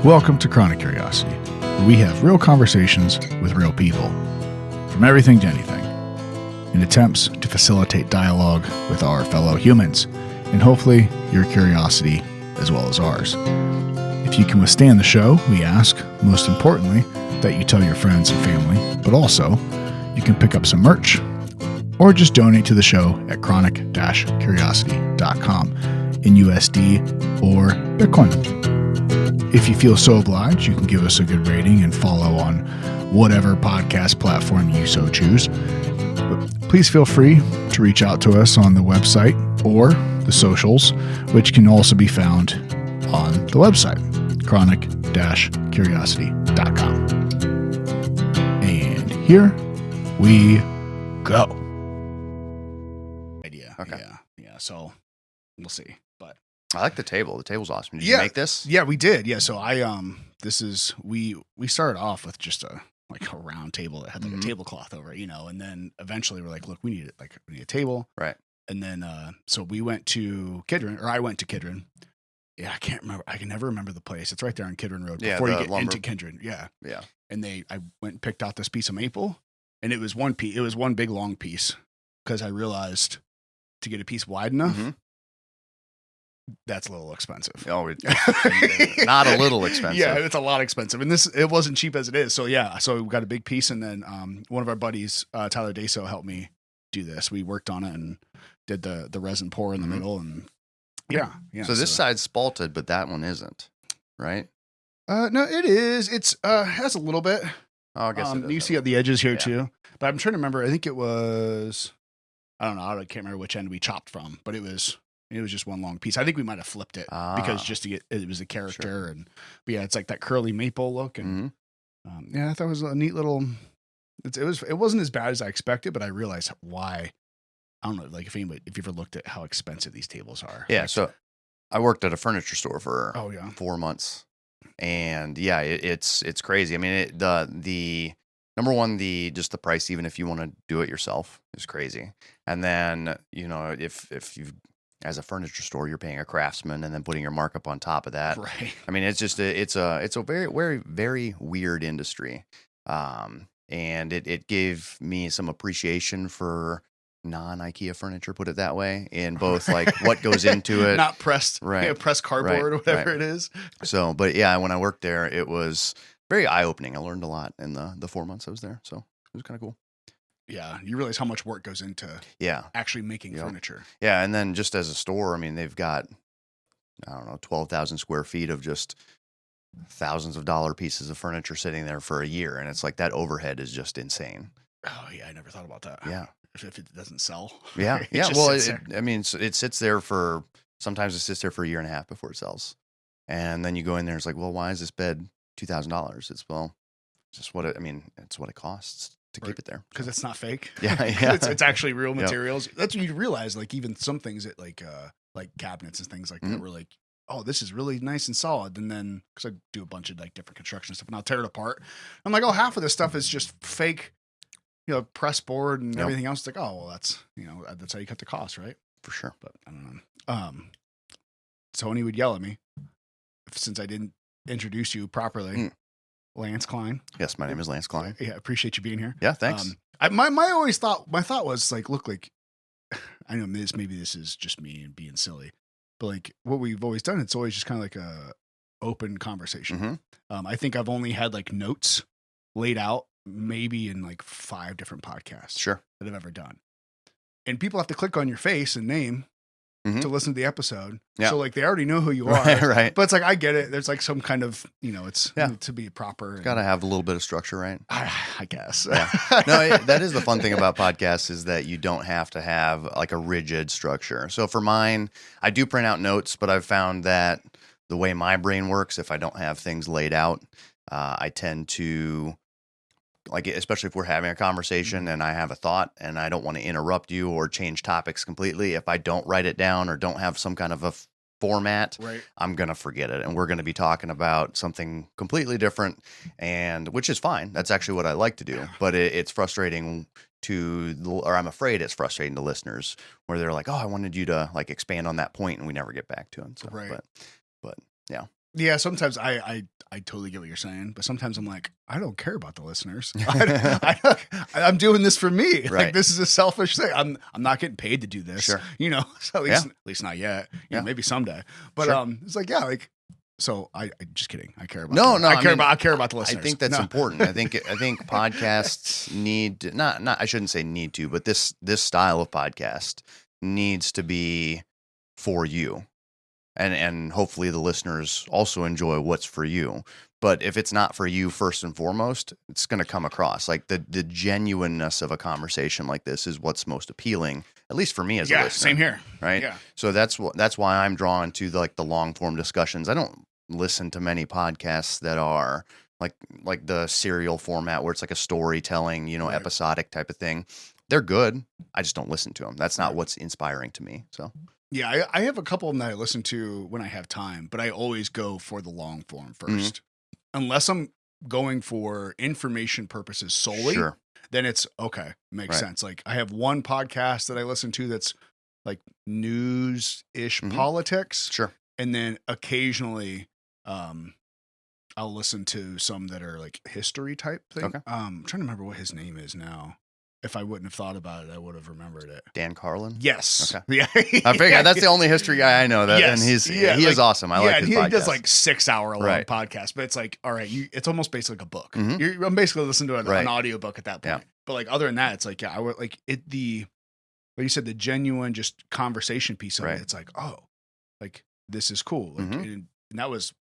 Welcome to Chronic Curiosity, where we have real conversations with real people, from everything to anything, in attempts to facilitate dialogue with our fellow humans, and hopefully your curiosity as well as ours. If you can withstand the show, we ask, most importantly, that you tell your friends and family, but also you can pick up some merch or just donate to the show at chronic-curiosity.com in USD or Bitcoin. If you feel so obliged, you can give us a good rating and follow on whatever podcast platform you so choose. But please feel free to reach out to us on the website or the socials, which can also be found on the website, chronic-curiosity.com. And here we go. Idea. Okay. Yeah. So we'll see. But I like the table. The table's awesome. Did you make this? Yeah, we did. Yeah. So we started off with just a round table that had like a tablecloth over it, and then eventually we're like, look, we need a table. Right. And then, so we went to Kidron, or I went to Kidron. Yeah. I can't remember. I can never remember the place. It's right there on Kidron Road before you get into Kidron. Yeah. Yeah. And I went and picked out this piece of maple, and it was one piece. It was one big long piece, because I realized to get a piece wide enough, that's a little expensive. Oh, not a little expensive. Yeah, it's a lot expensive, and it wasn't cheap as it is. So yeah, so we got a big piece, and then one of our buddies, Tyler Daso, helped me do this. We worked on it and did the resin pour in the middle, and yeah. So this side's spalted, but that one isn't, right? No, it is. It's has a little bit. Oh, I guess you see at the edges here too, but I'm trying to remember. I think it was. I don't know. I can't remember which end we chopped from, but it was just one long piece. I think we might have flipped it because just to get it was a character, but yeah, it's like that curly maple look, and yeah, I thought it was a neat little. It wasn't as bad as I expected, but I realized why. I don't know, like if you ever looked at how expensive these tables are. Yeah, so I worked at a furniture store for 4 months, and yeah, it's crazy. I mean, the number one, just the price, even if you want to do it yourself, is crazy. And then if you as a furniture store, you're paying a craftsman and then putting your markup on top of that. Right. I mean, it's just it's a very, very, very weird industry. And it gave me some appreciation for non-IKEA furniture, put it that way, in both like what goes into it. Not pressed, right? Pressed cardboard or whatever it is. So, but yeah, when I worked there, it was very eye-opening. I learned a lot in the 4 months I was there. So it was kind of cool. Yeah, you realize how much work goes into actually making furniture. Yeah, and then just as a store, I mean, they've got, 12,000 square feet of just thousands of dollar pieces of furniture sitting there for a year, and it's like that overhead is just insane. Oh yeah, I never thought about that. Yeah, if it doesn't sell. Yeah, yeah. Well, it sits there for sometimes it sits there for a year and a half before it sells, and then you go in there, it's like, well, why is this bed $2,000? It's just what it's what it costs to keep it there, because it's not fake. Yeah. it's actually real materials. That's when you realize, like, even some things that like cabinets and things like that were like, oh, this is really nice and solid. And then because I do a bunch of like different construction stuff, and I'll tear it apart. I'm like, oh, half of this stuff is just fake, press board and everything else. It's like, oh, well, that's how you cut the cost, right? For sure. But I don't know. Tony would yell at me since I didn't introduce you properly. Lance Kline. Yes, my name is Lance Kline. Yeah, appreciate you being here. Yeah, thanks. My thought was like, look, like, I know maybe this is just me and being silly, but like what we've always done, it's always just kind of like a open conversation. I think I've only had like notes laid out maybe in like 5 different podcasts that I've ever done, and people have to click on your face and name to listen to the episode. Yeah. So like they already know who you are. Right. But it's like, I get it. There's like some kind of, it's to be proper. Got to have a little bit of structure, right? I guess. Yeah. No, that is the fun thing about podcasts, is that you don't have to have like a rigid structure. So for mine, I do print out notes, but I've found that the way my brain works, if I don't have things laid out, I tend to, like, especially if we're having a conversation and I have a thought and I don't want to interrupt you or change topics completely, if I don't write it down or don't have some kind of a format, I'm going to forget it. And we're going to be talking about something completely different, and which is fine. That's actually what I like to do. But it's frustrating or I'm afraid it's frustrating to listeners where they're like, oh, I wanted you to like expand on that point, and we never get back to them. So, but yeah. Yeah, sometimes I totally get what you're saying, but sometimes I'm like, I don't care about the listeners. I'm doing this for me. Like Right. this is a selfish thing. I'm not getting paid to do this. Sure. You know, so at least not yet. You know, Yeah. maybe someday. But Sure. it's like like so I just kidding. I care about No, no. I care about the I listeners. think that's No. important. I think podcasts need not. I shouldn't say need to, but this style of podcast needs to be for you, and hopefully the listeners also enjoy what's for you. But if it's not for you first and foremost, it's going to come across like the genuineness of a conversation like this is what's most appealing, at least for me as a listener. Same here. Right. Yeah. So that's why I'm drawn to the long form discussions. I don't listen to many podcasts that are like the serial format where it's like a storytelling, Right. episodic type of thing. They're good. I just don't listen to them. That's not Right. what's inspiring to me. So Yeah, I have a couple of them that I listen to when I have time, but I always go for the long form first. Unless I'm going for information purposes solely, sure. then it's okay. Makes Right. sense. Like I have one podcast that I listen to that's like news-ish Mhm. politics. Sure. And then occasionally I'll listen to some that are like history type thing. Okay. I'm trying to remember what his name is now. If I wouldn't have thought about it, I would have remembered it. Dan Carlin. Yes. Okay. Yeah. I figured that's the only history guy I know that, and he is awesome. I like his he podcast. does like 6 hour long Right. podcast, but it's like, all right, it's almost basically like a book. Mhm. I'm basically listening to an Right. audio book at that point. Yeah. But like other than that, it's like, I would like it, like you said, the genuine just conversation piece of Right. it. It's like, oh, like this is cool. Like, Mhm. and that was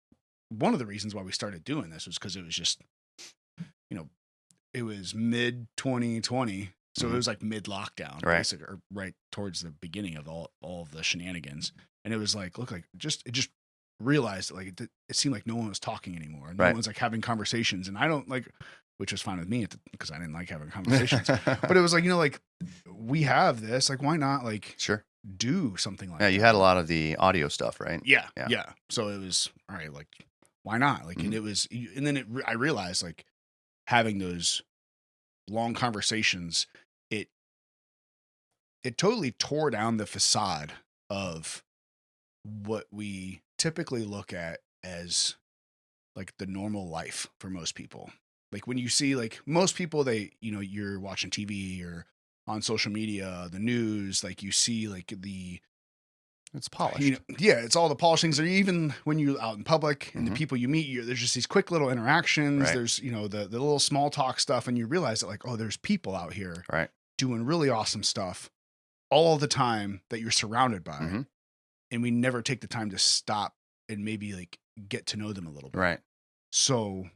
one of the reasons why we started doing this was because it was just, it was mid 2020. So it was like mid lockdown, Right. basically, or right towards the beginning of all of the shenanigans. And it was like, look, like it just realized that, like, it seemed like no one was talking anymore. No Right. one's like having conversations. And I don't like, which was fine with me because I didn't like having conversations. But it was like, like we have this, like, why not like Sure. do something like Yeah, that? you had a lot of the audio stuff, right? Yeah. Yeah. Yeah. So it was, all right, like, why not? Like, and it was, and then I realized like having those long conversations, it totally tore down the facade of what we typically look at as like the normal life for most people. Like when you see like most people, they, you're watching TV or on social media, the news, like you see like It's polished. it's all the polished things. Or even when you're out in public and the Mhm. people you meet, there's just these quick little interactions. Right. There's, the little small talk stuff. And you realize that like, oh, there's people out here Right. doing really awesome stuff all the time that you're surrounded by. Mhm. And we never take the time to stop and maybe like get to know them a little bit. Right. So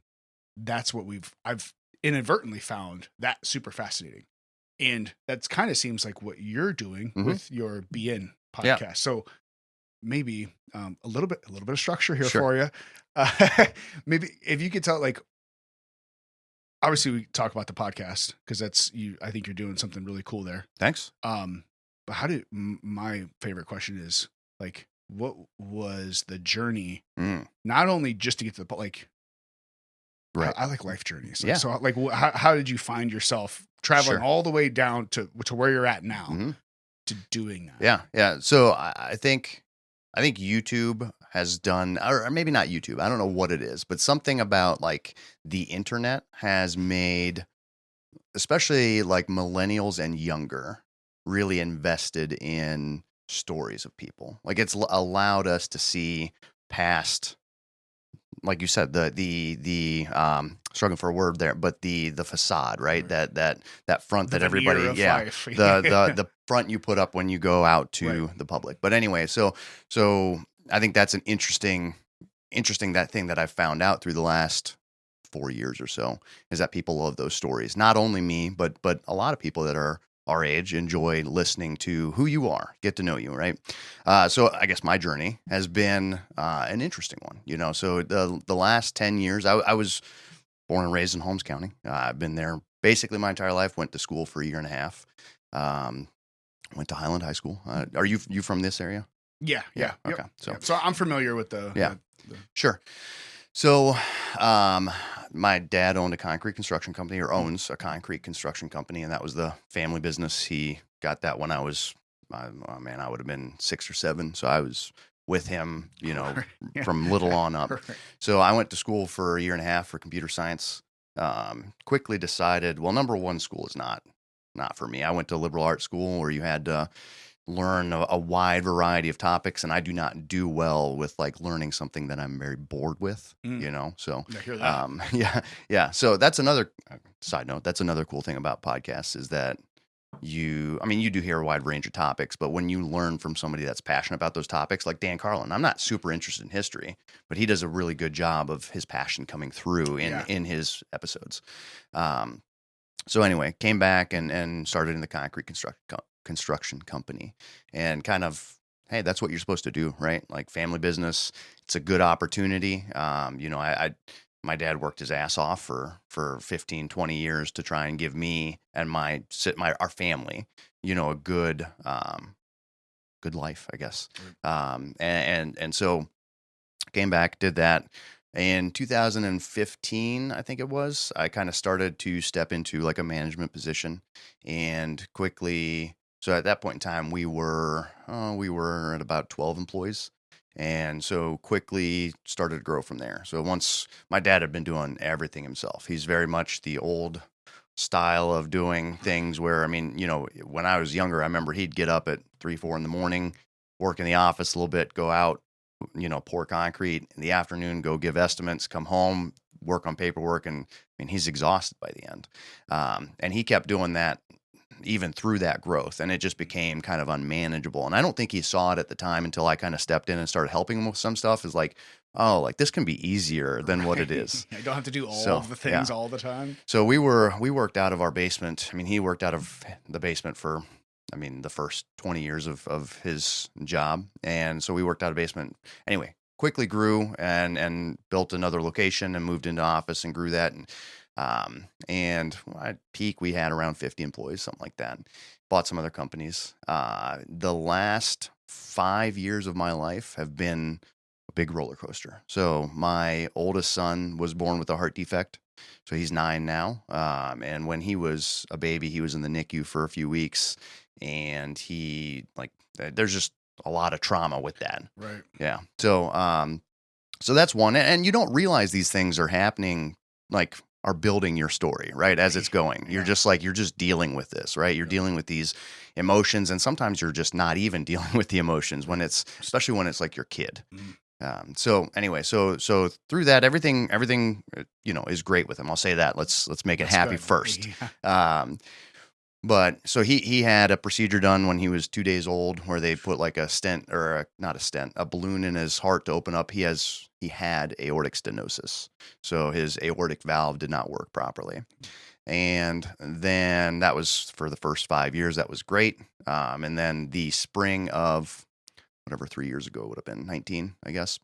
that's what I've inadvertently found that super fascinating. And that's kind of seems like what you're doing with your BN podcast. Yeah. So maybe a little bit of structure here Sure. for you. Maybe if you could tell, like, obviously we talk about the podcast because that's I think you're doing something really cool there. Thanks. But my favorite question is like, what was the journey? Not only just to get to the, like, Right. I like life journeys. Yeah. So like, how did you find yourself traveling Sure. all the way down to where you're at now Mhm. to doing that? Yeah. Yeah. So I think YouTube has done, or maybe not YouTube. I don't know what it is, but something about like the internet has made, especially like millennials and younger, really invested in stories of people. Like it's allowed us to see past, like you said, the struggling for a word there, but the facade, right? Right. That front The that everybody, veneer of yeah, life. the front you put up when you go out to Right. the public. But anyway, so I think that's an interesting that thing that I've found out through the last 4 years or so is that people love those stories. Not only me, but a lot of people that are our age enjoy listening to who you are, get to know you, right? So I guess my journey has been an interesting one, So the last 10 years, I was born and raised in Holmes County. I've been there basically my entire life. Went to school for a year and a half. Went to Highland High School. Are you from this area? Yeah. Okay. Yep. So So I'm familiar with the. Yeah. Sure. So, my dad owned a concrete construction company, or owns a concrete construction company, and that was the family business. He got that when I was, I would have been 6 or 7. So I was with him, Yeah. from little on up. Right. So I went to school for a year and a half for computer science. Quickly decided, well, number one, school is not for me. I went to liberal arts school where you had to learn a wide variety of topics, and I do not do well with like learning something that I'm very bored with, So, I hear that. yeah. So that's another side note. That's another cool thing about podcasts is that you do hear a wide range of topics, but when you learn from somebody that's passionate about those topics, like Dan Carlin, I'm not super interested in history, but he does a really good job of his passion coming through in his episodes. So anyway, came back and started in the concrete construction company, and kind of, hey, that's what you're supposed to do, right? Like family business, it's a good opportunity. My dad worked his ass off for 15, 20 years to try and give me and our family, a good life, I guess. And so came back, did that. In 2015, I think it was, I kind of started to step into like a management position, and quickly. So at that point in time, we were at about 12 employees, and so quickly started to grow from there. So once my dad had been doing everything himself, he's very much the old style of doing things. Where when I was younger, I remember he'd get up at 3, 4 in the morning, work in the office a little bit, go out, pour concrete in the afternoon, go give estimates, come home, work on paperwork. And he's exhausted by the end. And he kept doing that even through that growth. And it just became kind of unmanageable. And I don't think he saw it at the time until I kind of stepped in and started helping him with some stuff. Is like, oh, like this can be easier than what it is. I don't have to do all So, of the things all the time. So we worked out of our basement. He worked out of the basement for, the first 20 years of his job. And so we worked out of basement. Anyway, quickly grew and built another location and moved into office and grew that. And at peak, we had around 50 employees, something like that. Bought some other companies. The last 5 years of my life have been a big roller coaster. So my oldest son was born with a heart defect. So he's 9 now. And when he was a baby, he was in the NICU for a few weeks, and there's just a lot of trauma with that. Right. Yeah. So that's one. And you don't realize these things are happening, like are building your story, right? As it's going, you're just dealing with this, right? You're dealing with these emotions, and sometimes you're just not even dealing with the emotions especially when it's like your kid. So anyway, so through that, everything, is great with him. I'll say that. Let's make it happy good. first. But so he had a procedure done when he was 2 days old, where they put like a stent, or not a stent, a balloon in his heart to open up. He had aortic stenosis, so his aortic valve did not work properly. And then that was for the first 5 years. That was great. And then the spring of whatever 3 years ago would have been 19, I guess.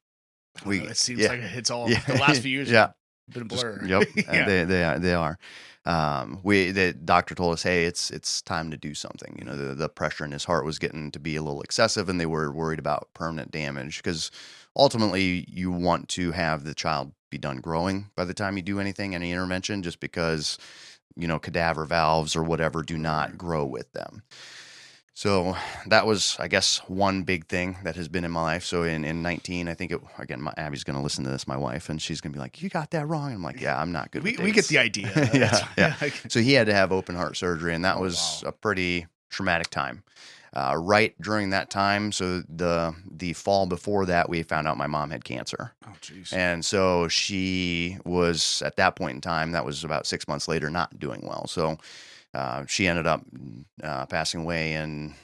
It seems like it's all the last few years. Yeah. Been a blur. Yep. They are. The doctor told us, hey, it's time to do something. The pressure in his heart was getting to be a little excessive, and they were worried about permanent damage, because ultimately you want to have the child be done growing by the time you do any intervention, just because, cadaver valves or whatever do not grow with them. So that was, I guess, one big thing that has been in my life. So in 19, I think Abby's going to listen to this, my wife, and she's going to be like, you got that wrong. And I'm like, yeah, I'm not good with dates. We get the idea. Yeah. So he had to have open heart surgery, and that was a pretty traumatic time. Right during that time, so the fall before that, we found out my mom had cancer. Oh, jeez. And so she was, at that point in time, that was about 6 months later, not doing well. So she ended up passing away in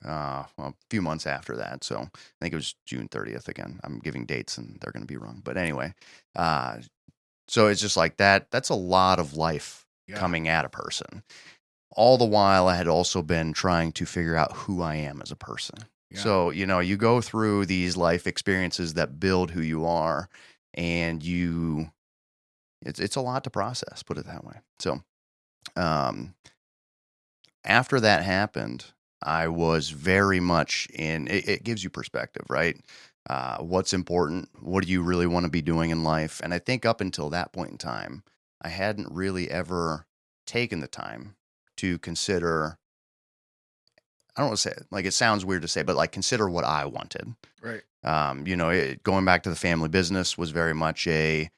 a few months after that. So I think it was June 30th. Again, I'm giving dates and they're going to be wrong. But anyway, so it's just like that. That's a lot of life coming at a person. All the while, I had also been trying to figure out who I am as a person. Yeah. So, you go through these life experiences that build who you are, and it's a lot to process, put it that way. So, after that happened, I was very much it gives you perspective, right? What's important? What do you really want to be doing in life? And I think up until that point in time, I hadn't really ever taken the time to consider I don't want to say it, like, it sounds weird to say, but like consider what I wanted. Right. Going back to the family business was very much a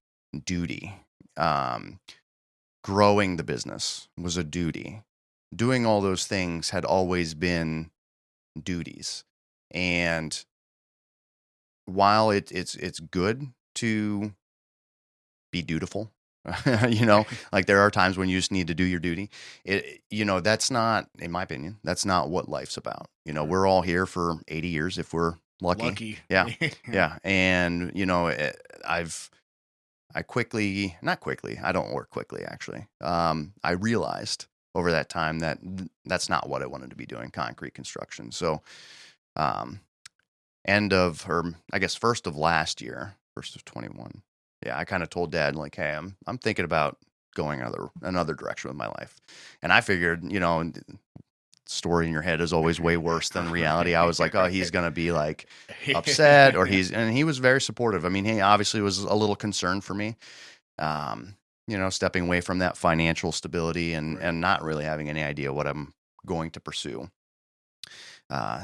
duty. Um, Growing the business was a duty. Doing all those things had always been duties. And while it's good to be dutiful, like there are times when you just need to do your duty. That's not, in my opinion, that's not what life's about. We're all here for 80 years if we're lucky. Yeah. Yeah. And, not quickly, I don't work quickly actually. I realized over that time that that's not what I wanted to be doing, concrete construction. So, um, first of last year, first of 21. Yeah, I kind of told Dad like, "Hey, I'm thinking about going another direction with my life," and I figured, story in your head is always way worse than reality. I was like, "Oh, he's gonna be like upset," and he was very supportive. I mean, he obviously was a little concerned for me, stepping away from that financial stability and not really having any idea what I'm going to pursue.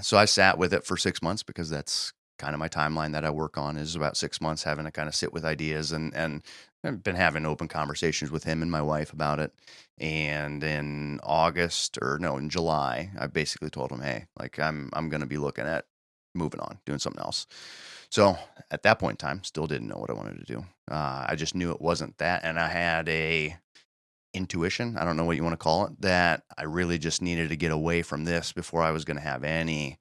So I sat with it for 6 months because that's kind of my timeline that I work on is about 6 months, having to kind of sit with ideas and I've been having open conversations with him and my wife about it. And in July, I basically told him, "Hey, like I'm going to be looking at moving on, doing something else." So at that point in time, still didn't know what I wanted to do. I just knew it wasn't that. And I had a intuition, I don't know what you want to call it, that I really just needed to get away from this before I was going to have any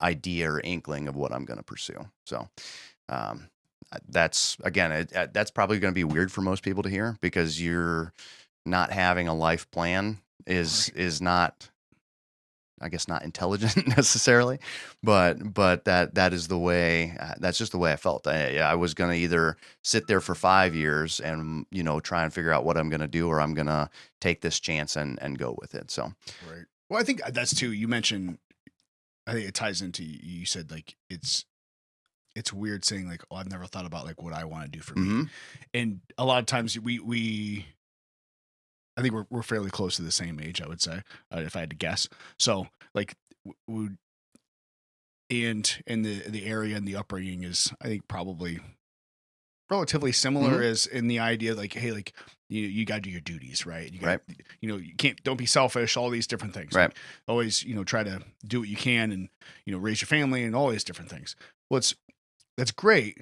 idea or inkling of what I'm going to pursue. So that's probably going to be weird for most people to hear because you're not having a life plan is not, I guess, not intelligent necessarily, but that is the way. That's just the way I felt. I was gonna either sit there for 5 years and try and figure out what I'm gonna do, or I'm gonna take this chance and go with it. So, right. Well, I think that's too. You mentioned, I think it ties into, you said like it's weird saying like, "Oh, I've never thought about like what I want to do for me," and a lot of times we I think we're fairly close to the same age, I would say, if I had to guess. So like, and the area and the upbringing is, I think, probably relatively similar as in the idea like, hey, like you got to do your duties, right? You got, don't be selfish, all these different things. Right. Like, always, try to do what you can and, raise your family and all these different things. Well, that's great.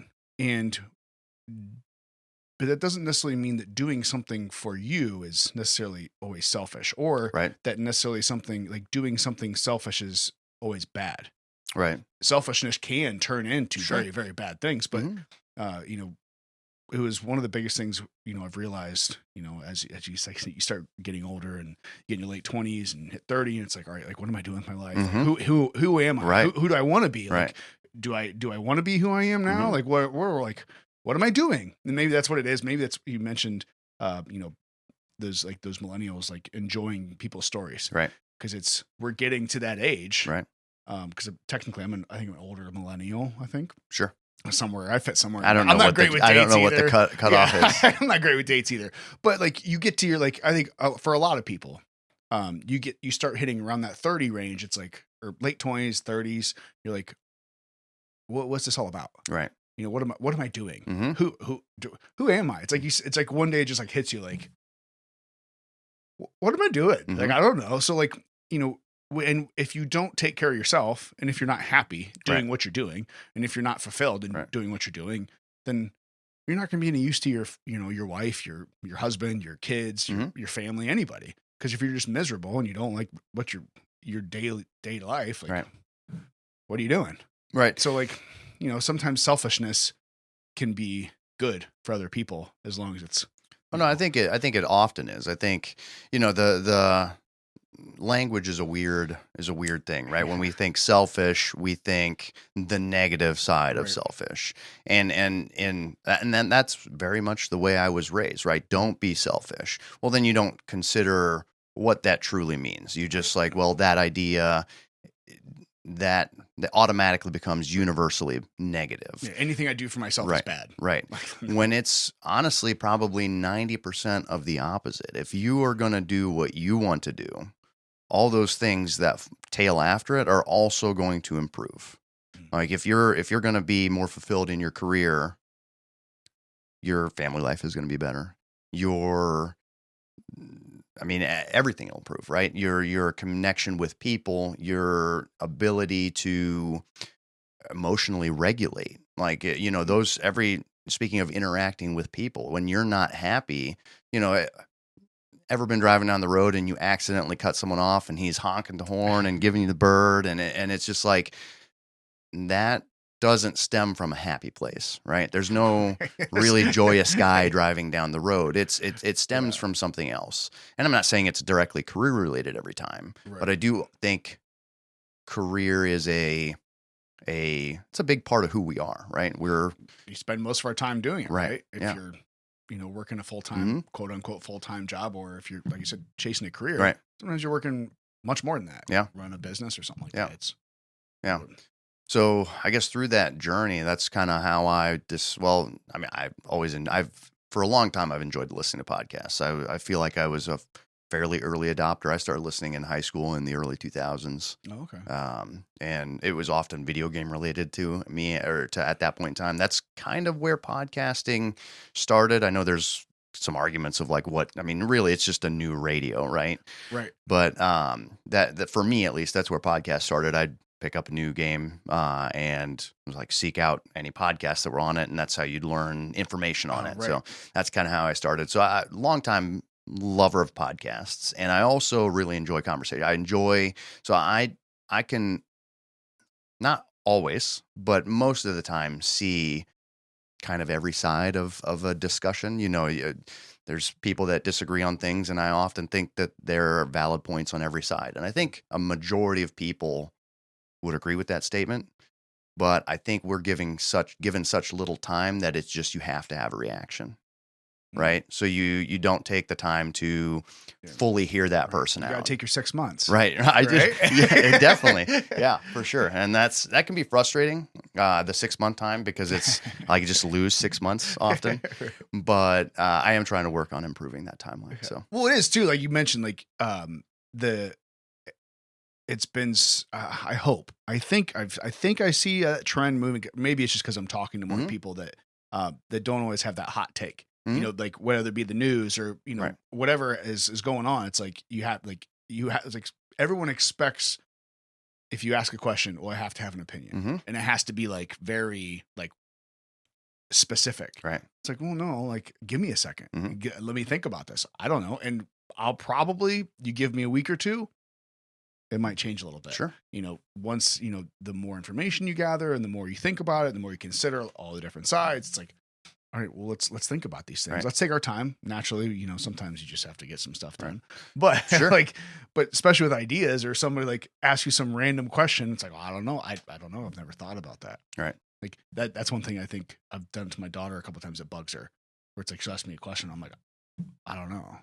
But that doesn't necessarily mean that doing something for you is necessarily always selfish, or that necessarily something like doing something selfish is always bad. Right. Selfishness can turn into very, very bad things. But, it was one of the biggest things, I've realized, as you start getting older and get in your late 20s and hit 30, and it's like, all right, like, what am I doing with my life? Like, who am I? Right. Who do I want to be? Like, do I want to be who I am now? Like, what am I doing? And maybe that's what it is. Maybe that's, you mentioned, those millennials, like enjoying people's stories, right? Because we're getting to that age, right? Because technically, I think I'm an older millennial. I think sure. Somewhere I fit somewhere. I don't know. What the cutoff is. I'm not great with dates either. But like, you get to your, like, I think for a lot of people, you start hitting around that 30 range. It's like, or late 20s, 30s. You're like, what's this all about? Right. What am I doing? Who am I? It's like it's like one day it just like hits you like, what am I doing? Like, I don't know. So like, and if you don't take care of yourself, and if you're not happy doing what you're doing, and if you're not fulfilled in doing what you're doing, then you're not going to be any use to your, your wife, your husband, your kids, your family, anybody. Because if you're just miserable and you don't like what your daily life, like, what are you doing? Right. So like, sometimes selfishness can be good for other people as long as it's. Oh no, I think it often is. I think, the language is a weird thing, right? When we think selfish, we think the negative side of selfish, and then that's very much the way I was raised, right? Don't be selfish. Well, then you don't consider what that truly means. You just like, well, that idea that automatically becomes universally negative. Yeah, anything I do for myself is bad. Right. When it's honestly probably 90% of the opposite. If you are going to do what you want to do, all those things that tail after it are also going to improve. Like if you're going to be more fulfilled in your career, your family life is going to be better. Everything will improve, right? Your connection with people, your ability to emotionally regulate, like, speaking of interacting with people, when you're not happy, ever been driving down the road and you accidentally cut someone off and he's honking the horn and giving you the bird, and it's just like, that doesn't stem from a happy place, right? There's no really joyous guy driving down the road. It stems from something else. And I'm not saying it's directly career related every time, but I do think career is it's a big part of who we are, right? You spend most of our time doing it, right? If Yeah. you're, working a full-time, quote unquote, full-time job, or if you're, like you said, chasing a career, right? Sometimes you're working much more than that. Yeah. Run a business or something like that. Yeah. So I guess through that journey, that's kind of how for a long time, I've enjoyed listening to podcasts. I feel like I was a fairly early adopter. I started listening in high school in the early 2000s. Oh, okay. And it was often video game related to me, at that point in time. That's kind of where podcasting started. I know there's some arguments of really it's just a new radio, right? Right. But that for me, at least, that's where podcasts started. I'd pick up a new game and seek out any podcasts that were on it, and that's how you'd learn information on it. Right. So that's kind of how I started. So long time lover of podcasts, and I also really enjoy conversation. I can, not always, but most of the time, see kind of every side of a discussion. There's people that disagree on things, and I often think that there are valid points on every side. And I think a majority of people would agree with that statement, but I think we're given such little time that it's just, you have to have a reaction, right? So you don't take the time to fully hear that person out. You gotta take your 6 months, right? Definitely, yeah, for sure. And that can be frustrating, the 6 month time, because it's you just lose 6 months often. But I am trying to work on improving that timeline. So, well, it is too. Like you mentioned, it's been. I think I see a trend moving. Maybe it's just because I'm talking to more people that don't always have that hot take. Like whether it be the news or whatever is going on. It's like it's like everyone expects, if you ask a question, well, I have to have an opinion, and it has to be very specific. Right. It's like, well, no, give me a second. Let me think about this. I don't know, and I'll probably, you give me a week or two, it might change a little bit. Sure. Once, the more information you gather and the more you think about it, the more you consider all the different sides, it's like, all right, well, let's think about these things. Right. Let's take our time. Naturally, sometimes you just have to get some stuff done. Right. But sure. but especially with ideas, or somebody asks you some random question, it's like, well, I don't know. I don't know. I've never thought about that. Right. That's one thing I think I've done to my daughter a couple of times that bugs her, where it's like, she'll ask me a question. I'm like, I don't know.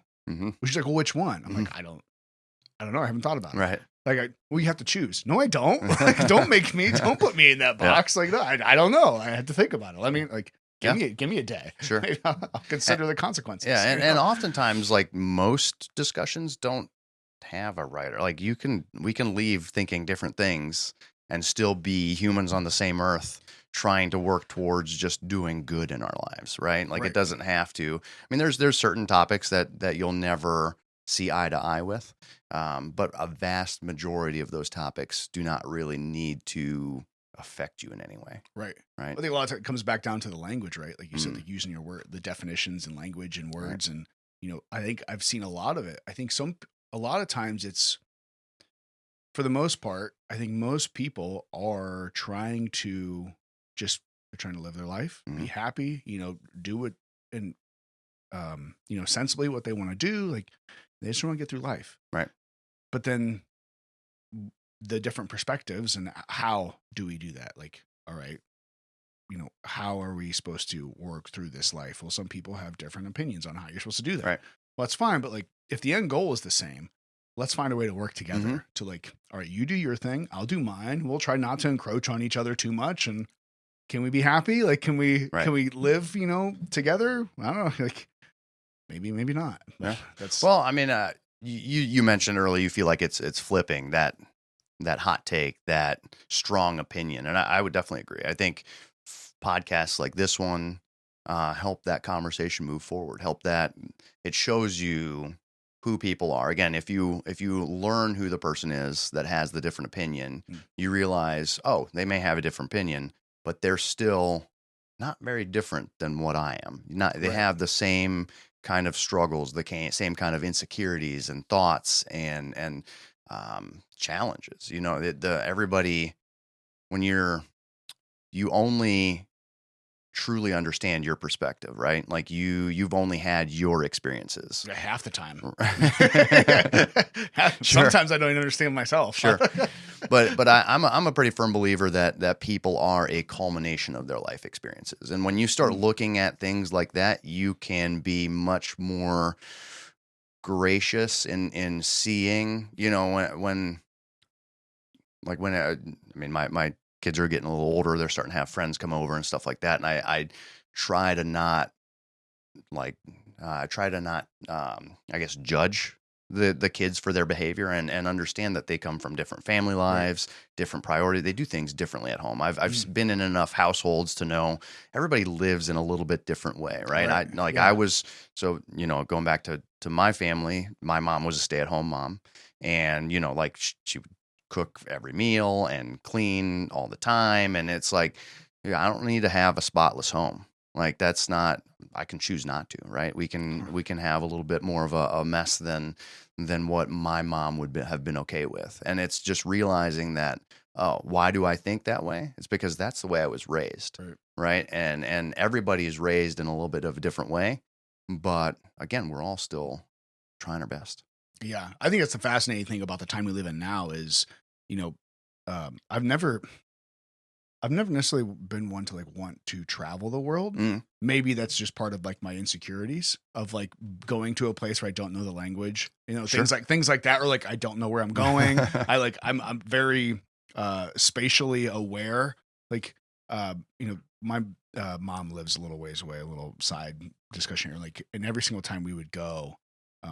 She's like, well, which one? I'm like, I don't know. I haven't thought about it. Right. You have to choose. No, I don't. Don't put me in that box. No, I don't know. I had to think about it. Let me give me a day. Sure. I'll consider the consequences. Yeah. And oftentimes, most discussions don't have a right, or we can leave thinking different things and still be humans on the same earth, trying to work towards just doing good in our lives. Right. It doesn't have to, there's certain topics that you'll never see eye to eye with. But a vast majority of those topics do not really need to affect you in any way. Right. Right. I think a lot of it comes back down to the language, right? Like you said, using your word, the definitions and language and words. Right. And, I think I've seen a lot of it. I think a lot of times it's, for the most part, I think most people are trying to live their life, be happy, do what, and, sensibly what they want to do. They just want to get through life. Right. But then the different perspectives, and how do we do that? All right, how are we supposed to work through this life? Well, some people have different opinions on how you're supposed to do that. Right. Well, that's fine. But if the end goal is the same, let's find a way to work together to all right, you do your thing, I'll do mine. We'll try not to encroach on each other too much. And can we be happy? Can we live, together? I don't know. Maybe not. Yeah. you mentioned earlier you feel like it's flipping that hot take, that strong opinion, and I would definitely agree. I think podcasts like this one help that conversation move forward. Help that it shows you who people are. Again, if you learn who the person is that has the different opinion, you realize, oh, they may have a different opinion, but they're still not very different than what I am. Not they Right. have the same kind of struggles, same kind of insecurities and thoughts and challenges. You know, everybody when you only truly understand your perspective, right? Like you've only had your experiences. Half the time. Sure. Sometimes I don't even understand myself. Sure. But I'm a pretty firm believer that people are a culmination of their life experiences. And when you start looking at things like that, you can be much more gracious in seeing, you know, when I mean, my kids are getting a little older, they're starting to have friends come over and stuff like that. And I try to not I guess judge the kids for their behavior and understand that they come from different family lives, different priorities. They do things differently at home. I've been in enough households to know everybody lives in a little bit different way, right? I was, so, you know, going back to my family, my mom was a stay-at-home mom, and, you know, like she would cook every meal and clean all the time, and it's like, yeah, I don't need to have a spotless home. Like that's not, I can choose not to, right? We can have a little bit more of a mess than what my mom would have been okay with. And it's just realizing that, oh, why do I think that way? It's because that's the way I was raised, right? And everybody is raised in a little bit of a different way, but again, we're all still trying our best. Yeah, I think that's the fascinating thing about the time we live in now is, you know, I've never necessarily been one to like want to travel the world. Maybe that's just part of like my insecurities of like going to a place where I don't know the language, you know, Sure. things like that, or like I don't know where I'm going. I'm very spatially aware. Like you know, my mom lives a little ways away, a little side discussion here. Like, and every single time we would go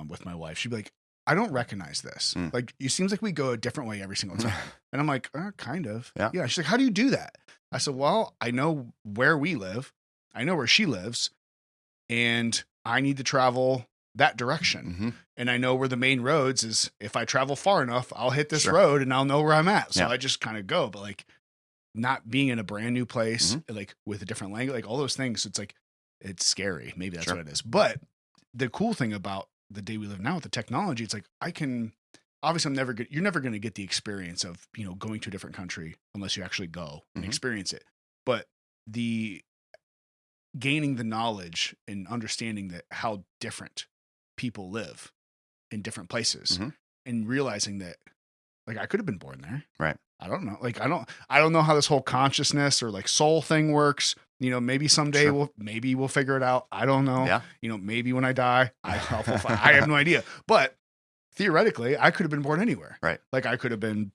with my wife, she'd be like, I don't recognize this. Like, it seems like we go a different way every single time. And I'm like, kind of. Yeah. She's like, how do you do that? I said, well, I know where we live. I know where she lives. And I need to travel that direction. And I know where the main roads is. If I travel far enough, I'll hit this road and I'll know where I'm at. So I just kind of go. But like not being in a brand new place, like with a different language, like all those things. It's like, it's scary. Maybe that's what it is. But the cool thing about the day we live now with the technology, it's like obviously you're never going to get the experience of, you know, going to a different country unless you actually go and experience it. But the gaining the knowledge and understanding that how different people live in different places and realizing that like I could have been born there. Right. I don't know. Like I don't know how this whole consciousness or like soul thing works. You know, maybe someday we'll figure it out. I don't know. Yeah. You know, maybe when I die, I have no idea. But theoretically, I could have been born anywhere. Right. Like I could have been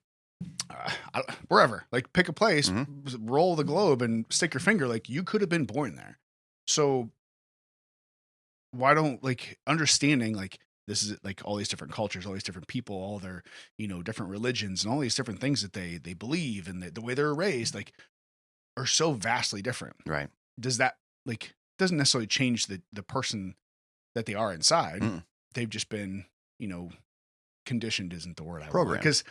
wherever. Like pick a place, roll the globe, and stick your finger. Like you could have been born there. So why don't like understanding like this is like all these different cultures, all these different people, all their, you know, different religions and all these different things that they believe and the way they're raised, like are so vastly different. Right. Does that like doesn't necessarily change the person that they are inside. They've just been, you know, conditioned isn't the word I want. Because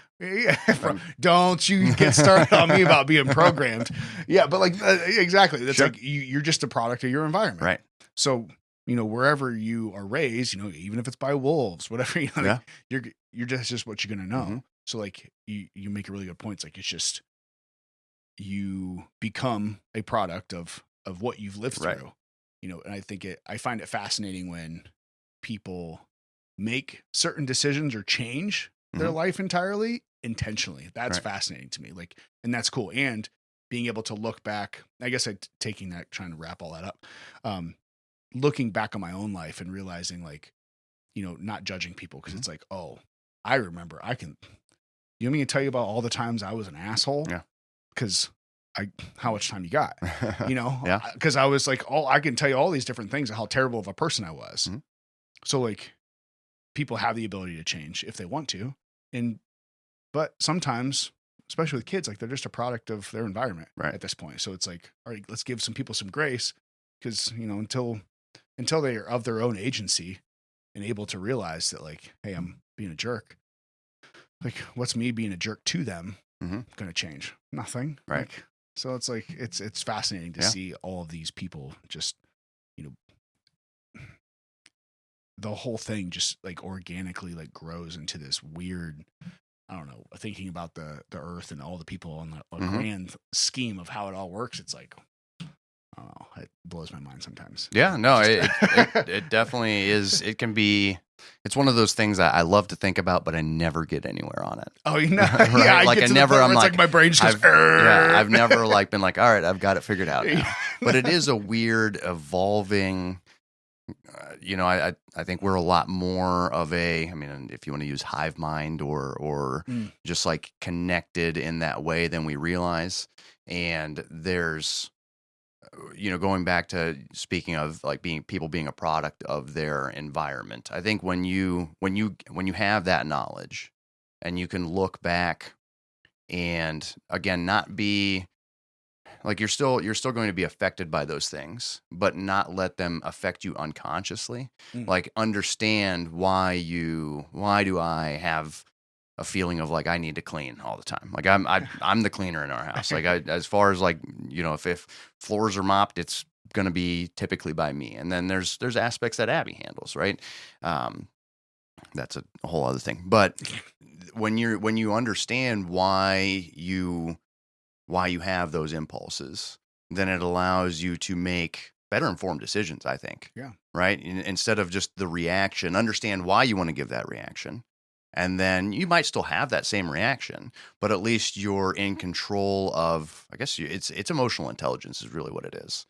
don't you get started on me about being programmed. Yeah, but like exactly. That's like you're just a product of your environment. Right. So, you know, wherever you are raised, you know, even if it's by wolves, whatever, you know, like, you're just what you're gonna know. So like you make a really good point. It's like it's just you become a product of what you've lived through. You know, and I find it fascinating when people make certain decisions or change their life entirely intentionally. That's fascinating to me. Like, and that's cool. And being able to look back, I guess taking that, trying to wrap all that up, looking back on my own life and realizing like, you know, not judging people. Cause it's like, oh, I remember you want me to tell you about all the times I was an asshole? Yeah. Cause how much time you got, you know? Cause I was like, I can tell you all these different things of how terrible of a person I was. So like, people have the ability to change if they want to. But sometimes, especially with kids, like they're just a product of their environment Right. at this point. So it's like, all right, let's give some people some grace, because, until they are of their own agency and able to realize that, like, hey, I'm being a jerk. Like, what's me being a jerk to them going to change? Nothing. Right. Like, so it's like, it's fascinating to see all of these people just, the whole thing just like organically like grows into this weird, I don't know, thinking about the earth and all the people on the grand scheme of how it all works. It's like, I don't know, it blows my mind sometimes. Yeah, no, it definitely is. It can be, it's one of those things I love to think about, but I never get anywhere on it. Oh, you know, right? Yeah, like I I never, I'm like, my brain just goes, I've never like been like, all right, I've got it figured out now. But it is a weird evolving, I think we're a lot more of a, I mean, if you want to use hive mind or just like connected in that way than we realize. And there's, going back to speaking of like people being a product of their environment. I think when you have that knowledge and you can look back and again, not be like you're still going to be affected by those things, but not let them affect you unconsciously. Like understand why do I have a feeling of like I need to clean all the time. Like I'm the cleaner in our house. Like as far as like, if floors are mopped, it's going to be typically by me. And then there's aspects that Abby handles, right? That's a whole other thing. But when you understand why you have those impulses, then it allows you to make better informed decisions, I think. Yeah. Right? Instead of just the reaction, understand why you want to give that reaction. And then you might still have that same reaction, but at least you're in control of, I guess it's emotional intelligence is really what it is.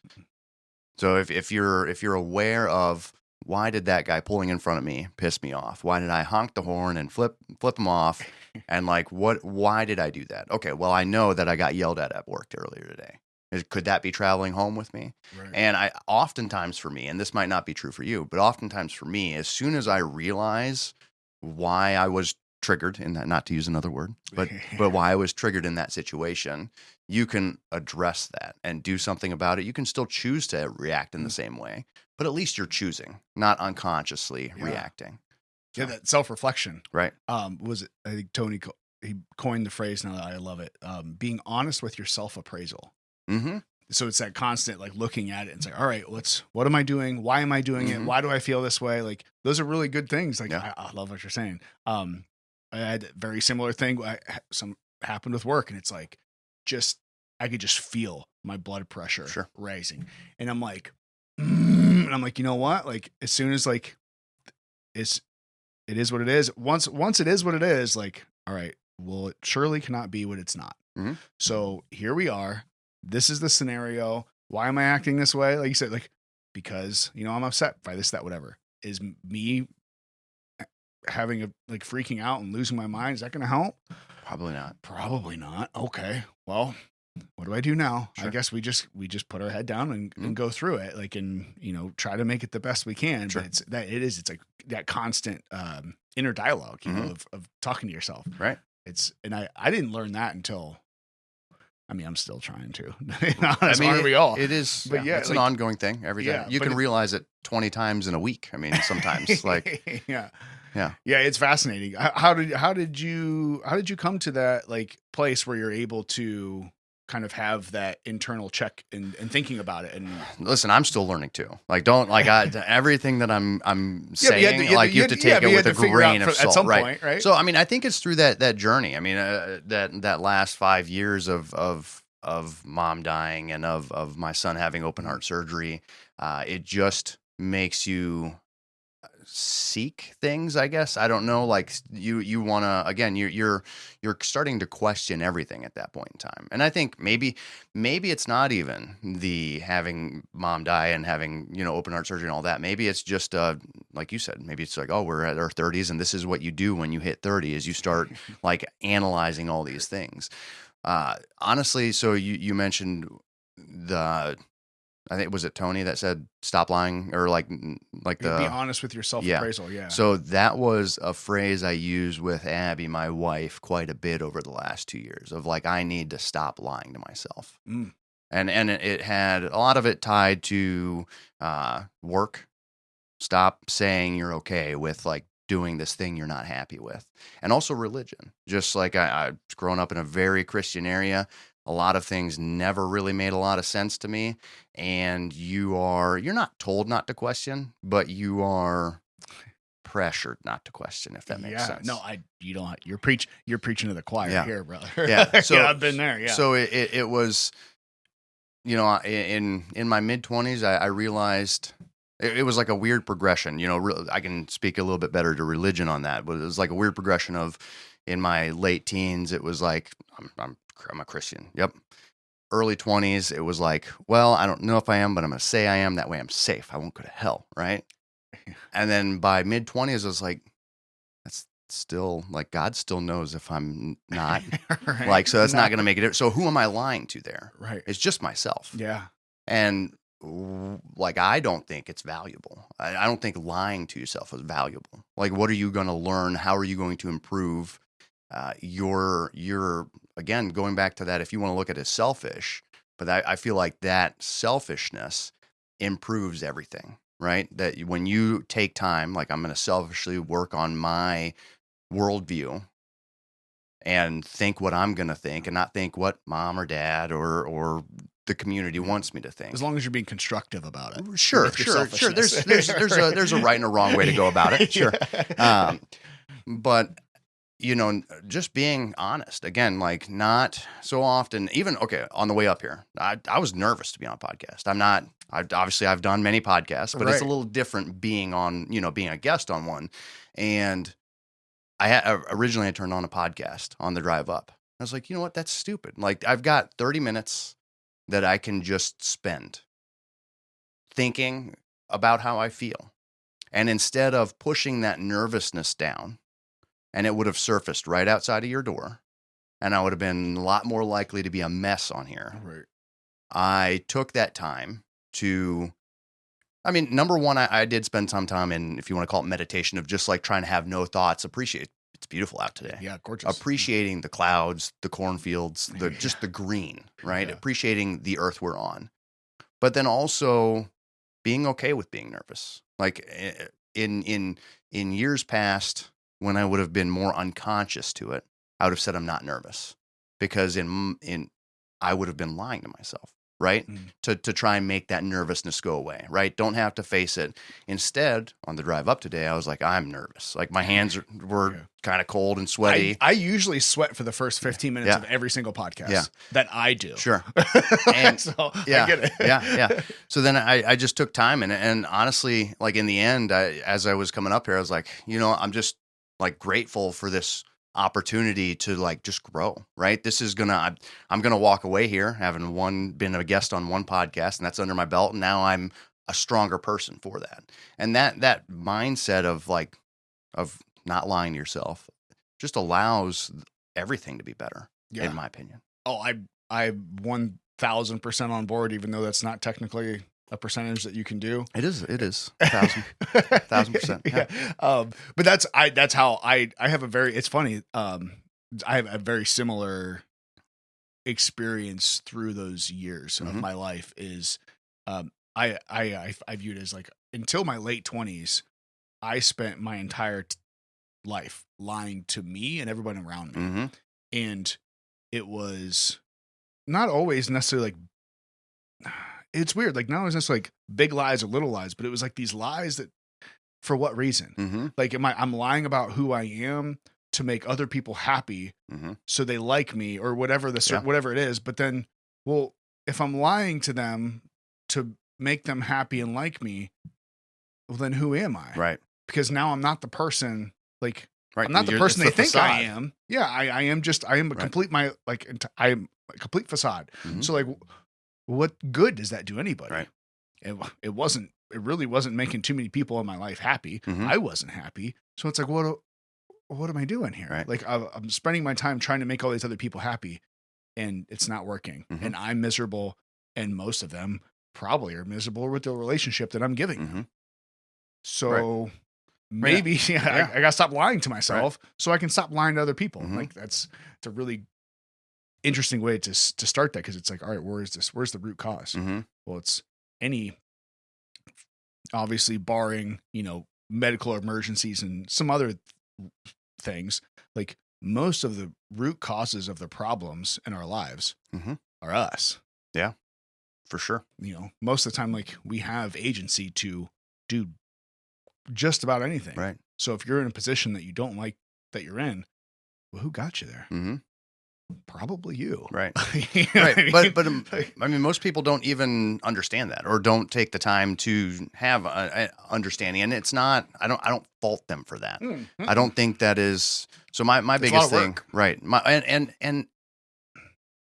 So if you're aware of why did that guy pulling in front of me piss me off? Why did I honk the horn and flip him off? And like, why did I do that? Okay, well, I know that I got yelled at work earlier today. Could that be traveling home with me? Right. And I oftentimes for me, and this might not be true for you, but oftentimes for me, as soon as I realize why I was triggered in that, not to use another word, but why I was triggered in that situation, you can address that and do something about it. You can still choose to react in the same way, but at least you're choosing, not unconsciously reacting. Yeah, that self-reflection. Right. Was it, I think Tony, he coined the phrase, and I love it, being honest with your self-appraisal. Mm-hmm. So it's that constant, like, looking at it and say, all right, what am I doing? Why am I doing it? Why do I feel this way? Like, those are really good things. Like, I love what you're saying. I had a very similar thing. Some happened with work, and it's like, I could just feel my blood pressure rising. And I'm like, you know what? Like, as soon as like, it is what it is. Once it is what it is, like, all right, well, it surely cannot be what it's not. Mm-hmm. So here we are. This is the scenario. Why am I acting this way? Like you said, like, because, I'm upset by this, that, whatever. Is me having like freaking out and losing my mind, is that going to help? Probably not. Okay. Well, what do I do now? Sure. I guess we just put our head down and go through it, like, and try to make it the best we can. Sure. But it's like that constant inner dialogue, of talking to yourself. Right. And I didn't learn that until, I'm still trying to. Aren't we all? It is, but it's an ongoing thing every day. Yeah, you can realize it 20 times in a week. I mean, sometimes like, yeah, it's fascinating. How did you come to that like place where you're able to kind of have that internal check and thinking about it? And listen, I'm still learning too. Like, don't like everything that I'm saying. You have to take it with a grain of salt, at some right? point, right? So, I mean, I think it's through that journey. I mean, that last 5 years of mom dying and of my son having open heart surgery, it just makes you seek things, I guess. I don't know. Like you want to, again, you're starting to question everything at that point in time. And I think maybe it's not even the having mom die and having, open heart surgery and all that. Maybe it's just, like you said, maybe it's like, oh, we're at our 30s and this is what you do when you hit 30 is you start like analyzing all these things. Honestly, so you mentioned I think, was it Tony that said stop lying, or like Be the honest with your self-appraisal. Yeah. So that was a phrase I used with Abby, my wife, quite a bit over the last 2 years, of like, I need to stop lying to myself. Mm. And it had a lot of it tied to work. Stop saying you're okay with like doing this thing you're not happy with. And also religion. Just like I've grown up in a very Christian area. A lot of things never really made a lot of sense to me. And you're not told not to question, but you are pressured not to question, if that makes sense. No, you don't. You're preaching to the choir here, brother. Yeah. So yeah, I've been there. Yeah. So it was, in my mid-20s, I realized it was like a weird progression. I can speak a little bit better to religion on that, but it was like a weird progression of, in my late teens, it was like, I'm a Christian. Yep. Early 20s, it was like, well, I don't know if I am, but I'm going to say I am. That way I'm safe. I won't go to hell, right? And then by mid-20s, I was like, that's still, like, God still knows if I'm not. right. Like, so that's not going to make it. So who am I lying to there? Right. It's just myself. Yeah. And like, I don't think it's valuable. I don't think lying to yourself is valuable. Like, what are you going to learn? How are you going to improve your again, going back to that, if you want to look at it as selfish, but I feel like that selfishness improves everything, right? That when you take time, like, I'm going to selfishly work on my worldview and think what I'm going to think, and not think what mom or dad or the community wants me to think. As long as you're being constructive about it. Sure. There's a right and a wrong way to go about it. Sure. But just being honest, again, like, not so often, even, okay, on the way up here, I was nervous to be on a podcast. Obviously I've done many podcasts, but it's a little different being on, being a guest on one. And originally I turned on a podcast on the drive up. I was like, you know what? That's stupid. Like, I've got 30 minutes that I can just spend thinking about how I feel. And instead of pushing that nervousness down, and it would have surfaced right outside of your door, and I would have been a lot more likely to be a mess on here. Right. I took that time to, number one, I did spend some time in, if you want to call it meditation, of just like trying to have no thoughts, appreciate. It's beautiful out today. Yeah, gorgeous. Appreciating the clouds, the cornfields, just the green, right? Yeah. Appreciating the earth we're on. But then also being okay with being nervous. Like, in years past, when I would have been more unconscious to it, I would have said I'm not nervous, because I would have been lying to myself, right? To try and make that nervousness go away, right? Don't have to face it. Instead, on the drive up today, I was like, I'm nervous. Like, my hands were kind of cold and sweaty. I usually sweat for the first 15 minutes of every single podcast that I do. Sure. And so I get it. Yeah. So then I just took time, and honestly, like, in the end, as I was coming up here, I was like, I'm just like grateful for this opportunity to like just grow, right? I'm gonna walk away here having been a guest on one podcast, and that's under my belt, and now I'm a stronger person for that. And that mindset of not lying to yourself just allows everything to be better, in my opinion. Oh, I 1,000% on board, even though that's not technically a percentage that you can do. It is 1,000%. Yeah. But that's how I have a very, it's funny. I have a very similar experience through those years of my life. Is I view it as like, until my late 20s, I spent my entire life lying to me and everybody around me. And it was not always necessarily like, it's weird. Like, not always necessarily like big lies or little lies, but it was like these lies that, for what reason? Like, I'm lying about who I am to make other people happy, so they like me, or whatever whatever it is. But then, well, if I'm lying to them to make them happy and like me, well, then who am I? Right. Because now I'm not the person. Like, right. I'm not the person they think I am. Yeah, I am a complete I am a complete facade. So like, what good does that do anybody? Right. It really wasn't making too many people in my life happy. I wasn't happy. So it's like, what am I doing here? Right. Like, I'm spending my time trying to make all these other people happy, and it's not working. And I'm miserable, and most of them probably are miserable with the relationship that I'm giving them. So Right. maybe Yeah. I got to stop lying to Right. myself so I can stop lying to other people. Mhm. Like it's a really interesting way to start that, because it's like, all right, where's the root cause? Mhm. Well, it's obviously barring, medical emergencies and some other things, like most of the root causes of the problems in our lives Mhm. are us. Yeah, for sure. Most of the time, like, we have agency to do just about anything. Right. So if you're in a position that you don't like that you're in, well, who got you there? Mhm. Probably you. Right. You know what I Right. mean? But Like, I mean, most people don't even understand that, or don't take the time to have a understanding. And it's not. I don't fault them for that. I don't think that is. So my It's a lot biggest of thing, work. right? My and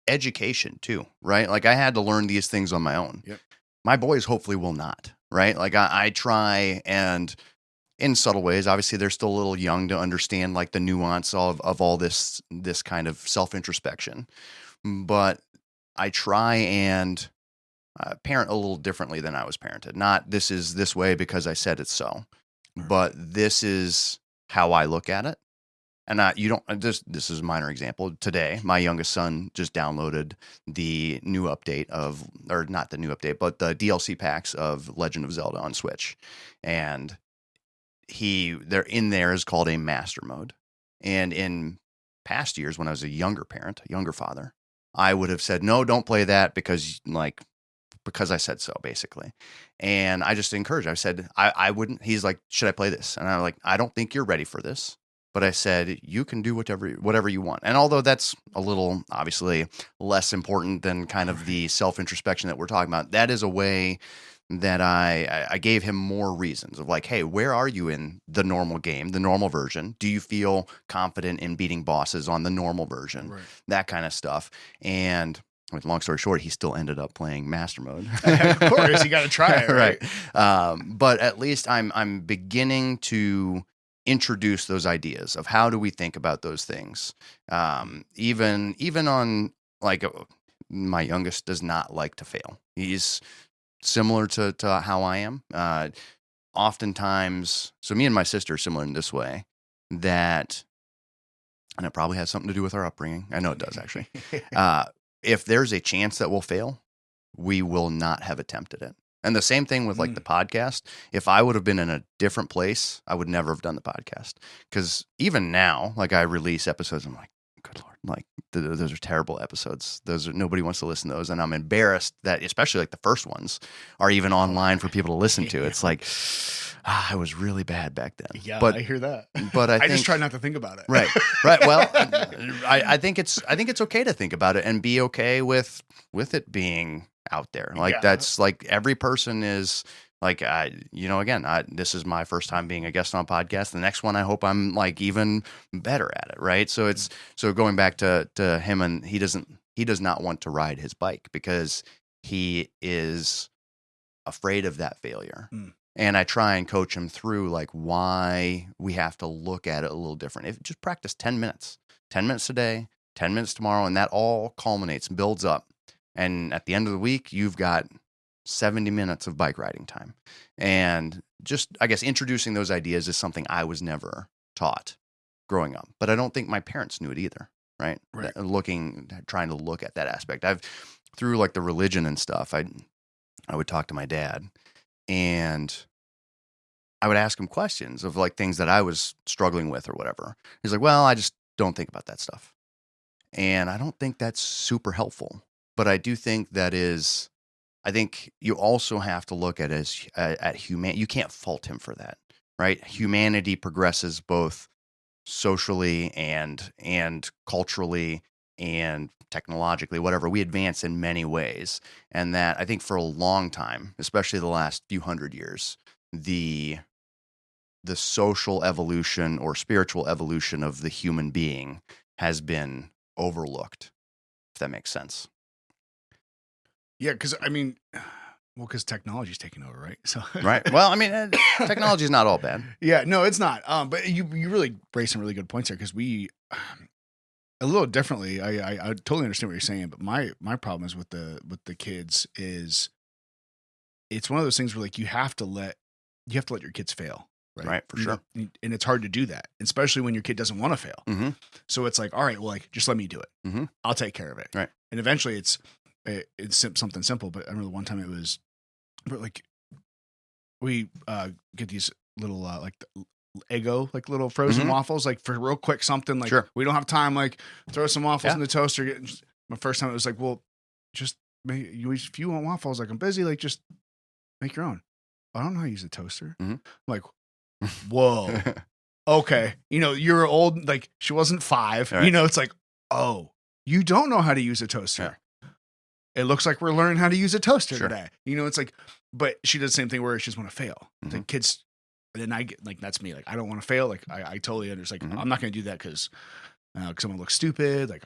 education too, right? Like I had to learn these things on my own. Yep. My boys hopefully will not, right? Like I try, and in subtle ways, obviously they're still a little young to understand like the nuance of all this kind of self introspection, but I try and parent a little differently than I was parented. Not this is this way because I said it's so, but this is how I look at it. And you don't. This is a minor example. Today, my youngest son just downloaded the new update or not the new update, but the DLC packs of Legend of Zelda on Switch, and they're in there is called a master mode. And in past years, when I was a younger parent, a younger father, I would have said no, don't play that because I said so, basically. And I just encouraged. I said I wouldn't. He's like, should I play this? And I'm like, I don't think you're ready for this. But I said, you can do whatever you want. And although that's a little obviously less important than kind of the self introspection that we're talking about, that is a way that I gave him more reasons of like, hey, where are you in the normal game, the normal version? Do you feel confident in beating bosses on the normal version? Right. That kind of stuff. And with long story short, he still ended up playing master mode. Of course, you got to try it, right? But at least I'm beginning to introduce those ideas of how do we think about those things. Even on like my youngest does not like to fail. He's similar to how I am. Oftentimes, so me and my sister are similar in this way, that, and it probably has something to do with our upbringing. I know it does actually. If there's a chance that we'll fail, we will not have attempted it. And the same thing with like the podcast. If I would have been in a different place, I would never have done the podcast. Because even now, like I release episodes, I'm like, good Lord, like those are terrible episodes. Nobody wants to listen to those. And I'm embarrassed that especially like the first ones are even online for people to listen to. It's like, I was really bad back then. Yeah, but I hear that. But I just think, try not to think about it. Right. Well, I think it's okay to think about it and be okay with it being out there. Like that's like every person is like, again, this is my first time being a guest on a podcast. The next one, I hope I'm like even better at it. Right. So so going back to him, and he does not want to ride his bike because he is afraid of that failure. And I try and coach him through like why we have to look at it a little different. If just practice 10 minutes today, 10 minutes tomorrow, and that all culminates and builds up. And at the end of the week, you've got 70 minutes of bike riding time. And just, I guess, introducing those ideas is something I was never taught growing up. But I don't think my parents knew it either, right? Trying to look at that aspect. Through like the religion and stuff, I would talk to my dad, and I would ask him questions of like things that I was struggling with or whatever. He's like, well, I just don't think about that stuff. And I don't think that's super helpful, but I do think I think you also have to look at you can't fault him for that, right? Humanity progresses both socially and culturally and technologically, whatever. We advance in many ways. And that I think for a long time, especially the last few hundred years, the social evolution or spiritual evolution of the human being has been overlooked, if that makes sense. Yeah, because I mean, because technology's taking over, right? So Right. Well, I mean, technology is not all bad. Yeah, no, it's not. But you really raised some really good points there, because we a little differently. I totally understand what you're saying, but my problem is with the kids is it's one of those things where like you have to let your kids fail. Right, for sure. And it's hard to do that, especially when your kid doesn't want to fail. Mm-hmm. So it's like, all right, well, like, just let me do it. Mm-hmm. I'll take care of it. Right. And eventually it's something simple. But I remember one time it was like, we get these little like Eggo, like little frozen waffles, like for real quick something. Like we don't have time. Like throw some waffles in the toaster. My first time it was like, well, just if you want waffles, like I'm busy. Like just make your own. I don't know how to use a toaster. I'm like, whoa, okay. You're old. Like she wasn't 5. Right. It's like, oh, you don't know how to use a toaster. Yeah. It looks like we're learning how to use a toaster today. It's like, but she does the same thing where she just want to fail. It's like kids. And then I get like, that's me. Like, I don't want to fail. Like I totally understand. Like, I'm not going to do that because someone looks stupid. Like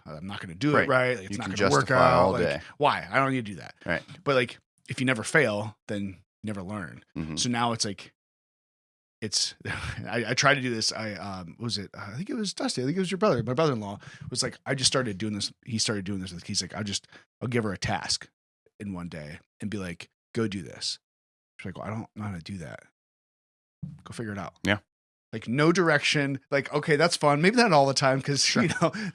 I'm not going to do it right. Like, it's not going to work out all like, day. Why? I don't need to do that. Right. But like, if you never fail, then you never learn. So now it's like, I tried to do this. I think it was Dusty. I think it was your brother. My brother-in-law was like, I just started doing this. He started doing this. He's like, I'll give her a task in one day and be like, go do this. She's like, well, I don't know how to do that. Go figure it out. Yeah. Like no direction. Like, okay, that's fun. Maybe not all the time. Cause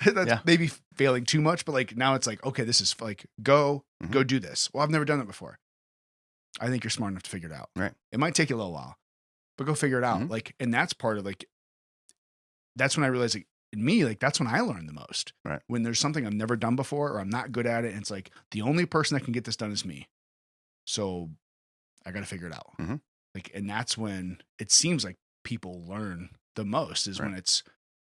that's maybe failing too much, but like now it's like, okay, this is like, go do this. Well, I've never done it before. I think you're smart enough to figure it out. Right. It might take you a little while, but go figure it out. Like, and that's part of like, that's when I realized like in me, like that's when I learn the most. Right. When there's something I've never done before or I'm not good at it. And it's like the only person that can get this done is me. So I got to figure it out. Like, and that's when it seems like people learn the most is when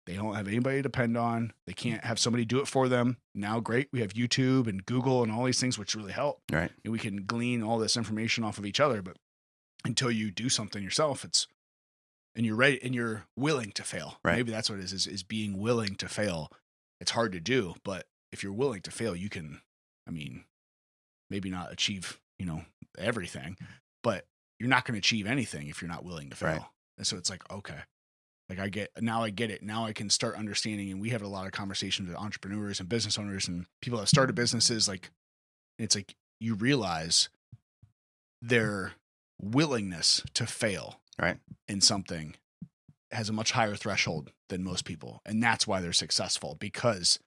they don't have anybody to depend on. They can't have somebody do it for them. Now, great. We have YouTube and Google and all these things, which really help. Right. And we can glean all this information off of each other. But until you do something yourself, and you're ready and you're willing to fail. Right. Maybe that's what it is being willing to fail. It's hard to do, but if you're willing to fail, you can, maybe not achieve, everything, but you're not going to achieve anything if you're not willing to fail. Right. And so it's like, okay, like I get it. Now I can start understanding. And we have a lot of conversations with entrepreneurs and business owners and people that started businesses. Like, it's like, you realize their willingness to fail in something has a much higher threshold than most people. And that's why they're successful, because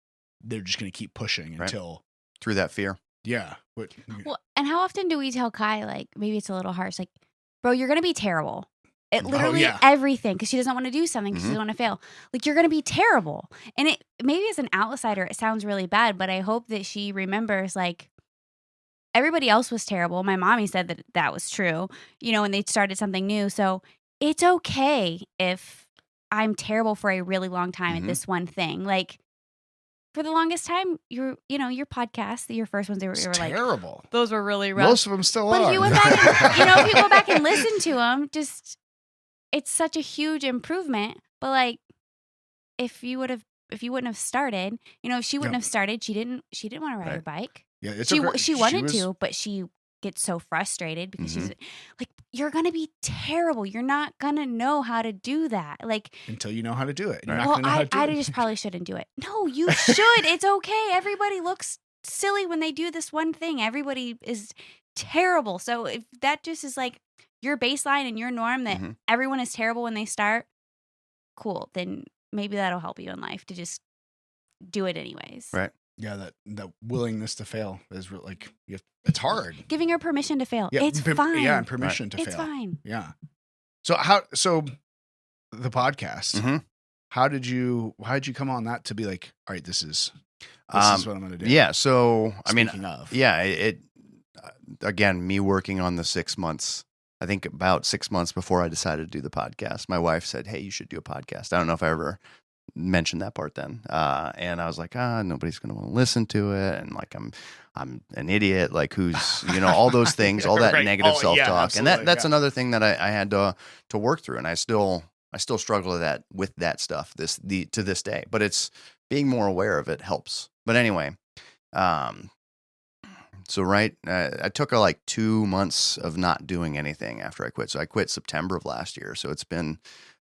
they're just going to keep pushing until through that fear. Yeah. Well, and how often do we tell Kai, like, maybe it's a little harsh, like, bro, you're going to be terrible at literally everything, because she doesn't want to do something because she doesn't want to fail. Like, you're going to be terrible. And it maybe as an outsider, it sounds really bad, but I hope that she remembers, like, everybody else was terrible. My mommy said that was true, when they started something new. So it's okay if I'm terrible for a really long time at this one thing. Like, for the longest time, your podcasts, your first ones, they were like terrible. Those were really rough. Most of them still are. But if you went back, and, if you go back and listen to them, just it's such a huge improvement. But like, if you wouldn't have started, if she wouldn't have started, she didn't want to ride her bike. Yeah, she wanted to, but she gets so frustrated because she's like, you're gonna be terrible. You're not gonna know how to do that. Like, until you know how to do it. I just probably shouldn't do it. No, you should. It's okay. Everybody looks silly when they do this one thing. Everybody is terrible. So if that just is like your baseline and your norm that everyone is terrible when they start, cool. Then maybe that'll help you in life to just do it anyways. Right. Yeah, that willingness to fail is like it's hard. Giving her permission to fail. Yeah, it's fine. Yeah, and permission to fail. It's fine. Yeah. So the podcast. How did you come on that to be like, all right, this is what I'm going to do? Yeah. So Speaking of. Yeah, it again, me working on the 6 months. I think about 6 months before I decided to do the podcast, my wife said, "Hey, you should do a podcast." I don't know if I ever mentioned that part then. And I was like, nobody's going to want to listen to it. And like, I'm an idiot, like who's, all those things, all that negative self-talk. And that's another thing that I had to work through. And I still struggle with that stuff to this day, but it's being more aware of it helps. But anyway, so I took like 2 months of not doing anything after I quit. So I quit September of last year. So it's been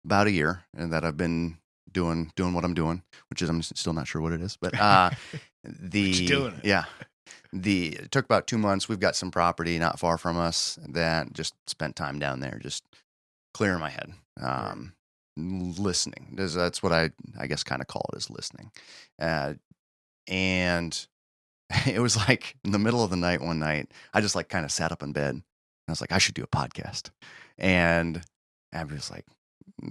about a year and that I've been doing what I'm doing, which is I'm still not sure what it is, but doing it. Yeah. it took about 2 months. We've got some property not far from us that just spent time down there, just clearing my head, listening. That's what I guess kind of call it, is listening. And it was like in the middle of the night one night, I just like kind of sat up in bed and I was like, I should do a podcast. And Abby was like,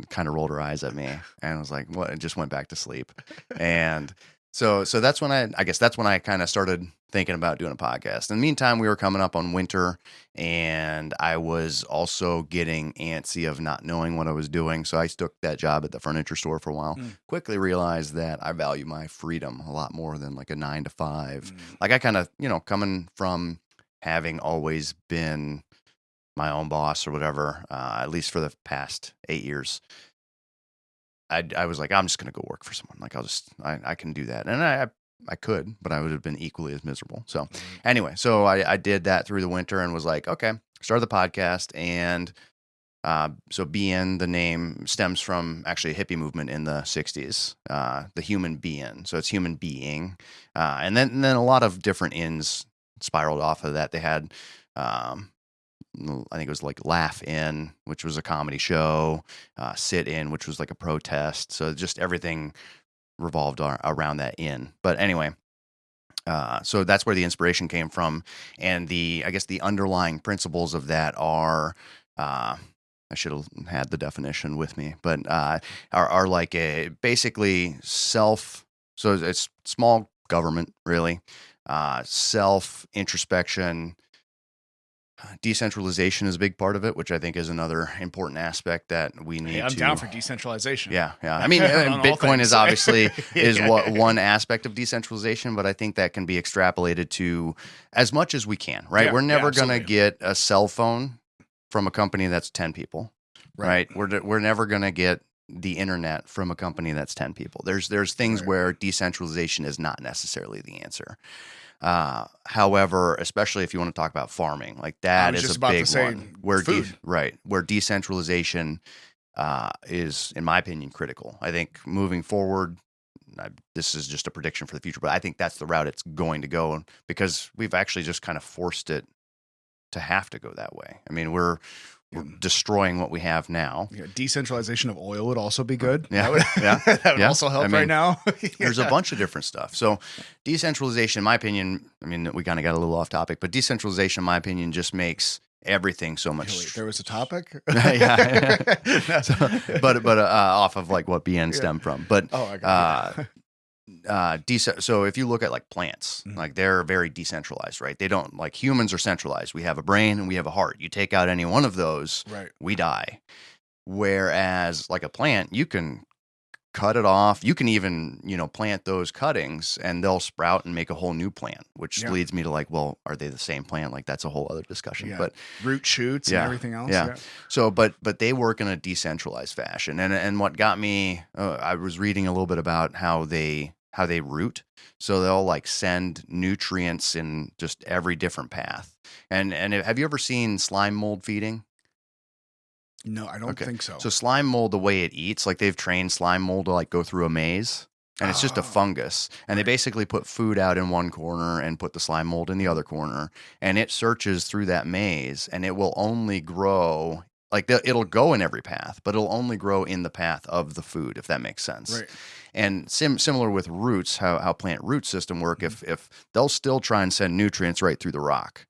kind of rolled her eyes at me and was like, what? And just went back to sleep. And so that's when I guess that's when I kind of started thinking about doing a podcast. In the meantime, we were coming up on winter and I was also getting antsy of not knowing what I was doing. So I took that job at the furniture store for a while, quickly realized that I value my freedom a lot more than like a 9 to 5. Like I kind of, coming from having always been my own boss or whatever, at least for the past 8 years, I was like, I'm just going to go work for someone. Like I can do that. And I could, but I would have been equally as miserable. So anyway, so I did that through the winter and was like, okay, started the podcast. And so BN, the name stems from actually a hippie movement in the 60s, the human BN. So it's human being. And then a lot of different ins spiraled off of that. They had, I think it was like Laugh In, which was a comedy show, Sit In, which was like a protest. So just everything revolved around that in. But anyway, so that's where the inspiration came from. And I guess the underlying principles of that are, I should have had the definition with me, but are like basically so it's small government, really, self-introspection. Decentralization is a big part of it, which I think is another important aspect that we need. I'm down for decentralization. Yeah. I mean, Bitcoin is obviously what one aspect of decentralization, but I think that can be extrapolated to as much as we can. Right? We're never going to get a cell phone from a company that's 10 people. Right? We're never going to get the internet from a company that's 10 people. There's things where decentralization is not necessarily the answer. However, especially if you want to talk about farming, like that is a big one where decentralization is, in my opinion, critical. I think moving forward, this is just a prediction for the future, but I think that's the route it's going to go because we've actually just kind of forced it to have to go that way. I mean, we're destroying what we have now. Yeah, decentralization of oil would also be good. Yeah, that would also help right now. There's a bunch of different stuff. So decentralization, in my opinion, I mean, we kind of got a little off topic, but decentralization, in my opinion, just makes everything so much. Wait, there was a topic. But off of like what BN stemmed from. But I got it. So if you look at like plants, like they're very decentralized, right? They don't, like humans are centralized. We have a brain and we have a heart. You take out any one of those, we die. Whereas like a plant, you can cut it off. You can even, plant those cuttings and they'll sprout and make a whole new plant, which leads me to like, well, are they the same plant? Like that's a whole other discussion. But root shoots and everything else. Yeah. So, but they work in a decentralized fashion. And what got me, I was reading a little bit about how they root. So they'll like send nutrients in just every different path. And have you ever seen slime mold feeding? No, I don't think so. So slime mold, the way it eats, like they've trained slime mold to like go through a maze, and it's just a fungus. And they basically put food out in one corner and put the slime mold in the other corner, and it searches through that maze, and it will only grow. Like it'll go in every path, but it'll only grow in the path of the food, if that makes sense. Right. And similar with roots, how plant root system work, if they'll still try and send nutrients right through the rock,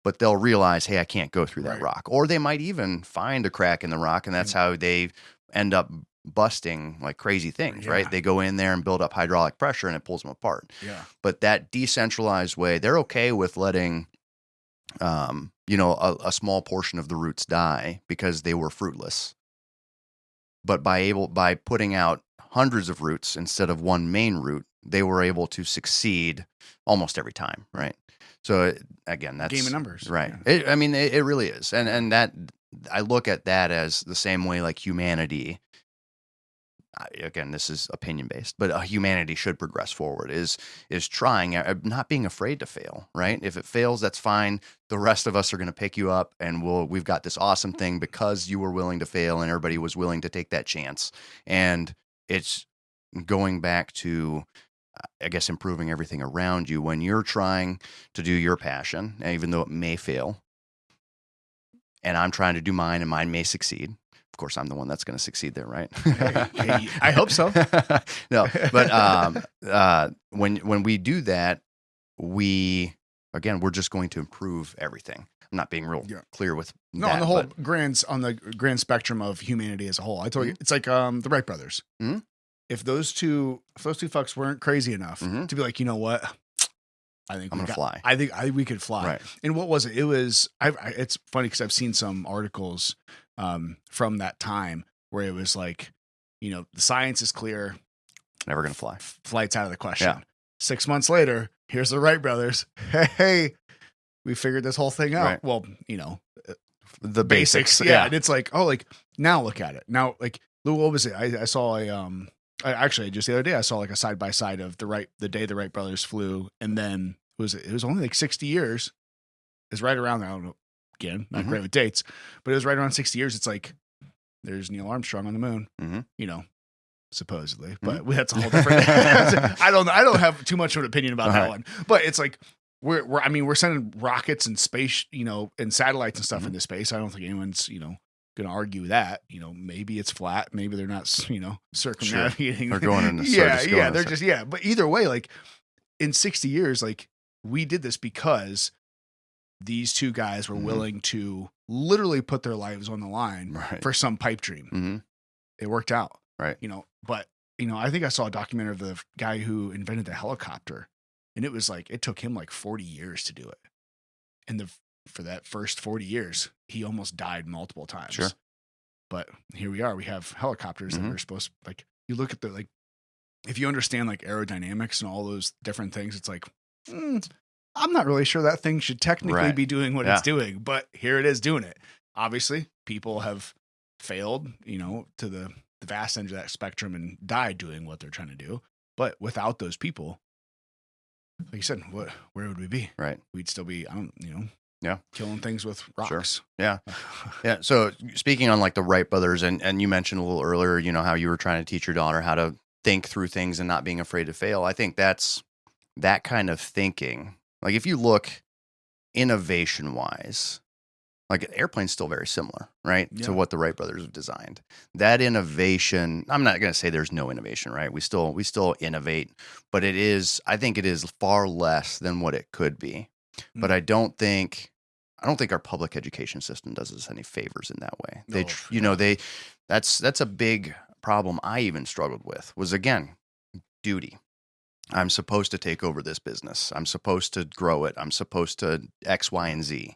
but they'll realize, hey, I can't go through that rock. Or they might even find a crack in the rock, and that's how they end up busting like crazy things, right? They go in there and build up hydraulic pressure, and it pulls them apart. Yeah. But that decentralized way, they're okay with letting a small portion of the roots die because they were fruitless. But by putting out hundreds of roots instead of one main root, they were able to succeed almost every time, right? So again, that's game of numbers, right? Yeah. It really is, and that I look at that as the same way like humanity. Again, this is opinion based, but humanity should progress forward. Is trying, not being afraid to fail, right? If it fails, that's fine. The rest of us are going to pick you up, and we've got this awesome thing because you were willing to fail, and everybody was willing to take that chance. And it's going back to I guess, improving everything around you when you're trying to do your passion, and even though it may fail, and I'm trying to do mine and mine may succeed. Of course, I'm the one that's going to succeed there, right? Hey, I hope so. No, but when we do that, we're just going to improve everything. I'm not being real clear with that, on the whole on the grand spectrum of humanity as a whole. I told you, it's like the Wright brothers. Mm-hmm. If those two fucks weren't crazy enough to be like, you know what, I think I'm gonna fly. I think we could fly. Right. And what was it? It was. It's funny because I've seen some articles from that time where it was like, the science is clear, never gonna fly. Flight's out of the question. Yeah. 6 months later, here's the Wright brothers. Hey, we figured this whole thing out. Right. Well, the basics. Yeah. And it's like, oh, like now look at it. Now, like, what was it? I saw actually just the other day I saw like a side by side of the day the Wright brothers flew, and then it was only like 60 years. It's right around there. I don't know. Again, not great with dates, but it was right around 60 years. It's like there's Neil Armstrong on the moon. Supposedly, but that's a whole different. I don't have too much of an opinion about that one, but it's like we're sending rockets and space, and satellites and stuff into space. I don't think anyone's going to argue that. Maybe it's flat, maybe they're not, circumnavigating. They're going into they're just but either way, like in 60 years, like we did this because these two guys were willing to literally put their lives on the line for some pipe dream. It worked out. Right. But I think I saw a documentary of the guy who invented the helicopter, and it was like, it took him like 40 years to do it. And for that first 40 years, he almost died multiple times. Sure. But here we are, we have helicopters that are supposed to, like, you look at if you understand like aerodynamics and all those different things, it's like, I'm not really sure that thing should technically be doing what it's doing, but here it is doing it. Obviously, people have failed, to the vast end of that spectrum and died doing what they're trying to do. But without those people, like you said, where would we be? Right. We'd still be, killing things with rocks. Sure. Yeah. Yeah. So speaking on like the Wright brothers, and you mentioned a little earlier, how you were trying to teach your daughter how to think through things and not being afraid to fail. I think that's that kind of thinking. Like if you look innovation wise, like an airplane's still very similar, right? To what the Wright brothers have designed. That innovation, I'm not going to say there's no innovation, right? We still innovate, but I think it is far less than what it could be. But I don't think our public education system does us any favors in that way. That's a big problem I even struggled with was, again, duty. I'm supposed to take over this business. I'm supposed to grow it. I'm supposed to X, Y, and Z.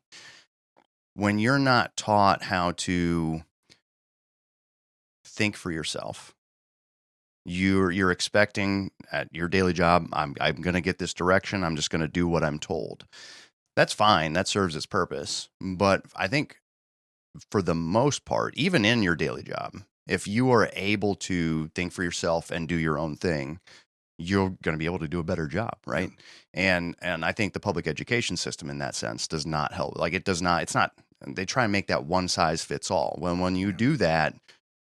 When you're not taught how to think for yourself, you're expecting at your daily job, I'm going to get this direction. I'm just going to do what I'm told. That's fine. That serves its purpose. But I think for the most part, even in your daily job, if you are able to think for yourself and do your own thing, you're going to be able to do a better job, right? And I think the public education system in that sense does not help. Like it does not. It's not. They try and make that one size fits all. When you do that,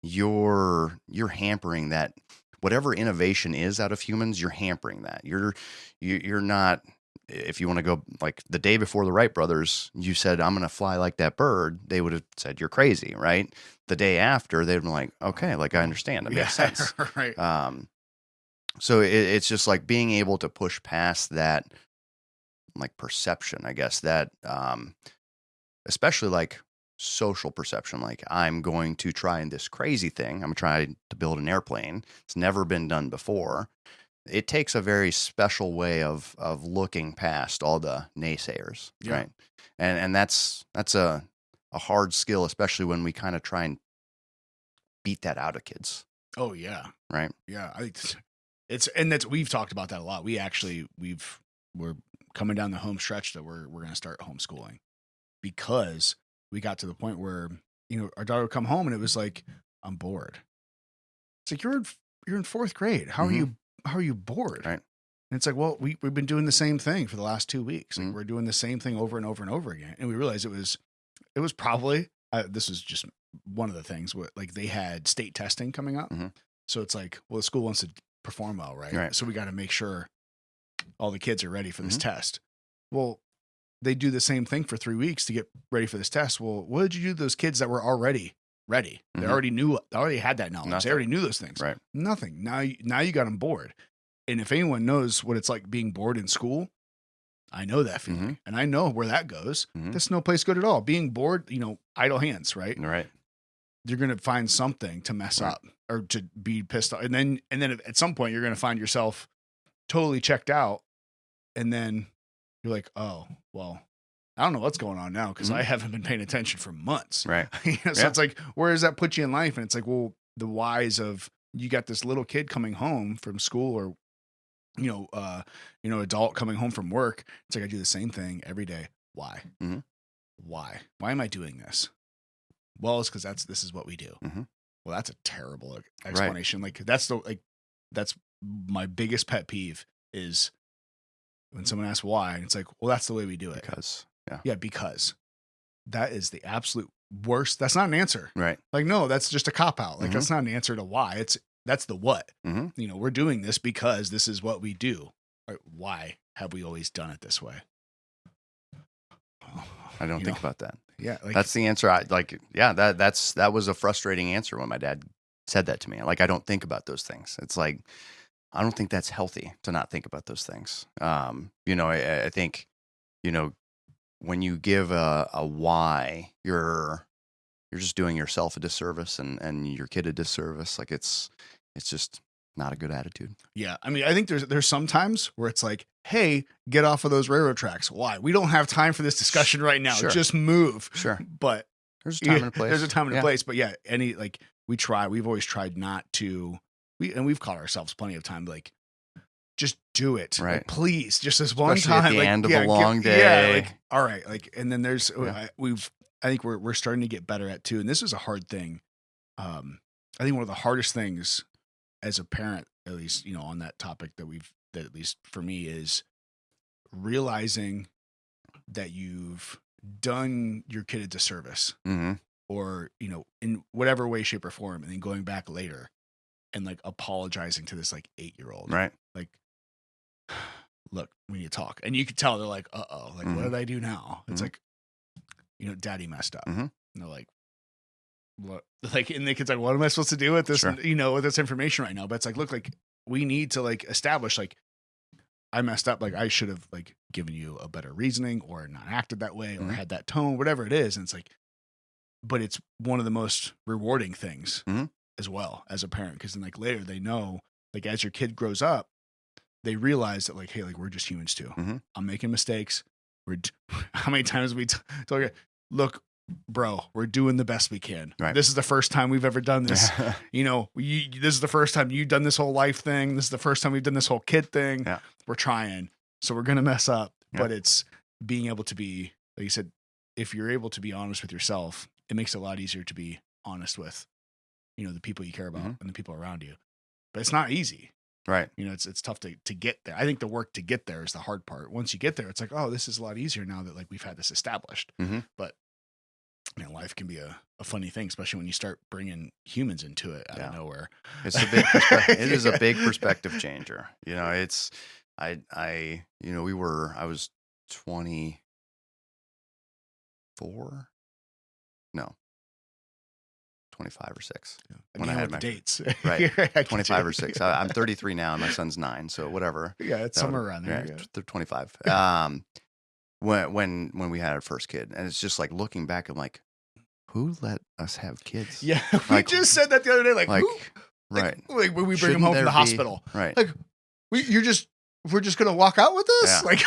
you're hampering that. Whatever innovation is out of humans, you're hampering that. You're not. If you want to go like the day before the Wright brothers, you said, I'm going to fly like that bird. They would have said, you're crazy, right? The day after, they'd been like, okay, like I understand. That makes sense. Right. So it's just like being able to push past that, like perception, I guess, that especially like social perception. Like I'm going to try this crazy thing. I'm going to try to build an airplane. It's never been done before. It takes a very special way of looking past all the naysayers, right? And that's a hard skill, especially when we kind of try and beat that out of kids. Oh yeah, right. Yeah, we've talked about that a lot. We're coming down the home stretch that we're going to start homeschooling because we got to the point where our daughter would come home and it was like, I'm bored. It's like you're in fourth grade. How are you bored? Right. And it's like, well, we've been doing the same thing for the last 2 weeks. Like we're doing the same thing over and over and over again. And we realized it was probably this was just one of the things where like they had state testing coming up. So it's like, well, the school wants to perform well, right? Right. So we got to make sure all the kids are ready for this Mm-hmm. test. Well, they do the same thing for 3 weeks to get ready for this test. Well, what did you do to those kids that were already ready? They Mhm. already had that knowledge. Nothing. They already knew those things. Right. Nothing. Now you got them bored. And if anyone knows what it's like being bored in school, I know that feeling. Mhm. And I know where that goes. Mhm. That's no place good at all. Being bored, idle hands, right? Right. You're going to find something to mess Right. up or to be pissed off. And then at some point you're going to find yourself totally checked out. And then you're like, oh, well, I don't know what's going on now because Mhm. I haven't been paying attention for months. Right. So Yeah. it's like, where does that put you in life? And it's like, well, the whys of you got this little kid coming home from school or, adult coming home from work. It's like, I do the same thing every day. Why? Mhm. Why am I doing this? Well, it's because this is what we do. Mhm. Well, that's a terrible explanation. Like that's my biggest pet peeve is when someone asks why, and it's like, well, that's the way we do it. Because, yeah. Yeah, because that is the absolute worst. That's not an answer. Right. Like, no, that's just a cop out. Like, Mhm. that's not an answer to why. That's the what. Mhm. We're doing this because this is what we do. Right? Why have we always done it this way? I don't think about that. Yeah, like, That's the answer. That was a frustrating answer when my dad said that to me. Like, I don't think about those things. It's like, I don't think that's healthy to not think about those things. I think, when you give a why, you're just doing yourself a disservice and your kid a disservice. Like it's just not a good attitude. yeah. I mean, I think there's some times where it's like, hey, get off of those railroad tracks. Why? We don't have time for this discussion right now. Sure. Just move. Sure. But There's a time and a place. there's a time and a Yeah. place. But yeah, we've always tried not to, we've caught ourselves plenty of time, like, just do it. Right. Like, please, just this one Especially at time. the like, end of yeah, a long day. Yeah. Like, all right. Like, and then there's, Yeah. I think we're starting to get better at too. And this is a hard thing. I think one of the hardest things as a parent, at least, on that topic that at least for me is realizing that you've done your kid a disservice Mm-hmm. or, in whatever way, shape or form, and then going back later and like apologizing to this like 8-year-old. Right. Like, look, we need to talk. And you could tell they're like, uh-oh, like, what Mhm. did I do now? It's Mhm. like, daddy messed up. Mhm. And they're like, what? Like, and the kid's like, what am I supposed to do with this, Sure. with this information right now? But it's like, look, like, we need to like establish, like, I messed up. Like, I should have like given you a better reasoning or not acted that way or Mhm. had that tone, whatever it is. And it's like, but it's one of the most rewarding things Mhm. as well as a parent. Cause then like later they know, like, as your kid grows up, they realize that like, hey, like, we're just humans too. Mhm. I'm making mistakes. How many times we told you, look, bro, we're doing the best we can. Right. This is the first time we've ever done this. This is the first time you've done this whole life thing. This is the first time we've done this whole kid thing. Yeah. We're trying. So we're going to mess up, Yeah. but it's being able to be, like you said, if you're able to be honest with yourself, it makes it a lot easier to be honest with, the people you care about Mhm. and the people around you. But it's not easy. Right. It's tough to get there. I think the work to get there is the hard part. Once you get there, it's like, oh, this is a lot easier now that like we've had this established. Mhm. But life can be a funny thing, especially when you start bringing humans into it out of nowhere. It's a big it is a big perspective changer. It's I was 24. No. 25 or 6. When I had the my dates. right. I get 25 you. or 6. I'm 33 now and my son's 9, so whatever. Yeah, it's That somewhere would- around there. Yeah, Yeah. they're 25. When we had our first kid, and it's just like looking back, I'm like, who let us have kids? Yeah, we Like- just said that the other day. Like, Like, who? right, Like when we bring Shouldn't them home there from the be- hospital. right. Like, we're just gonna walk out with this? Yeah. Like,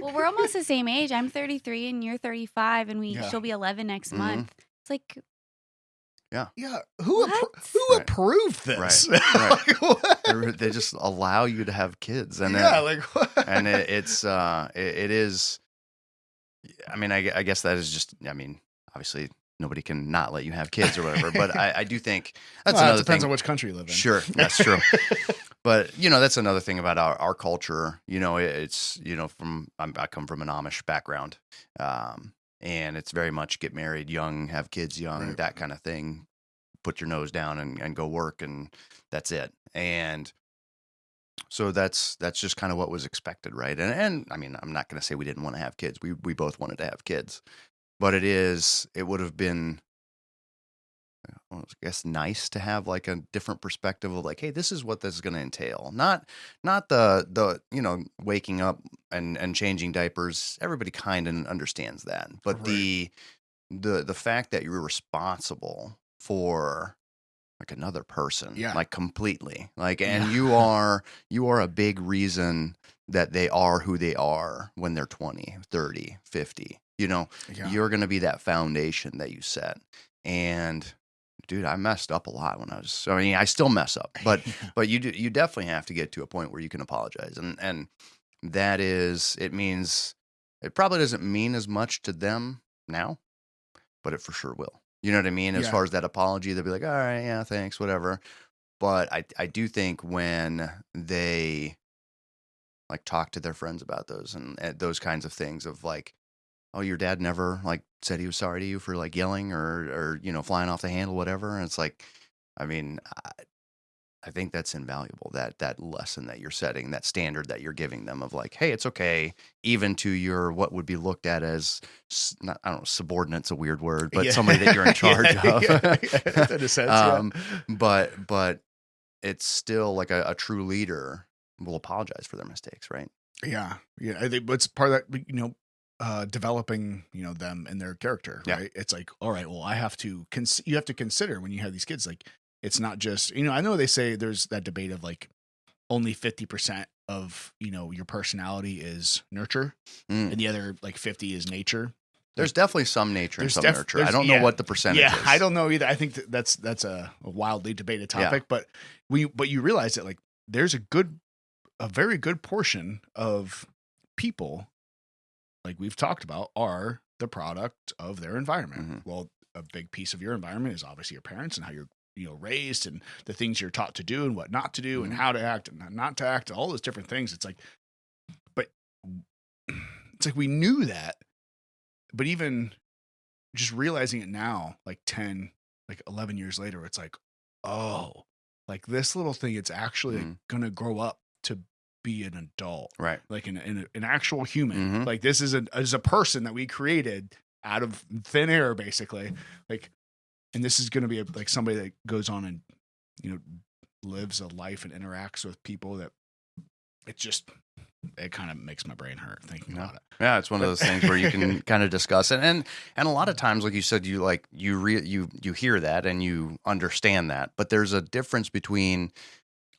Well, we're almost the same age. I'm 33 and you're 35, and Yeah. she'll be 11 next Mhm. month. It's like, yeah, who What? who Right. approved this? Right. Like, what? They just allow you to have kids, and yeah, then, like what? and it is. I mean, I guess that is just. I mean, obviously, nobody can not let you have kids or whatever. But I do think that's Well, it another depends thing. on which country you live in. Sure, that's true. But that's another thing about our culture. It's I come from an Amish background, and it's very much get married young, have kids young, Right. that kind of thing. Put your nose down and go work, and that's it. And So that's just kind of what was expected, right? And I mean, I'm not going to say we didn't want to have kids. We both wanted to have kids, but it would have been, well, I guess, nice to have like a different perspective of like, hey, this is what this is going to entail. Not the waking up and changing diapers. Everybody kind of understands that, but Right. the fact that you're responsible for like another person, Yeah. like completely, like, and Yeah. you are a big reason that they are who they are when they're 20, 30, 50. Yeah. You're going to be that foundation that you set. And dude, I messed up a lot I mean, I still mess up, but Yeah. you definitely have to get to a point where you can apologize. And that is, it means, it probably doesn't mean as much to them now, but it for sure will. You know what I mean? As Yeah. far as that apology, they'll be like, all right, yeah, thanks, whatever. But I do think when they like talk to their friends about those and those kinds of things of like, oh, your dad never like said he was sorry to you for like yelling or flying off the handle, whatever. And it's like, I mean, I think that's invaluable. That lesson that you're setting, that standard that you're giving them of like, hey, it's okay, even to your what would be looked at as not, I don't know, subordinate's a weird word, but Yeah. somebody that you're in charge Yeah. of. Yeah. In a sense, yeah. But it's still like a true leader will apologize for their mistakes, right? Yeah. Yeah. I think it's part of that, developing, them and their character, Yeah. right? It's like, all right, well, I have to, you have to consider when you have these kids, like, it's not just, I know they say there's that debate of like only 50% of, your personality is nurture Mm. and the other like 50 is nature. There's definitely some nature and There's some nurture. I don't know what the percentage Yeah, is. I don't know either. I think that's a wildly debated topic, but you realize that like there's a very good portion of people, like we've talked about, are the product of their environment. Mhm. Well, a big piece of your environment is obviously your parents and how you're raised and the things you're taught to do and what not to do and Mhm. how to act and not to act, all those different things. It's like, but it's like we knew that, but even just realizing it now, like 10, like 11 years later, it's like, oh, like this little thing, it's actually like, Mhm. gonna grow up to be an adult, Right. like an actual human. Mhm. Like this is a person that we created out of thin air, basically. Like, and this is gonna be like somebody that goes on and lives a life and interacts with people that it kind of makes my brain hurt thinking about it. Yeah, it's one of those things where you can kind of discuss it, and a lot of times, like you said, you hear that and you understand that, but there's a difference between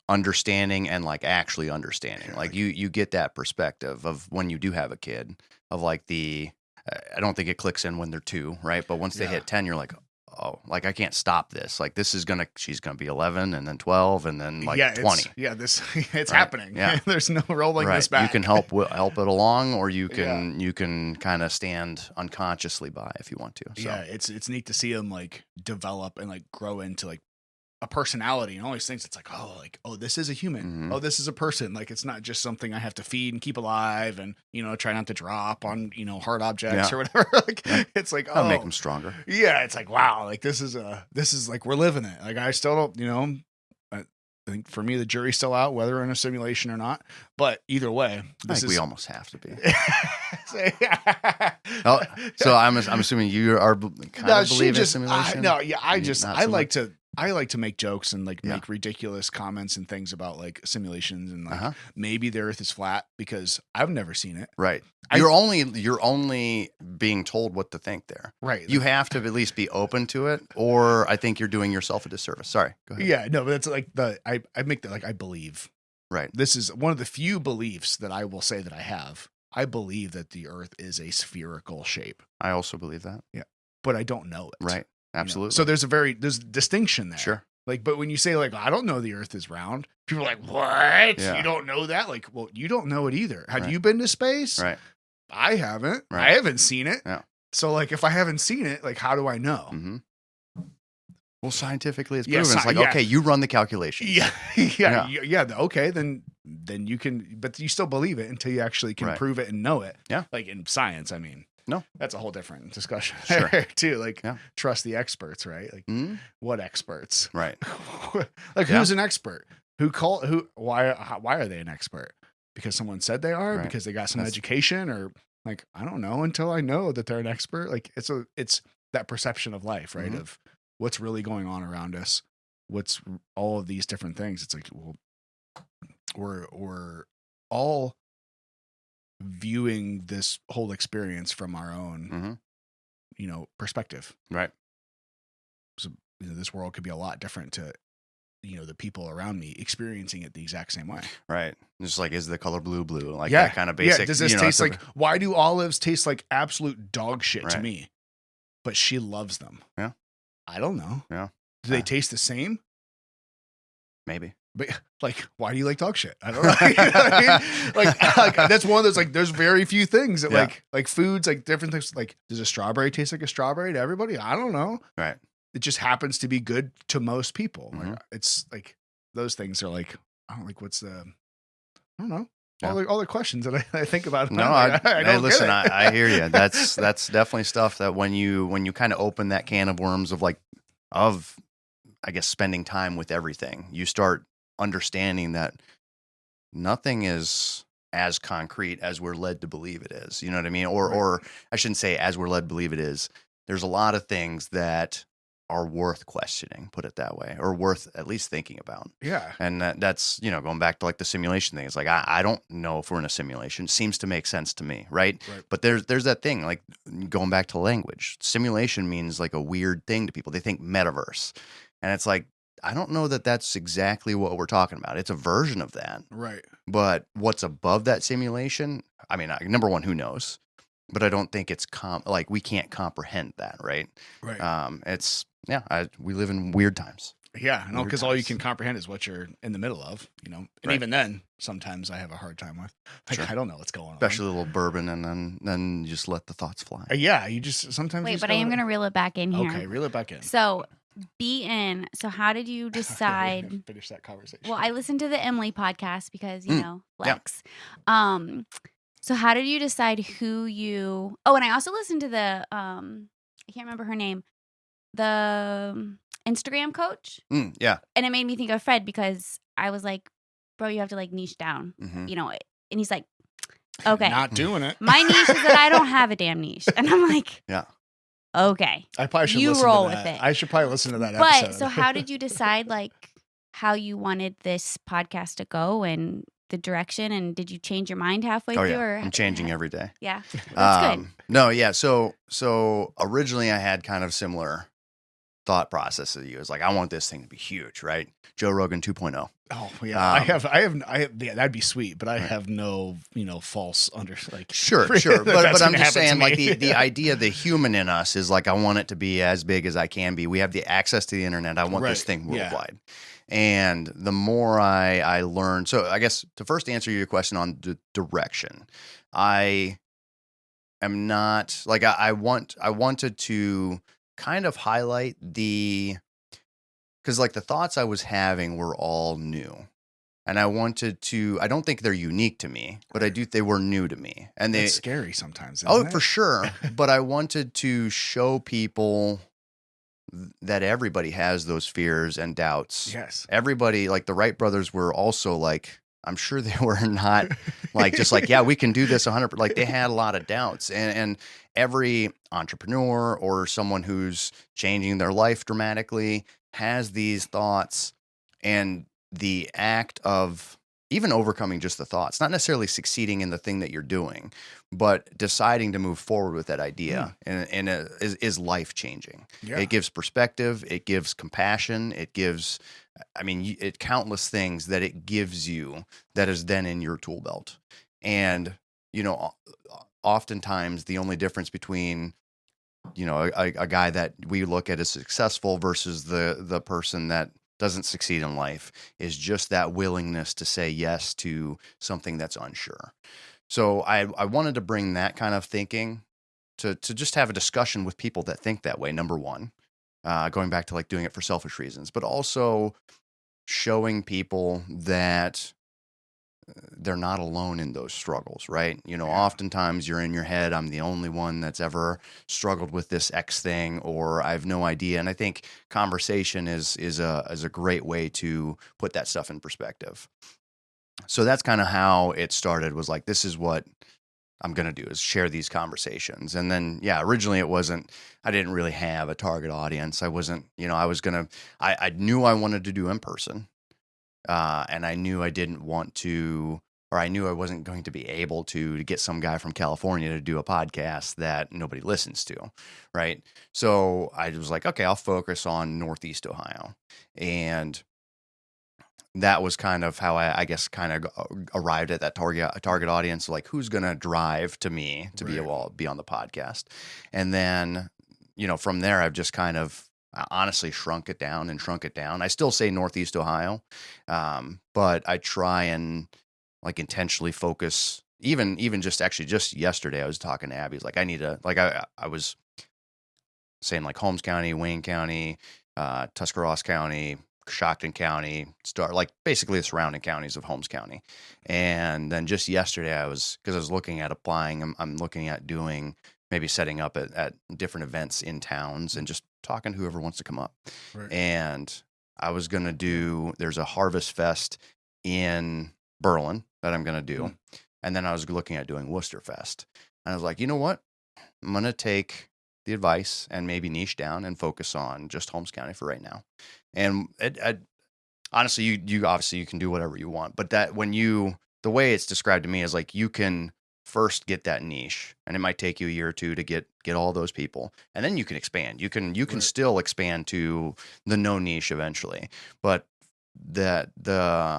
understanding and like actually understanding. Yeah, Like you get that perspective of when you do have a kid of like I don't think it clicks in when they're 2, right? But once they Yeah. hit 10, you're like, oh, like I can't stop this. Like she's gonna be 11 and then 12 and then like 20. It's Right. happening. Yeah. There's no rolling Right. this back. You can help it along, or you Yeah. can kind of stand unconsciously by if you want to. So Yeah, it's neat to see them like develop and like grow into like a personality and all these things. It's like, oh, this is a human. Mhm. Oh, this is a person. Like it's not just something I have to feed and keep alive and try not to drop on hard objects or whatever. Like it's like, that'll make them stronger. Yeah, it's like, wow, like this is like we're living it. Like I still don't, I think for me the jury's still out whether we're in a simulation or not. But either way, I think we almost have to be. Oh, so I'm assuming you are kind of believe in simulation. I like to make jokes and like make ridiculous comments and things about like simulations and like maybe the Earth is flat because I've never seen it. Right. You're only being told what to think there. Right. You have to at least be open to it, or I think you're doing yourself a disservice. Sorry. Go ahead. Yeah. No, but that's like I make that like I believe. Right. This is one of the few beliefs that I will say that I have. I believe that the Earth is a spherical shape. I also believe that. Yeah. But I don't know it. Right. Absolutely. So there's a distinction there. Sure. Like, but when you say like, I don't know the Earth is round, people are like, what? Yeah. You don't know that? Like, well, you don't know it either. Have Right. you been to space? Right. I haven't. Right. I haven't seen it. Yeah. So like, if I haven't seen it, like, how do I know? Mm-hmm. Well, scientifically, it's Yeah, proven. It's like, okay, you run the calculations. Yeah. Okay, then you can, but you still believe it until you actually can prove it and know it. Yeah. Like in science, I mean. No. That's a whole different discussion Sure. too. Like trust the experts, right? Like what experts? Right. Like who's an expert? why are they an expert? Because someone said they are, Right. because they got some education, or like, I don't know until I know that they're an expert. Like it's that perception of life, right? Mhm. Of what's really going on around us, what's all of these different things. It's like, well, we're all viewing this whole experience from our own, Mhm. Perspective. Right. So this world could be a lot different to, the people around me experiencing it the exact same way. Right. Just like, is the color blue? Like that kind of basic. Yeah. Does this taste like? Why do olives taste like absolute dog shit to Right. me? But she loves them. Yeah. I don't know. Yeah. Do they taste the same? Maybe. But like, why do you like dog shit? I don't know. You know what I mean? Like that's one of those, like, there's very few things that like foods, like different things. Like, does a strawberry taste like a strawberry to everybody? I don't know. Right. It just happens to be good to most people. Mhm. Like, it's like those things are like, I don't like I don't know. Yeah. All the questions that I think about. No, I don't listen, get it. I hear you. That's definitely stuff that when you kind of open that can of worms of I guess spending time with everything, you start understanding that nothing is as concrete as we're led to believe it is. You know what I mean? Or I shouldn't say as we're led to believe it is. There's a lot of things that are worth questioning, put it that way, or worth at least thinking about. Yeah. And that's, going back to like the simulation thing. It's like, I don't know if we're in a simulation. It seems to make sense to me. Right. But there's that thing, like going back to language, simulation means like a weird thing to people. They think metaverse, and it's like, I don't know that that's exactly what we're talking about. It's a version of that. Right. But what's above that simulation? I mean, number one, who knows? But I don't think it's like we can't comprehend that, right? Right. We live in weird times. Yeah, no, Weird because all you times. can comprehend is what you're in the middle of, and Right. even then, sometimes I have a hard time with. Like, Sure. I don't know what's going on. Especially a little bourbon, and then you just let the thoughts fly. Yeah, you just sometimes. Wait, but I am going to reel it back in here. Okay, reel it back in. So, so how did you decide? Finish that conversation. Well, I listened to the Emily podcast because, Lex. Yeah. So how did you decide who you... Oh, and I also listened to the, I can't remember her name, the Instagram coach. Yeah. And it made me think of Fred because I was like, bro, you have to like niche down, Mhm. And he's like, okay. Not doing it. My niche is that I don't have a damn niche. And I'm like, Yeah. okay. I probably should You listen roll to with that. it. I should probably listen to that But episode. so how did you decide like how you wanted this podcast to go and the direction, and did you change your mind halfway Oh through? yeah. Or I'm changing every day. Yeah, that's good. No, yeah. So originally I had kind of similar thought process as you. It's like, I want this thing to be huge, right? Joe Rogan 2.0. Oh yeah, I have. Yeah, that'd be sweet, but I have no, false Sure. But I'm just saying, like the idea, the human in us is like, I want it to be as big as I can be. We have the access to the internet. I want this thing worldwide. And the more I learn, so I guess to first answer your question on the direction, I am not like I wanted to kind of highlight because like the thoughts I was having were all new. And I don't think they're unique to me, but they were new to me. And It's scary sometimes. Isn't it? for sure. But I wanted to show people that everybody has those fears and doubts. Yes. Everybody, like the Wright brothers were also like, I'm sure they were not like, just like, yeah, we can do this 100%. Like they had a lot of doubts, and every entrepreneur or someone who's changing their life dramatically has these thoughts, and the act of even overcoming just the thoughts, not necessarily succeeding in the thing that you're doing, but deciding to move forward with that idea is life changing. Yeah. It gives perspective. It gives compassion. It gives, countless things that it gives you that is then in your tool belt. And, oftentimes the only difference between, a guy that we look at as successful versus the person that doesn't succeed in life is just that willingness to say yes to something that's unsure. So I wanted to bring that kind of thinking to just have a discussion with people that think that way. Number one, going back to like doing it for selfish reasons, but also showing people that they're not alone in those struggles, right? Oftentimes you're in your head, I'm the only one that's ever struggled with this X thing, or I have no idea. And I think conversation is a great way to put that stuff in perspective. So that's kind of how it started, was like, this is what I'm going to do, is share these conversations. And then, originally I didn't really have a target audience. I wasn't, I knew I wanted to do in person. And I knew I didn't want to, or I knew I wasn't going to be able to get some guy from California to do a podcast that nobody listens to, right? So I was like, okay, I'll focus on Northeast Ohio. And that was kind of how I guess kind of arrived at that target audience, like who's going to drive to me to be able to be on the podcast. And then, from there, I've just kind of honestly shrunk it down. I still say Northeast Ohio, but I try and like intentionally focus. Even just yesterday, I was talking to Abby. Like, I need to, like, I was saying like Holmes County, Wayne County, Tuscarawas County, Coshocton County, like basically the surrounding counties of Holmes County. And then just yesterday, because I was looking at applying, I'm looking at doing, maybe setting up at different events in towns and just talking to whoever wants to come up. Right. And I was going to there's a Harvest Fest in Berlin that I'm going to do. And then I was looking at doing Worcester Fest. And I was like, you know what? I'm going to take the advice and maybe niche down and focus on just Holmes County for right now. And honestly, you obviously you can do whatever you want, but that the way it's described to me is like, you can first get that niche, and it might take you a year or two to get all those people, and then you can expand. You can still expand to the no niche eventually, but the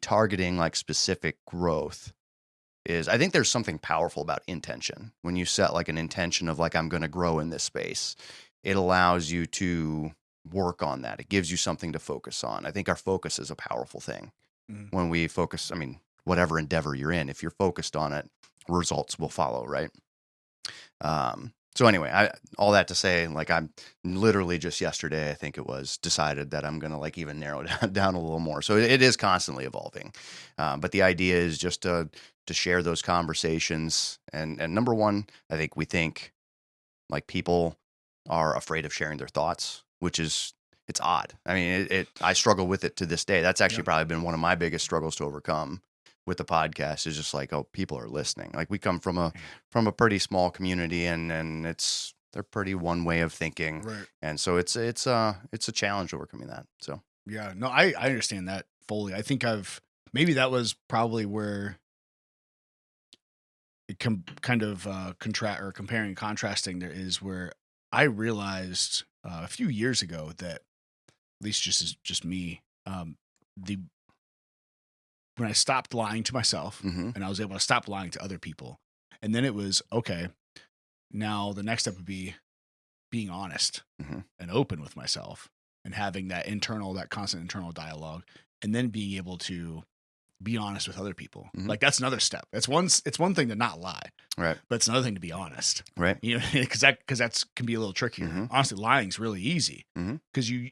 targeting like specific growth is, I think there's something powerful about intention. When you set like an intention of like, I'm going to grow in this space, it allows you to work on that. It gives you something to focus on. I think our focus is a powerful thing. When we focus, whatever endeavor you're in, if you're focused on it, results will follow, right? So anyway, all that to say, like, I'm literally just yesterday, I think it was, decided that I'm going to like even narrow it down a little more. So it is constantly evolving. But the idea is just to share those conversations. And number one, I think we think like people are afraid of sharing their thoughts, which is, it's odd. I mean, I struggle with it to this day. That's actually probably been one of my biggest struggles to overcome with the podcast, is just like, oh, people are listening. Like, we come from a pretty small community, and they're pretty one way of thinking. Right. And so it's a challenge overcoming that. So yeah, no, I understand that fully. I think maybe that was probably where it kind of comparing and contrasting there is, where I realized a few years ago that, at least just me, when I stopped lying to myself, and I was able to stop lying to other people, and then it was, okay, now the next step would be being honest and open with myself, and having that constant internal dialogue, and then being able to be honest with other people. Like, that's another step. It's one thing to not lie, right, but it's another thing to be honest, right? Because that can be a little trickier. Honestly, lying's really easy, because you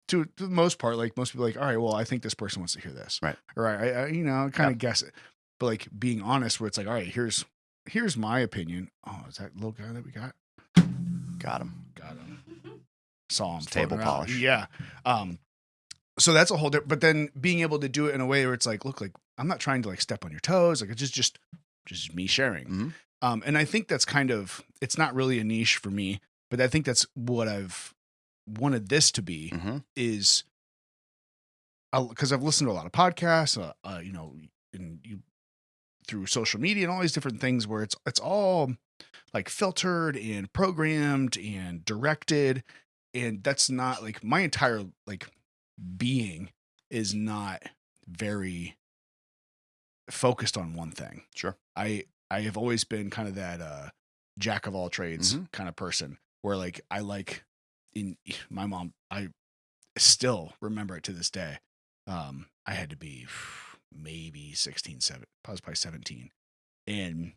to the most part, like, most people are like, all right, well, I think this person wants to hear this, right? Or I kind of guess it, but like being honest, where it's like, all right, here's my opinion. Oh, is that little guy that we got? Got him. Saw him. Table polish. Yeah. So that's a whole different, but then being able to do it in a way where it's like, look, like, I'm not trying to like step on your toes. Like, it's just me sharing. And I think that's kind of, it's not really a niche for me, but I think that's what I've wanted this to be, is because I've listened to a lot of podcasts, through social media and all these different things, where it's all like filtered and programmed and directed. And that's not like, my entire like being is not very focused on one thing. Sure. I have always been kind of that jack of all trades kind of person, where like, I like, in my mom, I still remember it to this day. I had to be maybe 16, probably 17. And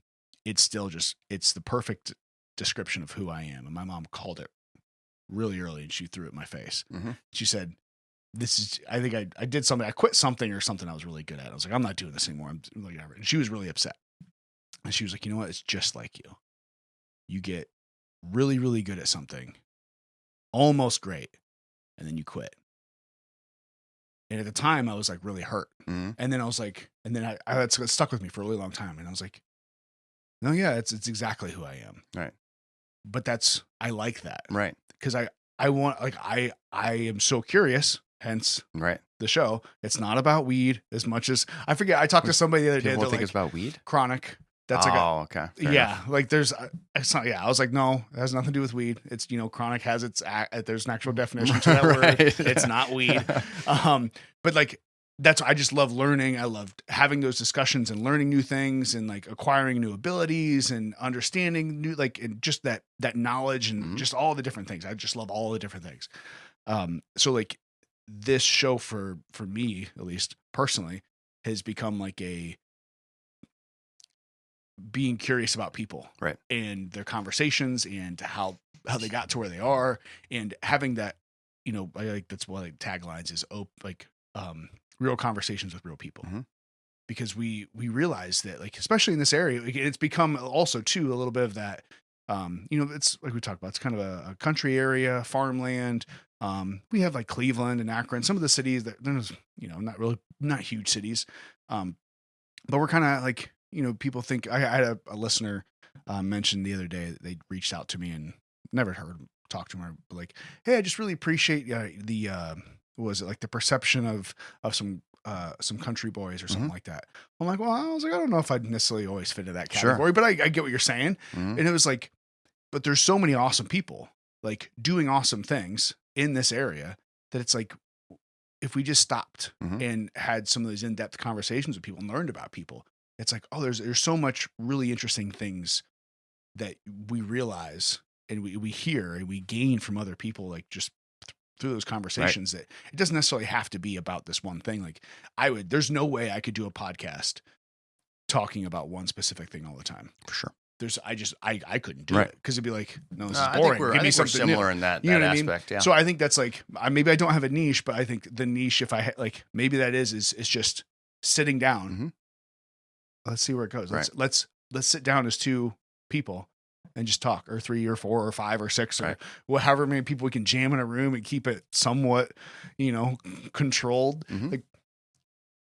it's still it's the perfect description of who I am. And my mom called it really early, and she threw it in my face. She said, I think I did something. I quit something or something I was really good at. I was like, I'm not doing this anymore. I'm like, whatever. And she was really upset. And she was like, you know what? It's just like you. You get really, really good at something, almost great, and then you quit. And at the time, I was like really hurt. Mm-hmm. And then I was like, and then it stuck with me for a really long time. And I was like, no, yeah, it's exactly who I am. Right. But I like that. Right. Because I want, like, I am so curious, hence right. the show. It's not about weed as much as, I forget, I talked to somebody the other day. People think like, it's about weed? Chronic. That's okay. Fair enough. Like there's, it's not, I was like, no, it has nothing to do with weed. It's, chronic has there's an actual definition to that word. It's not weed. But like, I just love learning. I loved having those discussions and learning new things and like acquiring new abilities and understanding new, like, and just that knowledge and just all the different things. I just love all the different things. So like this show for me, at least personally, has become like being curious about people, right, and their conversations and how they got to where they are, and having that, I like that's what like taglines is real conversations with real people, because we realize that, like, especially in this area, it's become also too a little bit of that. It's like we talked about. It's kind of a country area, farmland. We have like Cleveland and Akron, some of the cities that there's not huge cities, but we're kind of like. People think I had a listener mention the other day that they reached out to me and never talk to him, but like, hey, I just really appreciate the what was it, like the perception of some country boys or something like that. I'm like, well, I don't know if I'd necessarily always fit into that category, but I get what you're saying. And it was like, but there's so many awesome people like doing awesome things in this area that it's like, if we just stopped and had some of these in-depth conversations with people and learned about people, it's like, oh, there's so much really interesting things that we realize and we hear and we gain from other people, like just through those conversations, that it doesn't necessarily have to be about this one thing. Like there's no way I could do a podcast talking about one specific thing all the time. For sure. I couldn't do it because it'd be like, no, this is boring. I think we're similar in that aspect. Yeah. So I think that's like, maybe I don't have a niche, but I think the niche, if I like, maybe that is just sitting down. Let's see where it goes. Let's sit down as two people and just talk, or 3 or 4 or 5 or 6 or however many people we can jam in a room and keep it somewhat, controlled, like,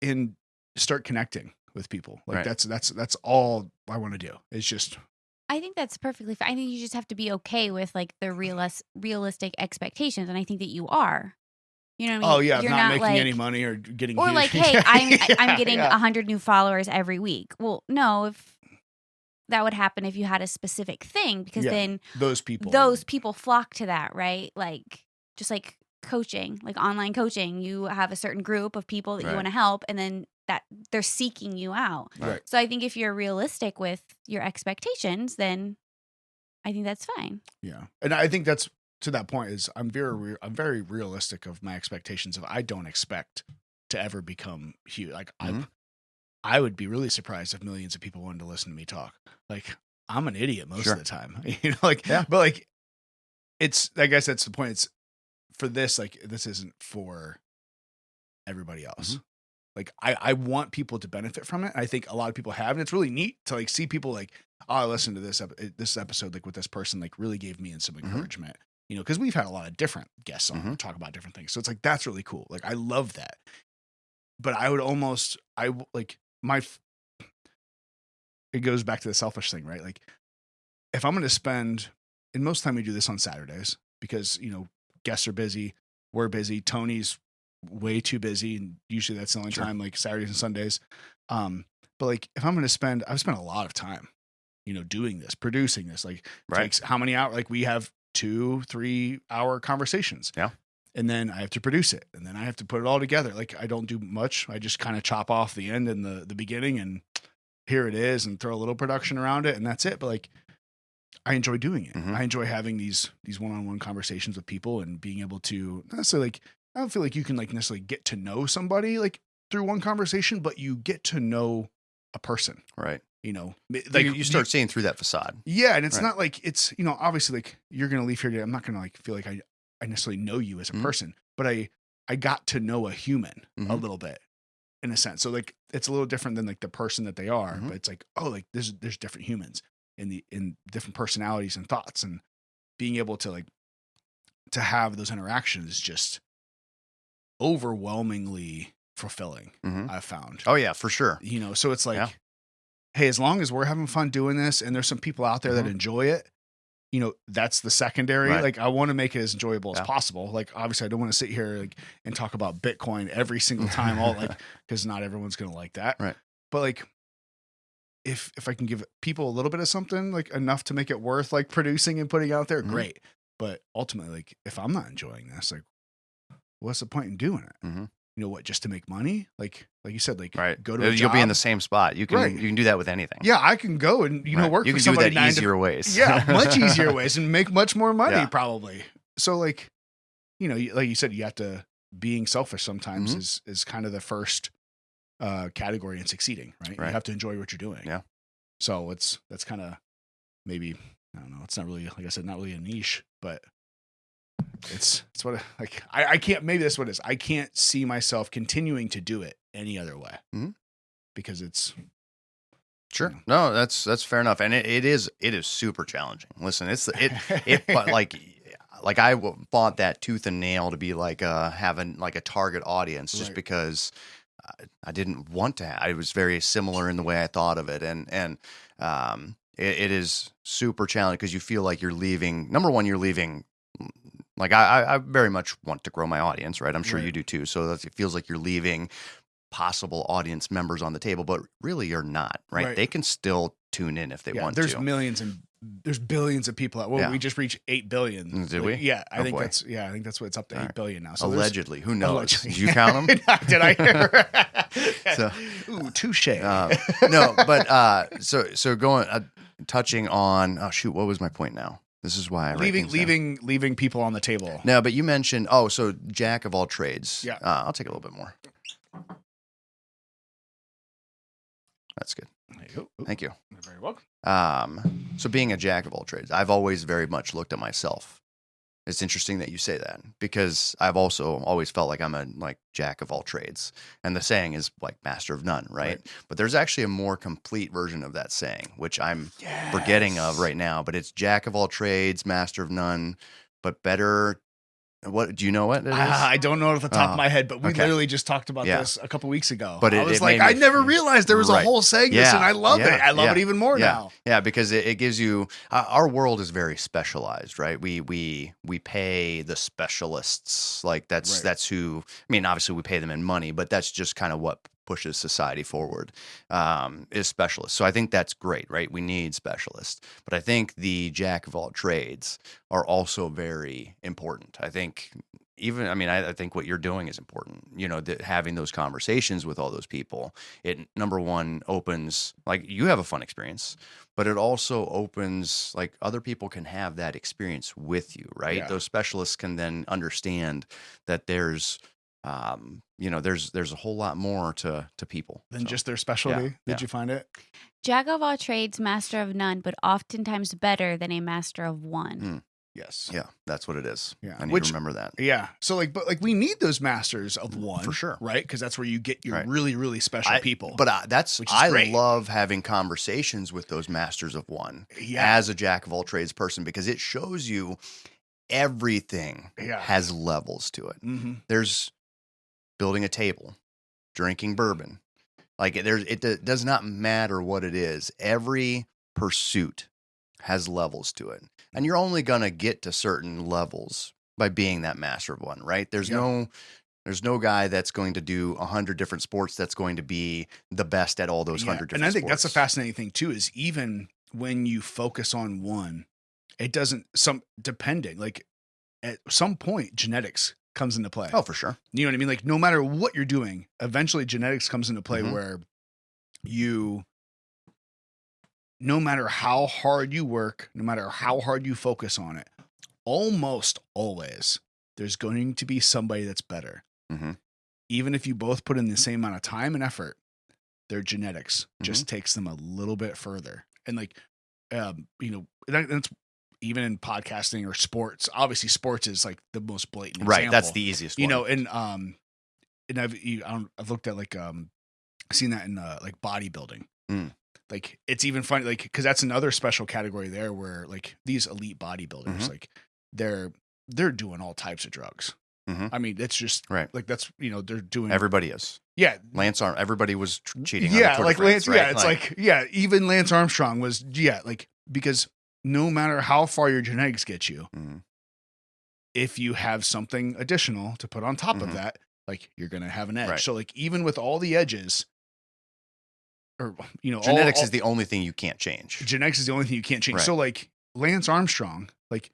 and start connecting with people. Like that's all I want to do. It's just. I think that's perfectly fine. I think you just have to be okay with like the realistic expectations, and I think that you are. You know what I mean? Oh yeah, not making like, any money or getting or huge. Like, hey, I'm getting 100 new followers every week. Well, no, if that would happen if you had a specific thing, because then those people flock to that, right? Like just like coaching, like online coaching, you have a certain group of people that you want to help, and then that they're seeking you out. Right. So I think if you're realistic with your expectations, then I think that's fine. Yeah, and I think that's. To that point is I'm very realistic of my expectations of I don't expect to ever become huge. Like I would be really surprised if millions of people wanted to listen to me talk. Like I'm an idiot most of the time, but like it's, I guess that's the point. It's for this, like this isn't for everybody else. Like I want people to benefit from it. I think a lot of people have, and it's really neat to like see people like, oh, I listened to this episode, like with this person, like really gave me some encouragement. Because we've had a lot of different guests on talk about different things. So it's like, that's really cool. Like, I love that. But it goes back to the selfish thing, right? Like, if I'm going to spend, and most of the time we do this on Saturdays because, guests are busy, we're busy, Tony's way too busy. And usually that's the only time, like Saturdays and Sundays. But like, if I'm going to I've spent a lot of time, doing this, producing this, like, takes how many hours? Like, we have 2-3 hour conversations. Yeah. And then I have to produce it. And then I have to put it all together. Like I don't do much. I just kind of chop off the end and the beginning and here it is and throw a little production around it and that's it. But like I enjoy doing it. I enjoy having these one-on-one conversations with people and being able to not necessarily like, I don't feel like you can like necessarily get to know somebody like through one conversation, but you get to know a person. Right. Like you start seeing through that facade. Yeah. And it's not like it's, obviously like you're going to leave here today. I'm not going to like feel like I necessarily know you as a person, but I I got to know a human a Mhm. little bit in a sense. So like it's a little different than like the person that they are, but it's like, oh, like there's different humans in different personalities and thoughts, and being able to like to have those interactions is just overwhelmingly fulfilling. Mhm. I've found, Oh yeah, for sure. you know, so it's like, Yeah. hey, as long as we're having fun doing this and there's some people out there that Mhm. enjoy it, you know, that's the secondary. Right. Like I want to make it as enjoyable as Yeah. possible. Like obviously I don't want to sit here like and talk about Bitcoin every single time, all like, because not everyone's going to like that. Right. But like, if I can give people a little bit of something, like enough to make it worth like producing and putting out there, Mhm. great. But ultimately, like if I'm not enjoying this, like what's the point in doing it? Mhm. You know what, just to make money? Like you said, like Right. go to a You'll be in job. the same spot. You can Right. you can do that with anything. Yeah, I can go and you know Right. work You for can do somebody that easier ways. Yeah, much easier ways and make much more money Yeah. probably. So like, you know, like you said, you have to being selfish sometimes is kind of the first category in succeeding, right? You Right. have to enjoy what you're doing. Yeah. So that's kind of maybe, I don't know. It's not really, like I said, not really a niche, but it's what like I can't. Maybe that's what it is. I can't see myself continuing to do it any other way because it's. Sure. No, that's fair enough, and it is super challenging. Listen, but like I fought that tooth and nail to be like having like a target audience just Right. because I didn't want to. I was very similar in the way I thought of it, and it is super challenging because you feel like you're leaving. Number one, you're leaving. Like I very much want to grow my audience, right? I'm sure Right. you do too. So it feels like you're leaving possible audience members on the table, but really you're not, right? Right. They can still tune in if they want there's to. millions and there's billions of people out. Well, Yeah. we just reached 8 billion. Did Like, we? yeah, I Oh, think boy. I think that's what it's up to, All 8 right. billion now. So Allegedly, who knows? Allegedly. Did you count them? Did I hear? So, Ooh, touche. no, but so going touching on, oh shoot, what was my point now? This is why I write things down. leaving people on the table. No, but you mentioned, so jack of all trades. Yeah. I'll take a little bit more. That's good. There you go. Ooh, Thank you. you're very welcome. So being a jack of all trades, I've always very much looked at myself. It's interesting that you say that because I've also always felt like I'm a like jack of all trades. And the saying is like master of none, right? But there's actually a more complete version of that saying, which I'm forgetting of right now, but it's jack of all trades, master of none, but better. What do you know what it is? I don't know off the top of my head, but we okay. literally just talked about this a couple weeks ago. But I was it like, made me I never realized there was a whole saying this, and I love it. I love it even more now. Yeah, because it gives you. Our world is very specialized, right? We pay the specialists. Like that's who. I mean, obviously we pay them in money, but that's just kind of what pushes society forward is specialists. So I think that's great, right? We need specialists, but I think the jack of all trades are also very important. I think I think what you're doing is important. You know, having those conversations with all those people, it number one opens, like you have a fun experience, but it also opens like other people can have that experience with you, right? Yeah. Those specialists can then understand that there's there's a whole lot more to people Than just their specialty. Yeah. Did you find it? Jack of all trades, master of none, but oftentimes better than a master of one. Yes. Yeah, that's what it is. Yeah. I need to remember that. Yeah. So but we need those masters of one for sure, right? Because that's where you get your really, really special people. But I great. love having conversations with those masters of one as a jack of all trades person because it shows you everything has levels to it. Mm-hmm. There's building a table, drinking bourbon. Like it does not matter what it is. Every pursuit has levels to it. And you're only going to get to certain levels by being that master of one, right? There's no guy that's going to do 100 different sports that's going to be the best at all those 100 different sports. And I think that's a fascinating thing too, is even when you focus on one, it doesn't depending, like at some point genetics comes into play. Oh, for sure. You know what I mean? Like no matter what you're doing, eventually genetics comes into play where no matter how hard you work, no matter how hard you focus on it, almost always there's going to be somebody that's better. Mm-hmm. Even if you both put in the same amount of time and effort, their genetics just takes them a little bit further. And like, that's even in podcasting or sports, obviously sports is like the most blatant Right. example. That's the easiest one. You know, and I've looked at like seen that in like bodybuilding. Mm. Like it's even funny, like because that's another special category there where like these elite bodybuilders, like they're doing all types of drugs. I mean, it's just right. like that's they're doing. Everybody is. Yeah, Lance Armstrong. Everybody was cheating. Yeah, on the Tour like de France, Lance. right? Yeah, it's like even Lance Armstrong was like because no matter how far your genetics get you, if you have something additional to put on top of that, like you're gonna have an edge. Right. So like even with all the edges, or genetics is the only thing you can't change. Genetics is the only thing you can't change. Right. So like Lance Armstrong, like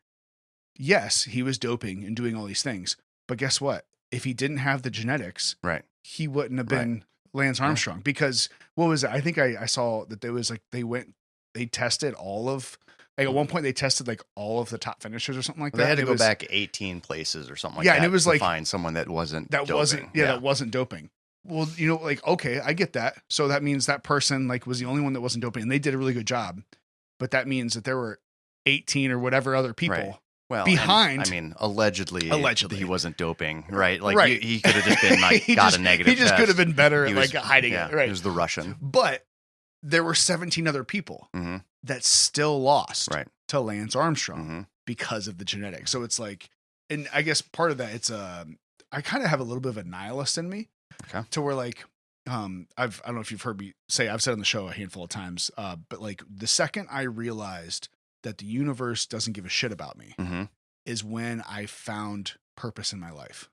yes, he was doping and doing all these things, but guess what? If he didn't have the genetics, right, he wouldn't have been Lance Armstrong. Because what was it? I think I saw that there was like they tested all of. Like at one point, they tested like all of the top finishers or something like that. They had to go back 18 places or something like that. Yeah, and it was like find someone that wasn't that wasn't doping. Well, like okay, I get that. So that means that person like was the only one that wasn't doping, and they did a really good job. But that means that there were 18 or whatever other people behind. I mean, allegedly, he wasn't doping, right? Like right. He could have just been like a negative. He just test. could have been better at like hiding it. Right, he was the Russian. But there were 17 other people that still lost to Lance Armstrong because of the genetics. So it's like, and I guess part of that, it's I kind of have a little bit of a nihilist in me, to where like, I don't know if you've heard me say, I've said on the show a handful of times, but like the second I realized that the universe doesn't give a shit about me is when I found purpose in my life.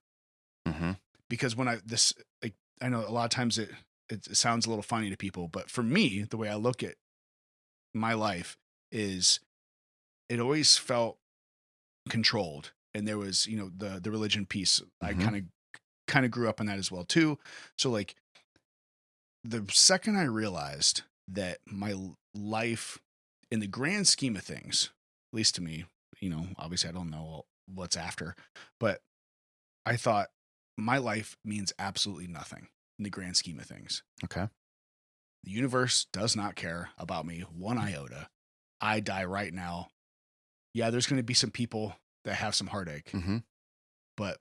Because when I know a lot of times it sounds a little funny to people, but for me, the way I look at my life is it always felt controlled. And there was, the religion piece. I kind of grew up on that as well too. So like the second I realized that my life in the grand scheme of things, at least to me, obviously I don't know what's after, but I thought my life means absolutely nothing in the grand scheme of things. Okay. The universe does not care about me one iota. I die right now. Yeah, there's going to be some people that have some heartache, but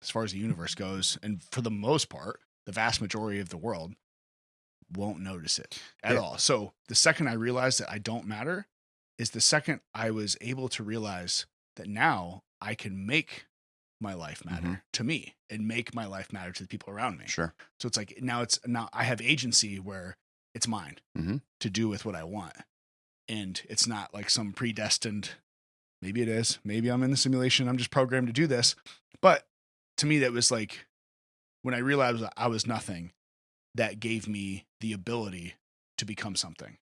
as far as the universe goes, and for the most part, the vast majority of the world won't notice it at all. So the second I realized that I don't matter is the second I was able to realize that now I can make my life matter to me and make my life matter to the people around me. Sure. So it's like now I have agency where it's mine to do with what I want. And it's not like some predestined, maybe it is, maybe I'm in the simulation, I'm just programmed to do this. But to me, that was like when I realized I was nothing, that gave me the ability to become something.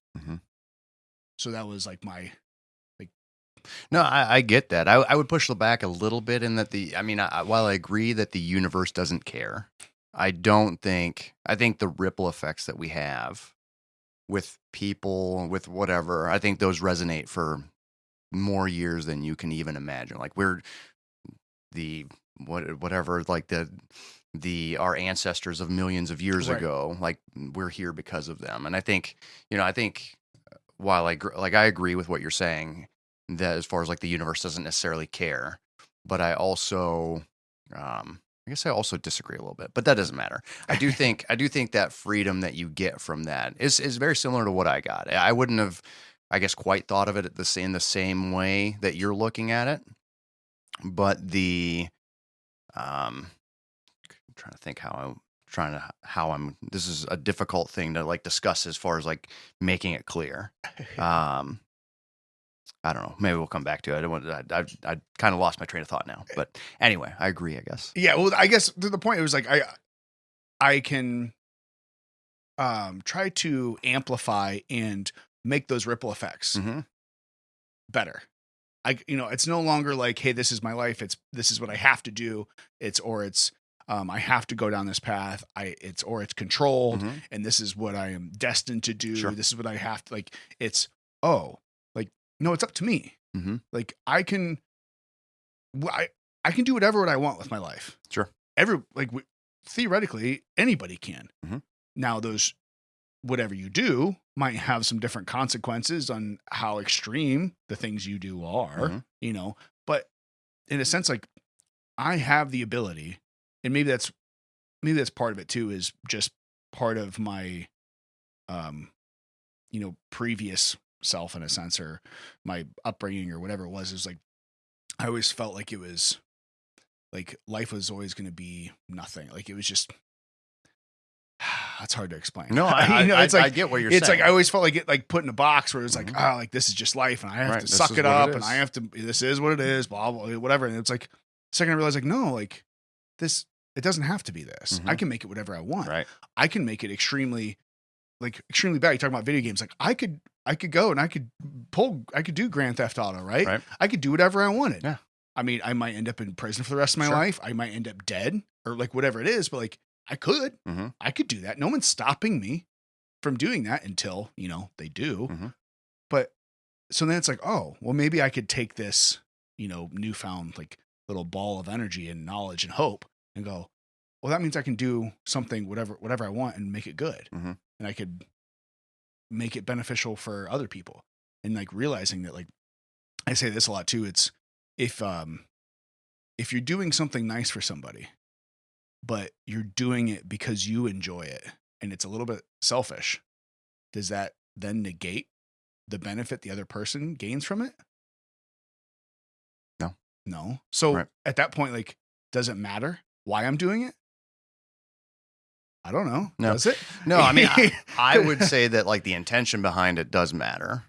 So that was like my, no, I get that. I would push the back a little bit in that while I agree that the universe doesn't care, I think the ripple effects that we have with people, with whatever, I think those resonate for more years than you can even imagine. Like we're whatever, like our ancestors of millions of years ago, like we're here because of them. And I think while I agree with what you're saying, that as far as like the universe doesn't necessarily care, but I also, I guess I also disagree a little bit, but that doesn't matter. I do think that freedom that you get from that is very similar to what I got. I wouldn't have, I guess, quite thought of it in the same way that you're looking at it, but I'm trying to think this is a difficult thing to like discuss as far as like making it clear. I don't know. Maybe we'll come back to it. I kind of lost my train of thought now, but anyway, I agree, I guess. Yeah. Well, I guess to the point, it was like, I can, try to amplify and make those ripple effects better. It's no longer like, hey, this is my life. This is what I have to do. I have to go down this path. It's controlled, and this is what I am destined to do. Sure. This is what I have to like. No, it's up to me. Like I can do whatever I want with my life. Sure. Theoretically, anybody can. Now, whatever you do might have some different consequences on how extreme the things you do are, Mhm. but in a sense, like I have the ability, and maybe that's part of it too, is just part of my, um, previous self in a sense, or my upbringing or whatever it was, is like, I always felt like it was like life was always going to be nothing. Like it was just, that's hard to explain. No, it's like, I get what you're it's saying. like, I always felt like it, like put in a box where it was like, Mhm. like this is just life and I have Right, to this suck is it what it up and I is. have to, this is what it is, blah, blah, whatever. And it's like, second I realized like, no, like this, it doesn't have to be this. I Mhm. can make it whatever I want. Right. I can make it extremely bad. You're talking about video games. Like I could go and I could do Grand Theft Auto, right? Right. I could do whatever I wanted. Yeah. I mean, I might end up in prison for the rest of my Sure. life. I might end up dead or like whatever it is, but like I could do that. No one's stopping me from doing that until, they do. Mhm. But so then it's like, oh, well, maybe I could take this, newfound like little ball of energy and knowledge and hope and go, well, that means I can do something, whatever I want and make it good. Mhm. And I could make it beneficial for other people. And like realizing that, like, I say this a lot too. It's if you're doing something nice for somebody, but you're doing it because you enjoy it and it's a little bit selfish, does that then negate the benefit the other person gains from it? No. So Right. at that point, like, does it matter why I'm doing it? I don't know. No. Does it? No, I mean, I would say that like the intention behind it does matter,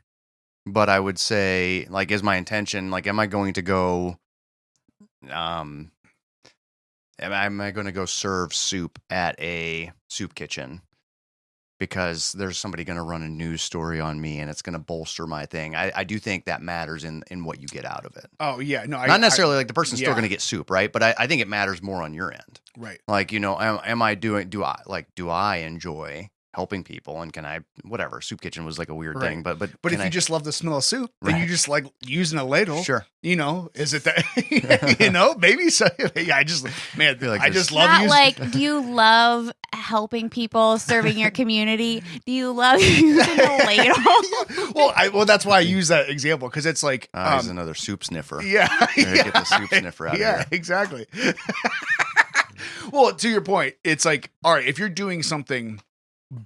but I would say like, is my intention, like, am I going to go, am I going to go serve soup at a soup kitchen because there's somebody going to run a news story on me and it's going to bolster my thing? I do think that matters in what you get out of it. Oh yeah. No, Not necessarily like the person's still yeah. going to get soup, right? But I think it matters more on your end. Right. Like, am I do I enjoy helping people, and can I, whatever, soup kitchen was like a weird Right. thing, but But if you just love the smell of soup, then Right. you just like using a ladle. Sure. Is it that, maybe so. Yeah, I just love Not using. like, do you love helping people, serving your community? Do you love using a ladle? Well, that's why I use that example, because it's like, he's another soup sniffer. yeah, Get the soup sniffer out of yeah, here. exactly. Well, to your point, it's like, all right, if you're doing something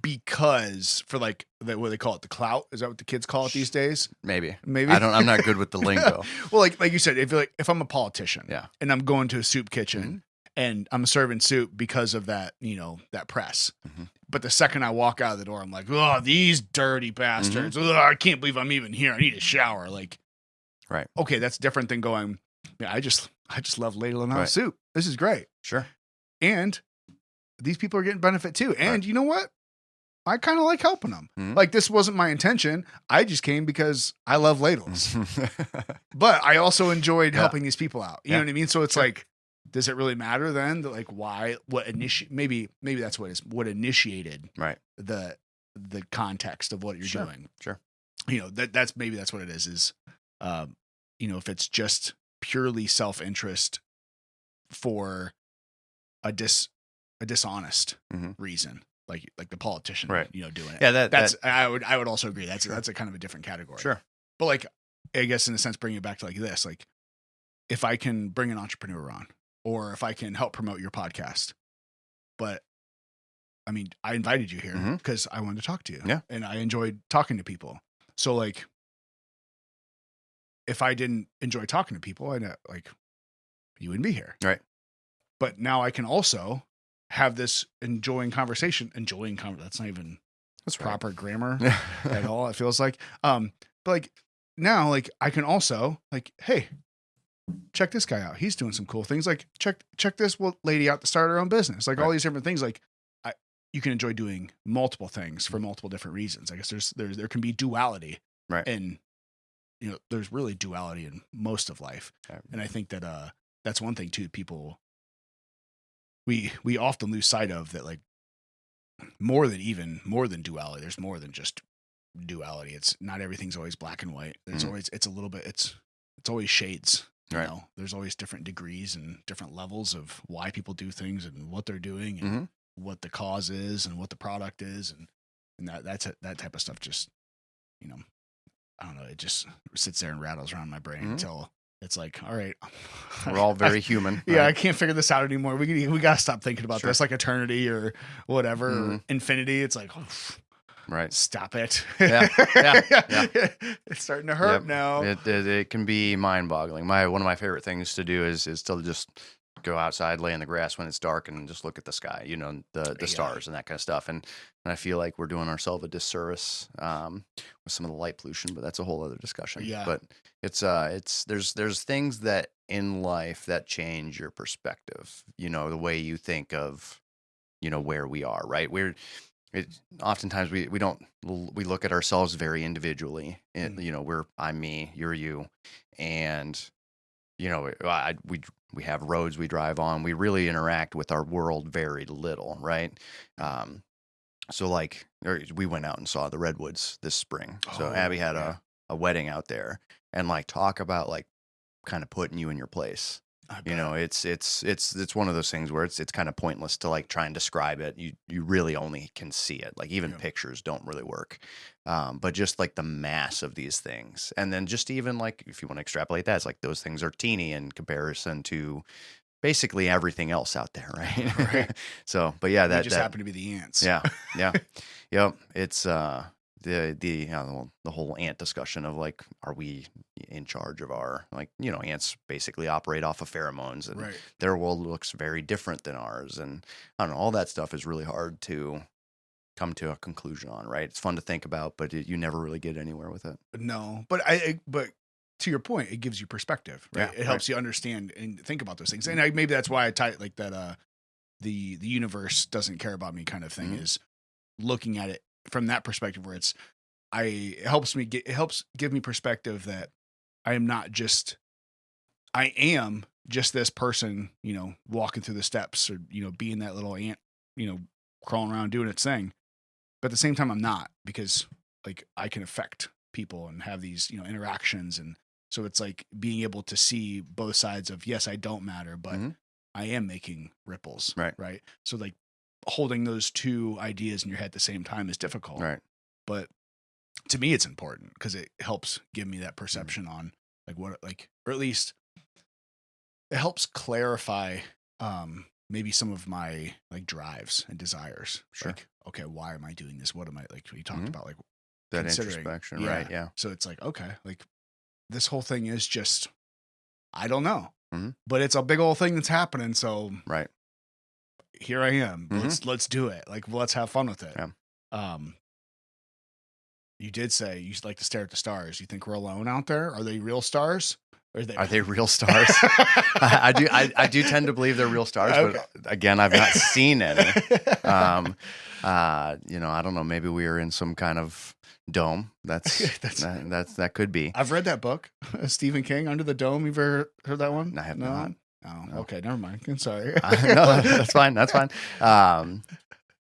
because for like what they call it, the clout, is that what the kids call it these days? Maybe. Maybe. I'm not good with the lingo. Well, like you said, if I'm a politician, Yeah. and I'm going to a soup kitchen and I'm serving soup because of that, that press. Mhm. But the second I walk out of the door, I'm like, oh, these dirty bastards! Ugh, I can't believe I'm even here. I need a shower. Like, Right. Okay, that's different than going, yeah, I just love ladling out Right. soup. This is great. Sure. And these people are getting benefit too. And Right. you know what? I kind of like helping them. Mhm. Like, this wasn't my intention. I just came because I love ladles. But I also enjoyed helping these people out. You know what I mean? So it's like, does it really matter then that like maybe that's what initiated Right. the context of what you're doing. Sure. That's what it is, if it's just purely self-interest for a dishonest reason, like the politician, Right. doing it. Yeah, I would also agree. That's a kind of a different category. Sure. But like, I guess in a sense, bringing it back to like this, like if I can bring an entrepreneur on, or if I can help promote your podcast, but I mean, I invited you here because I wanted to talk to you, and I enjoyed talking to people. So like, if I didn't enjoy talking to people, you wouldn't be here. Right. But now I can also have this conversation. That's not even proper grammar at all. It feels like, but like now, like I can also like, hey, check this guy out. He's doing some cool things. Like check this lady out to start her own business. Like all these different things. Like you can enjoy doing multiple things for multiple different reasons. I guess there can be duality, right? And there's really duality in most of life. Okay. And I think that that's one thing too. People, we often lose sight of that. Like more than duality. There's more than just duality. It's not everything's always black and white. There's always it's always shades. Right. There's always different degrees and different levels of why people do things and what they're doing and what the cause is and what the product is, and And that type of stuff just, I don't know, it just sits there and rattles around my brain until it's like, all right, we're all very human. Yeah, right? I can't figure this out anymore. We got to stop thinking about this, like eternity or whatever, or infinity. It's like, right. Stop it. Yeah. It's starting to hurt now. It can be mind-boggling. One of my favorite things to do is to just go outside, lay in the grass when it's dark, and just look at the sky. The stars and that kind of stuff. And I feel like we're doing ourselves a disservice with some of the light pollution, but that's a whole other discussion. Yeah. But there's things that in life that change your perspective. The way you think of where we are. Right. Oftentimes we look at ourselves very individually. And, I'm me, you're you, and we have roads we drive on. We really interact with our world very little, right? So like we went out and saw the redwoods this spring. So Abby had a wedding out there, and like talk about like kind of putting you in your place. It's one of those things where it's kind of pointless to like try and describe it. You really only can see it. Like even pictures don't really work. But just like the mass of these things, and then just even like if you want to extrapolate that, it's like those things are teeny in comparison to basically everything else out there, right? Right. So, but yeah, that just happen to be the ants. Yeah. Yep. It's the whole ant discussion of like, are we in charge of our, like, ants basically operate off of pheromones, and their world looks very different than ours. And I don't know, all that stuff is really hard to come to a conclusion on, right? It's fun to think about, but you never really get anywhere with it. No, but but to your point, it gives you perspective, right? Yeah, it helps you understand and think about those things. And maybe that's why I tie like that, the universe doesn't care about me kind of thing, is looking at it from that perspective, where it helps give me perspective that I am just this person, walking through the steps, or, being that little ant, crawling around doing its thing. But at the same time, I'm not, because like I can affect people and have these, interactions. And so it's like being able to see both sides of, yes, I don't matter, but I am making ripples. Right. So like holding those two ideas in your head at the same time is difficult. Right. But to me, it's important because it helps give me that perception on like what, like, or at least it helps clarify maybe some of my like drives and desires. Sure. Like, okay, why am I doing this? What am I, like we talked about, like that introspection, right? Yeah. So it's like, okay, like this whole thing is just, I don't know, but it's a big old thing that's happening. So here I am. Let's do it. Like, let's have fun with it. Yeah. You did say you like to stare at the stars. You think we're alone out there? Are they real stars? Are they real stars? I do tend to believe they're real stars, but again, I've not seen any. I don't know. Maybe we are in some kind of dome. That could be. I've read that book, Stephen King, Under the Dome. You've ever heard that one? I have not. Oh, no. Okay, never mind. I'm sorry. No, that's fine. That's fine.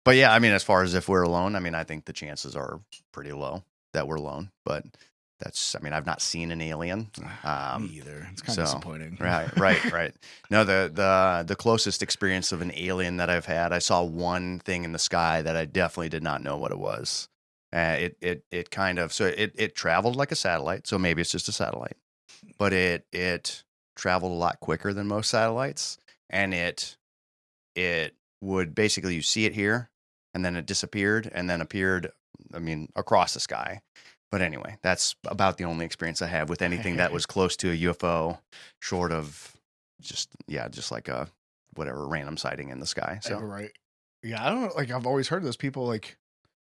But yeah, I mean, as far as if we're alone, I mean, I think the chances are pretty low that we're alone. But I've not seen an alien. Me either. It's kind of disappointing. Right. No, the closest experience of an alien that I've had, I saw one thing in the sky that I definitely did not know what it was. It kind of, so it traveled like a satellite. So maybe it's just a satellite, but it traveled a lot quicker than most satellites, and it would basically, you see it here, and then it disappeared, and then appeared, across the sky. But anyway, that's about the only experience I have with anything that was close to a UFO, short of just like a whatever random sighting in the sky. So right, yeah, I don't know. Like, I've always heard those people. Like,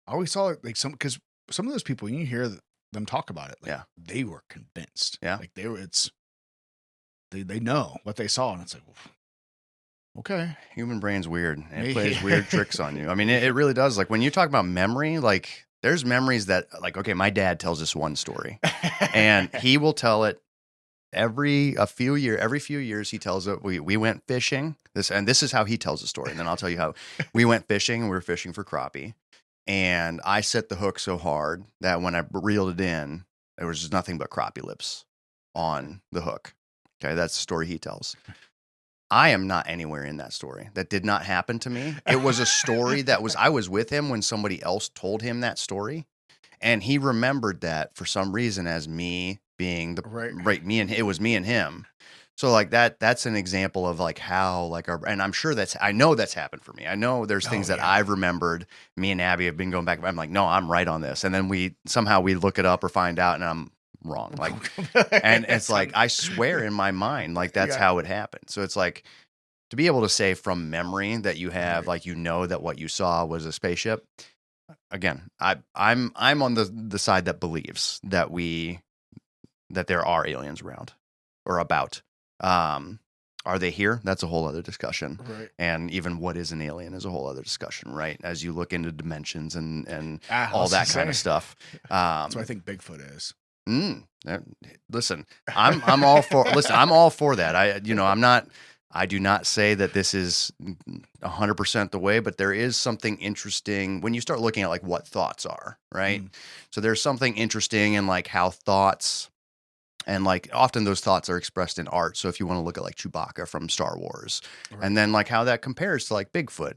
I always saw it, like because some of those people, you hear them talk about it. Like, they were convinced. Yeah, like they know what they saw, and it's like, okay, human brain's weird, and it plays weird tricks on you. I mean, it really does. Like when you talk about memory, like. There's memories that, like, okay, my dad tells us one story, and he will tell it every few years. He tells it. We went fishing. This is how he tells the story, and then I'll tell you how we went fishing, and we were fishing for crappie, and I set the hook so hard that when I reeled it in, there was just nothing but crappie lips on the hook. Okay, that's the story he tells. I am not anywhere in that story. That did not happen to me. It was a story I was with him when somebody else told him that story. And he remembered that for some reason as me being it was me and him. So like that's an example of like how like and I'm sure I know that's happened for me. I know there's things that I've remembered. Me and Abby have been going back. I'm like, no, I'm right on this. And then we look it up or find out and I'm wrong. Like, and it's like, I swear in my mind, like that's how it happened. So it's like to be able to say from memory that you have, like, that what you saw was a spaceship. Again, I'm on the side that believes that there are aliens around or about. Are they here? That's a whole other discussion. Right. And even what is an alien is a whole other discussion, right? As you look into dimensions and all that kind of stuff. That's what I think Bigfoot is. Listen, I'm all for that. I do not say that this is 100% the way, but there is something interesting when you start looking at like what thoughts are, right? So there's something interesting in like how thoughts, and like often those thoughts are expressed in art. So if you want to look at like Chewbacca from Star Wars, and then like how that compares to like Bigfoot,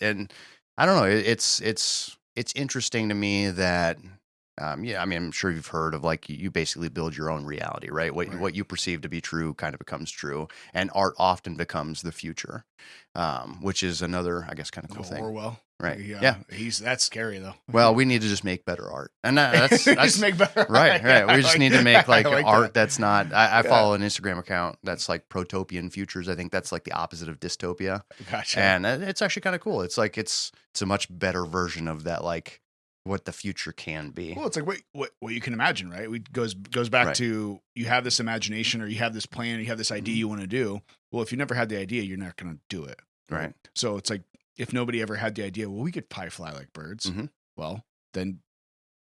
and I don't know, it's interesting to me that. I mean, I'm sure you've heard of like you basically build your own reality, right? What you perceive to be true kind of becomes true, and art often becomes the future, which is another, I guess, kind of cool thing. Orwell, right? Yeah, that's scary though. Well, we need to just make better art, and that's just make better. Right. We just need to make like art that's not. I follow an Instagram account that's like Protopian Futures. I think that's like the opposite of dystopia. Gotcha. And it's actually kind of cool. It's like it's a much better version of that, like. What the future can be. Well, it's like what you can imagine, right? It goes back to you have this imagination or you have this plan, or you have this idea you want to do. Well, if you never had the idea, you're not going to do it. Right. So it's like if nobody ever had the idea, well, we could probably fly like birds. Well, then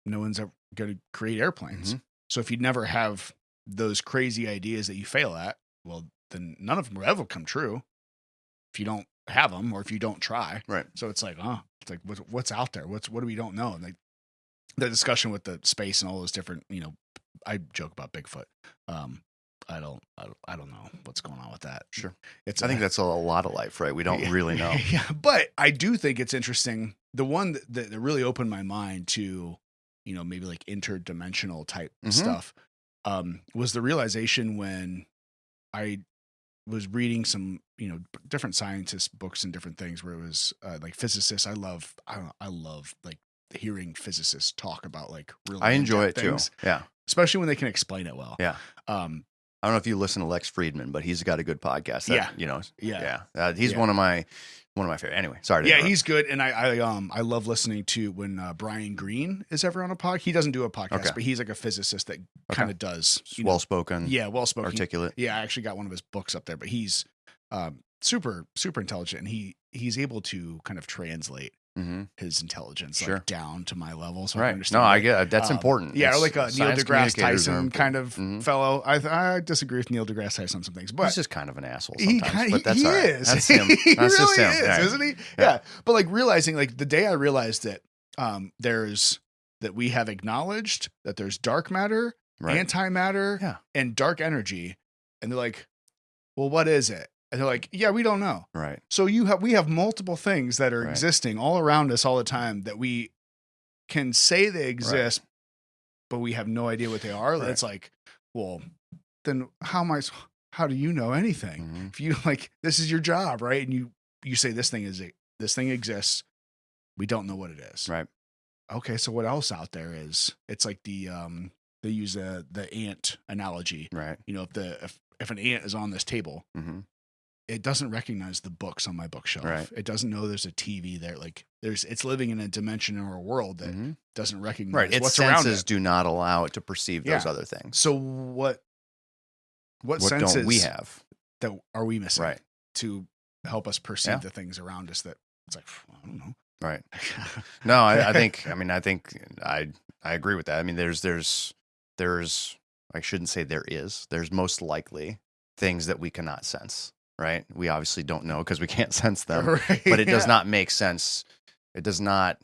no one's ever going to create airplanes. So if you never have those crazy ideas that you fail at, well, then none of them will ever come true. If you don't have them or if you don't try. Right. So it's like, it's like what's out there? What do we don't know? And like the discussion with the space and all those different, I joke about Bigfoot. I don't know what's going on with that. Sure. I think that's a lot of life, right? We don't really know. Yeah. But I do think it's interesting. The one that really opened my mind to, maybe like interdimensional type stuff, was the realization when I was reading some, different scientist books and different things where it was like physicists. I love like hearing physicists talk about like really. I enjoy it things, too. Yeah. Especially when they can explain it well. Yeah. I don't know if you listen to Lex Friedman, but he's got a good podcast. He's one of my favorite. Anyway, sorry. He's good, and I love listening to when Brian Greene is ever on a podcast. He doesn't do a podcast, but he's like a physicist that kind of does well spoken. Yeah, well spoken, articulate. I actually got one of his books up there, but he's super intelligent, and he's able to kind of translate his intelligence like down to my level, so I understand. No, I get it. That's important. Yeah, or like a Neil deGrasse Tyson kind of fellow. I disagree with Neil deGrasse Tyson on some things, but he's just kind of an asshole sometimes. But that's he all right. is. That's him. He That's really just him. is, isn't he? Yeah. But like realizing, like the day I realized that that we have acknowledged that there's dark matter, antimatter, and dark energy, and they're like, well, what is it? And they're like, yeah, we don't know. Right. So we have multiple things that are existing all around us all the time that we can say they exist, but we have no idea what they are. Right. It's like, well, then how do you know anything? If you like, this is your job, right? And you say this thing exists. We don't know what it is. Right. Okay. So what else out there is? It's like they use the ant analogy. Right. If an ant is on this table, it doesn't recognize the books on my bookshelf. Right. It doesn't know there's a TV there. Like it's living in a dimension or a world that doesn't recognize what's around it. Its senses do not allow it to perceive those other things. So what senses don't we have that are we missing to help us perceive the things around us that it's like, I don't know. Right. No, I think I agree with that. I mean, there's I shouldn't say there's most likely things that we cannot sense. Right. We obviously don't know because we can't sense them, but it does not make sense. It does not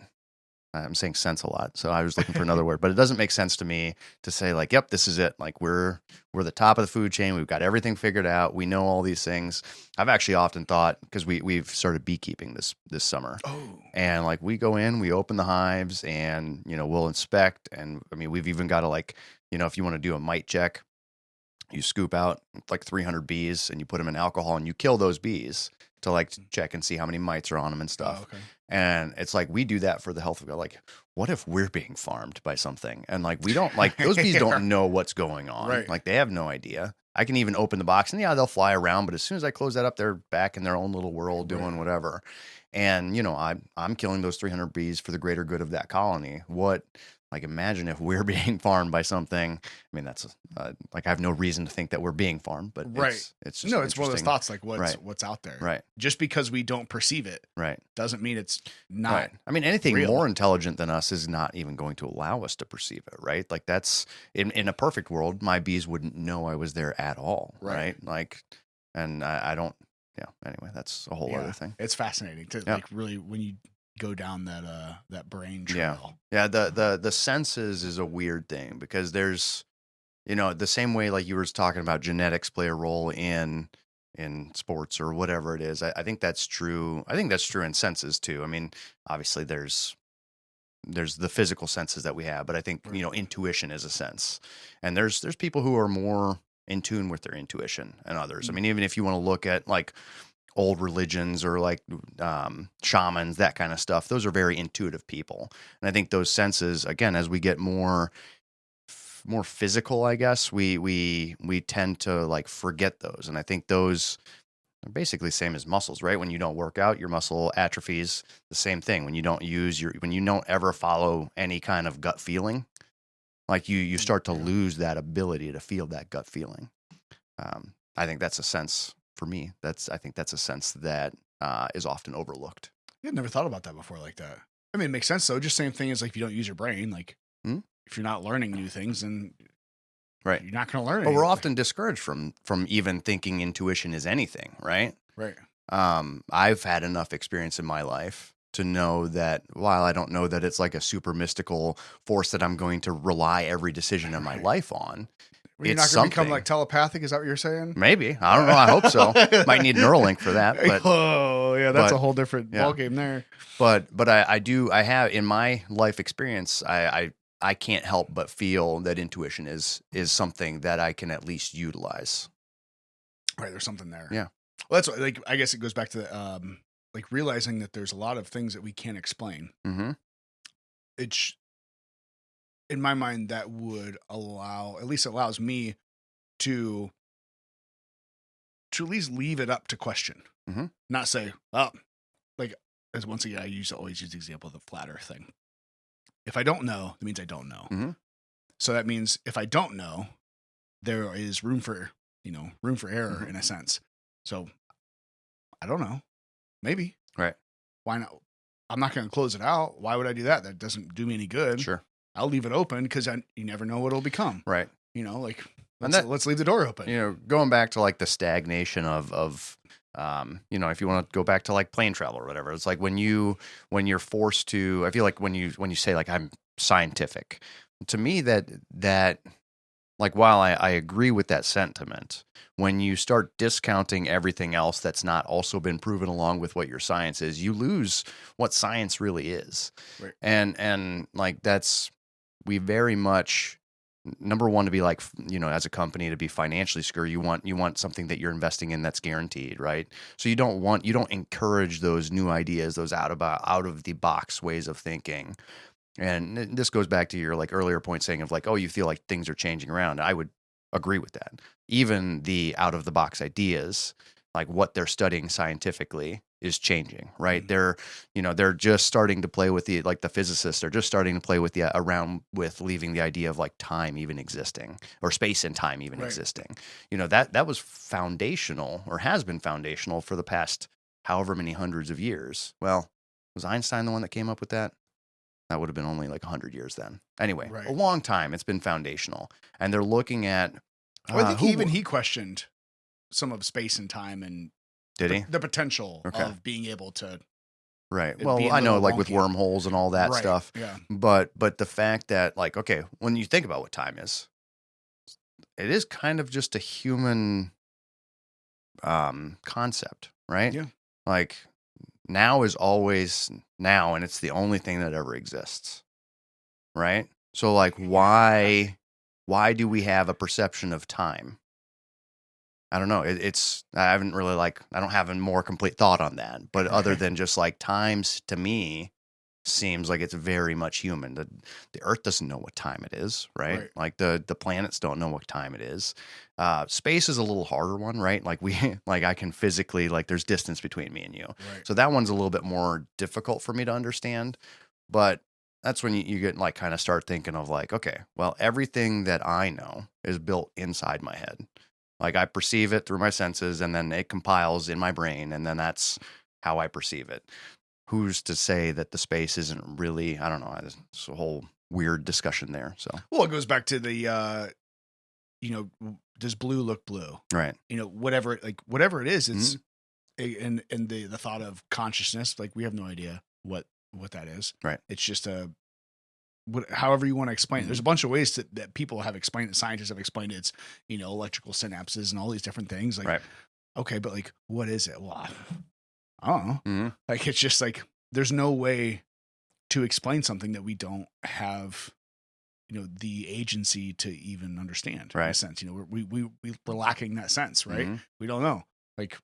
I'm saying sense a lot, so I was looking for another word, but it doesn't make sense to me to say like, yep, this is it. Like we're the top of the food chain. We've got everything figured out. We know all these things. I've actually often thought, because we've started beekeeping this summer. Oh. And like we go in, we open the hives, and we'll inspect. And I mean, we've even got to like, if you want to do a mite check, you scoop out like 300 bees and you put them in alcohol and you kill those bees to like check and see how many mites are on them and stuff. Oh, okay. And it's like, we do that for the health of God. Like, what if we're being farmed by something? And like, we don't like those bees don't know what's going on. Right. Like they have no idea. I can even open the box and they'll fly around. But as soon as I close that up, they're back in their own little world doing whatever. And, I'm killing those 300 bees for the greater good of that colony. Like, imagine if we're being farmed by something. I mean, that's like, I have no reason to think that we're being farmed, but it's just no, it's one of those interesting. thoughts like what's out there. Right. Just because we don't perceive it, Right. doesn't mean it's not. Right. I mean, anything real. more intelligent than us is not even going to allow us to perceive it, right? Like that's in a perfect world, my bees wouldn't know I was there at all, right? Like, and I don't. Yeah. Anyway, that's a whole other thing. It's fascinating to like really when you go down that brain trail. Yeah. The senses is a weird thing because there's, the same way like you were talking about genetics play a role in sports or whatever it is. I think that's true. I think that's true in senses too. I mean, obviously there's the physical senses that we have, but I think, intuition is a sense. And there's people who are more in tune with their intuition and others. I mean, even if you want to look at like old religions or like shamans, that kind of stuff, those are very intuitive people. And I think those senses, again, as we get more physical, I guess, we tend to like forget those. And I think those are basically the same as muscles, right? When you don't work out, your muscle atrophies. The same thing. When you don't when you don't ever follow any kind of gut feeling, like you start to lose that ability to feel that gut feeling. I think that's a sense for me. I think that's a sense that is often overlooked. I've never thought about that before like that. I mean, it makes sense though. Just same thing as like if you don't use your brain, like if you're not learning new things, then right, you're not going to learn. But we're often discouraged from even thinking intuition is anything, right? Right. I've had enough experience in my life to know that while I don't know that it's like a super mystical force that I'm going to rely every decision in my life on. You're not going to become like telepathic? Is that what you're saying? Maybe. I don't know. I hope so. Might need Neuralink for that. But that's a whole different ballgame there. But I have in my life experience, I can't help but feel that intuition is something that I can at least utilize. Right. There's something there. Yeah. Well, that's like, I guess it goes back to the, like realizing that there's a lot of things that we can't explain. Mm-hmm. It's in my mind that would allows me to at least leave it up to question, not say, oh, like as once again, I always use the example of the flat earth thing. If I don't know, that means I don't know. Mm-hmm. So that means if I don't know, there is room for error in a sense. So I don't know. Maybe. Right. Why not? I'm not going to close it out. Why would I do that? That doesn't do me any good. Sure. I'll leave it open because you never know what it'll become. Right. Like let's leave the door open. Going back to like the stagnation of if you want to go back to like plane travel or whatever, it's like when you're forced to, I feel like when you say like I'm scientific, to me that like while I agree with that sentiment, when you start discounting everything else that's not also been proven along with what your science is, you lose what science really is. Right. And like we very much, number one, to be like, as a company, to be financially secure, you want something that you're investing in that's guaranteed, right? So you don't encourage those new ideas, those out of the box ways of thinking. And this goes back to your like earlier point saying of like, oh, you feel like things are changing around. I would agree with that. Even the out of the box ideas, like what they're studying scientifically, is changing, right? They're just starting to play with the physicists are just starting to play with around with leaving the idea of like time even existing or space and time even existing. That was foundational or has been foundational for the past however many hundreds of years. Well, was Einstein the one that came up with that? That would have been only like 100 years then. Anyway, a long time. It's been foundational. And they're looking at... I think he questioned some of space and time and did he? the potential of being able to Right. It'd Well, be a I know little like with wonky. wormholes and all that Right, stuff. yeah. But the fact that like, okay, when you think about what time is, it is kind of just a human concept, right? Yeah. Like now is always now, and it's the only thing that ever exists, right? So like why do we have a perception of time? I don't know. It's I haven't really I don't have a more complete thought on that. But other than just like times to me seems like it's very much human. The Earth doesn't know what time it is, right? Right. Like the planets don't know what time it is. Space is a little harder one, right? Like like I can physically there's distance between me and you, Right. so that one's a little bit more difficult for me to understand. But that's when you get kind of start thinking of okay, well, everything that I know is built inside my head. Like I perceive it through my senses, and then it compiles in my brain, and then that's how I perceive it. Who's to say that the space isn't really? I don't know. It's a whole weird discussion there. So Well, it goes back to the does blue look blue? right, Whatever it is, it's and the thought of consciousness. Like we have no idea what that is. right, It's just however you want to explain it. There's a bunch of ways that people have explained it. Scientists have explained it. It's electrical synapses and all these different things. Like right. okay, but what is it? Well, I don't know. Mm-hmm. Like it's just there's no way to explain something that we don't have the agency to even understand. Right. In a sense, we're lacking that sense, right? Mm-hmm. We don't know. Like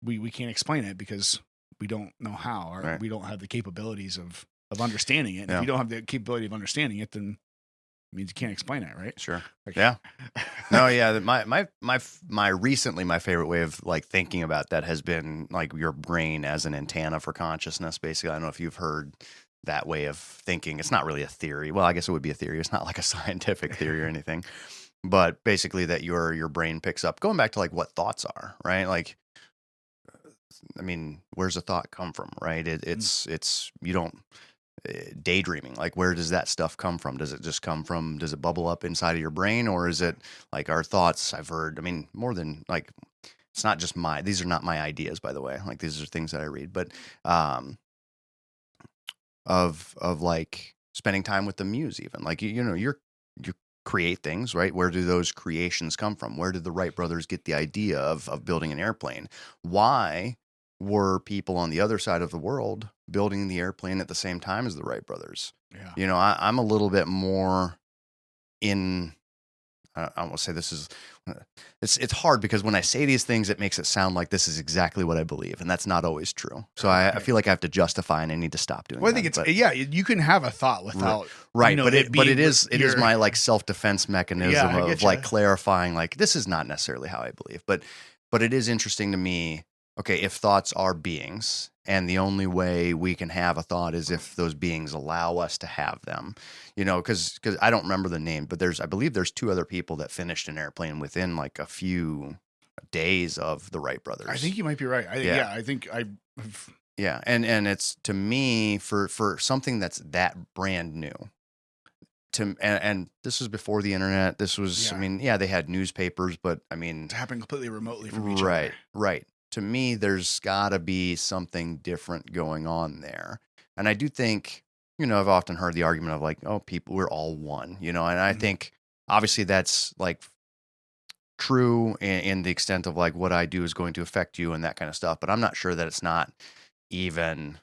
we can't explain it because we don't know how, or Right. we don't have the capabilities of understanding it. And Yeah. if you don't have the capability of understanding it, then it means you can't explain it, right? Sure. Like, Yeah. No, yeah. My recently my favorite way of thinking about that has been your brain as an antenna for consciousness. Basically, I don't know if you've heard that way of thinking. It's not really a theory. Well, I guess it would be a theory. It's not like a scientific theory or anything. But basically, that your brain picks up. Going back to what thoughts are, right? I mean, where's a thought come from, right? It's you don't. Daydreaming, where does that stuff come from? Does it bubble up inside of your brain, or is it our thoughts? I've heard, I mean, more than it's not just these are not my ideas, by the way. These are things that I read, but of spending time with the muse, even you create things, right? Where do those creations come from? Where did the Wright brothers get the idea of building an airplane? Why were people on the other side of the world building the airplane at the same time as the Wright brothers? Yeah. I'm a little bit more in. I won't say this is. It's hard because when I say these things, it makes it sound like this is exactly what I believe, and that's not always true. So I feel like I have to justify, and I need to stop doing. Well, I think you can have a thought without right, but it is my self defense mechanism I of getcha. Clarifying this is not necessarily how I believe, but it is interesting to me. Okay, if thoughts are beings, and the only way we can have a thought is if those beings allow us to have them, because I don't remember the name, but I believe there's 2 other people that finished an airplane within a few days of the Wright brothers. I think you might be right. I think yeah, and it's, to me, for something that's that brand new. And this was before the internet. This was, I mean, they had newspapers, but I mean, to happen completely remotely from each other. Right. To me, there's got to be something different going on there. And I do think, I've often heard the argument of we're all one, and I think obviously that's true in the extent of what I do is going to affect you and that kind of stuff. But I'm not sure that it's not even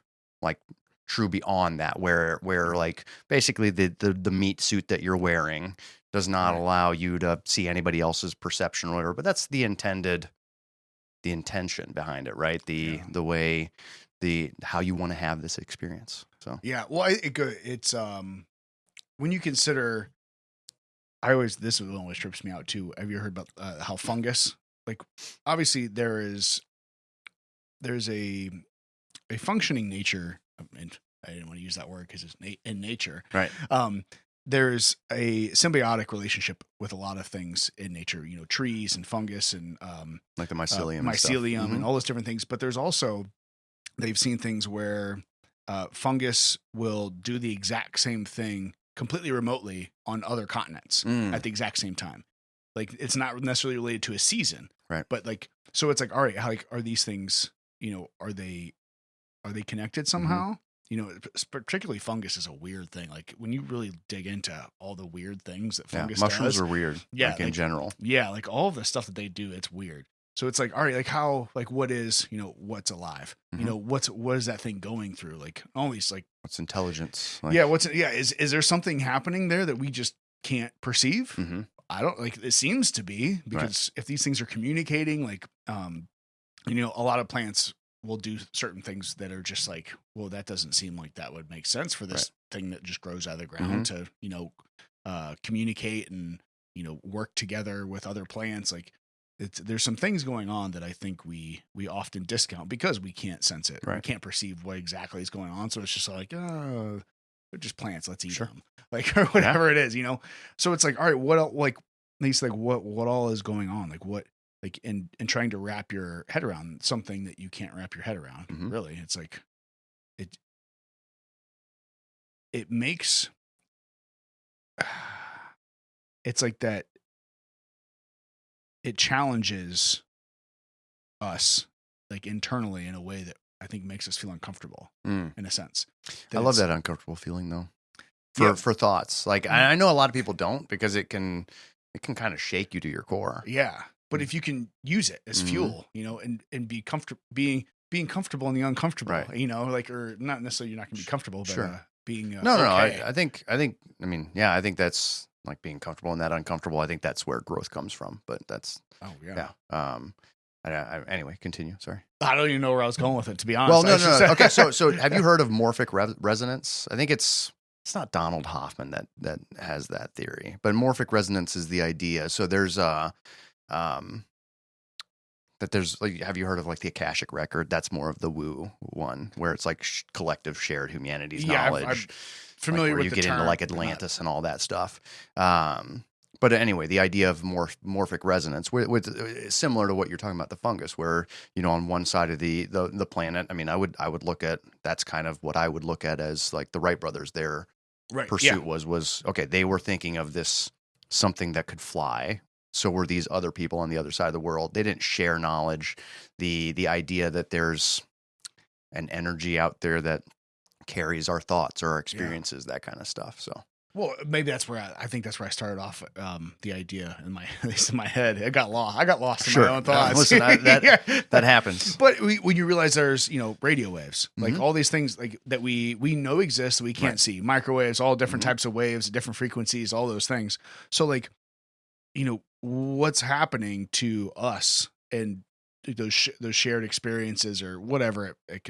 true beyond that, where basically the meat suit that you're wearing does not allow you to see anybody else's perception or whatever. But that's the intention behind it, right? The way, how you want to have this experience. So well, it's when you consider, this one always trips me out too. Have you heard about how fungus, obviously there's a functioning nature, and I didn't want to use that word because it's in nature, right? There's a symbiotic relationship with a lot of things in nature, trees and fungus and the mycelium, and all those different things. But there's also, they've seen things where fungus will do the exact same thing completely remotely on other continents at the exact same time. It's not necessarily related to a season, right? But so it's all right, are these things, are they are they connected somehow? You know, particularly fungus is a weird thing. Like when you really dig into all the weird things that fungus mushrooms does, are weird. Like in general. Yeah, like all of the stuff that they do, it's weird. So it's like, all right, like how, like what is, you know, what's alive? You know, what is that thing going through? Like all these, like what's intelligence? Like, is there something happening there that we just can't perceive? I don't like. It seems to be, because if these things are communicating, like, you know, a lot of plants will do certain things that are just like, well, that doesn't seem like that would make sense for this thing that just grows out of the ground to, you know, communicate and, you know, work together with other plants. Like there's some things going on that I think we often discount because we can't sense it. We can't perceive what exactly is going on. So it's just like, oh, they're just plants. Let's eat them, like, or whatever it is, you know? So it's like, all right, what else, like, these, like, what all is going on? Like what, like, and trying to wrap your head around something that you can't wrap your head around. Really. It's like, it makes, it's like that. It challenges us, like, internally in a way that I think makes us feel uncomfortable in a sense. I love that uncomfortable feeling though. For thoughts. Like I know a lot of people don't, because it can kind of shake you to your core. Yeah. But if you can use it as fuel, you know, and be comfortable, being comfortable in the uncomfortable, you know, like, or not necessarily you're not going to be comfortable, but being no, okay. I think I mean, yeah, I think that's like being comfortable in that uncomfortable. I think that's where growth comes from. But that's anyway, continue. Sorry. I don't even know where I was going with it, to be honest. Well, no. Okay, so have you heard of morphic resonance? I think it's not Donald Hoffman that has that theory, but morphic resonance is the idea. So there's that there's, like, have you heard of like the Akashic record? That's more of the woo one, where it's like collective shared humanity's knowledge. I'm familiar with the you get term, into like Atlantis and all that stuff. But anyway, the idea of morphic resonance, with similar to what you're talking about, the fungus, where, you know, on one side of the planet, I mean, I would look at, that's kind of what I would look at as like the Wright brothers. Their pursuit was okay. They were thinking of this something that could fly. So were these other people on the other side of the world. They didn't share knowledge. The idea that there's an energy out there that carries our thoughts or our experiences, that kind of stuff. So. Well, maybe that's where I think that's where I started off. The idea in my, at least in my head, I got lost in my own thoughts. Listen, that happens. But when you realize there's, you know, radio waves, like all these things like that we know exist that we can't see, microwaves, all different types of waves, different frequencies, all those things. So like, you know, what's happening to us and those shared experiences or whatever it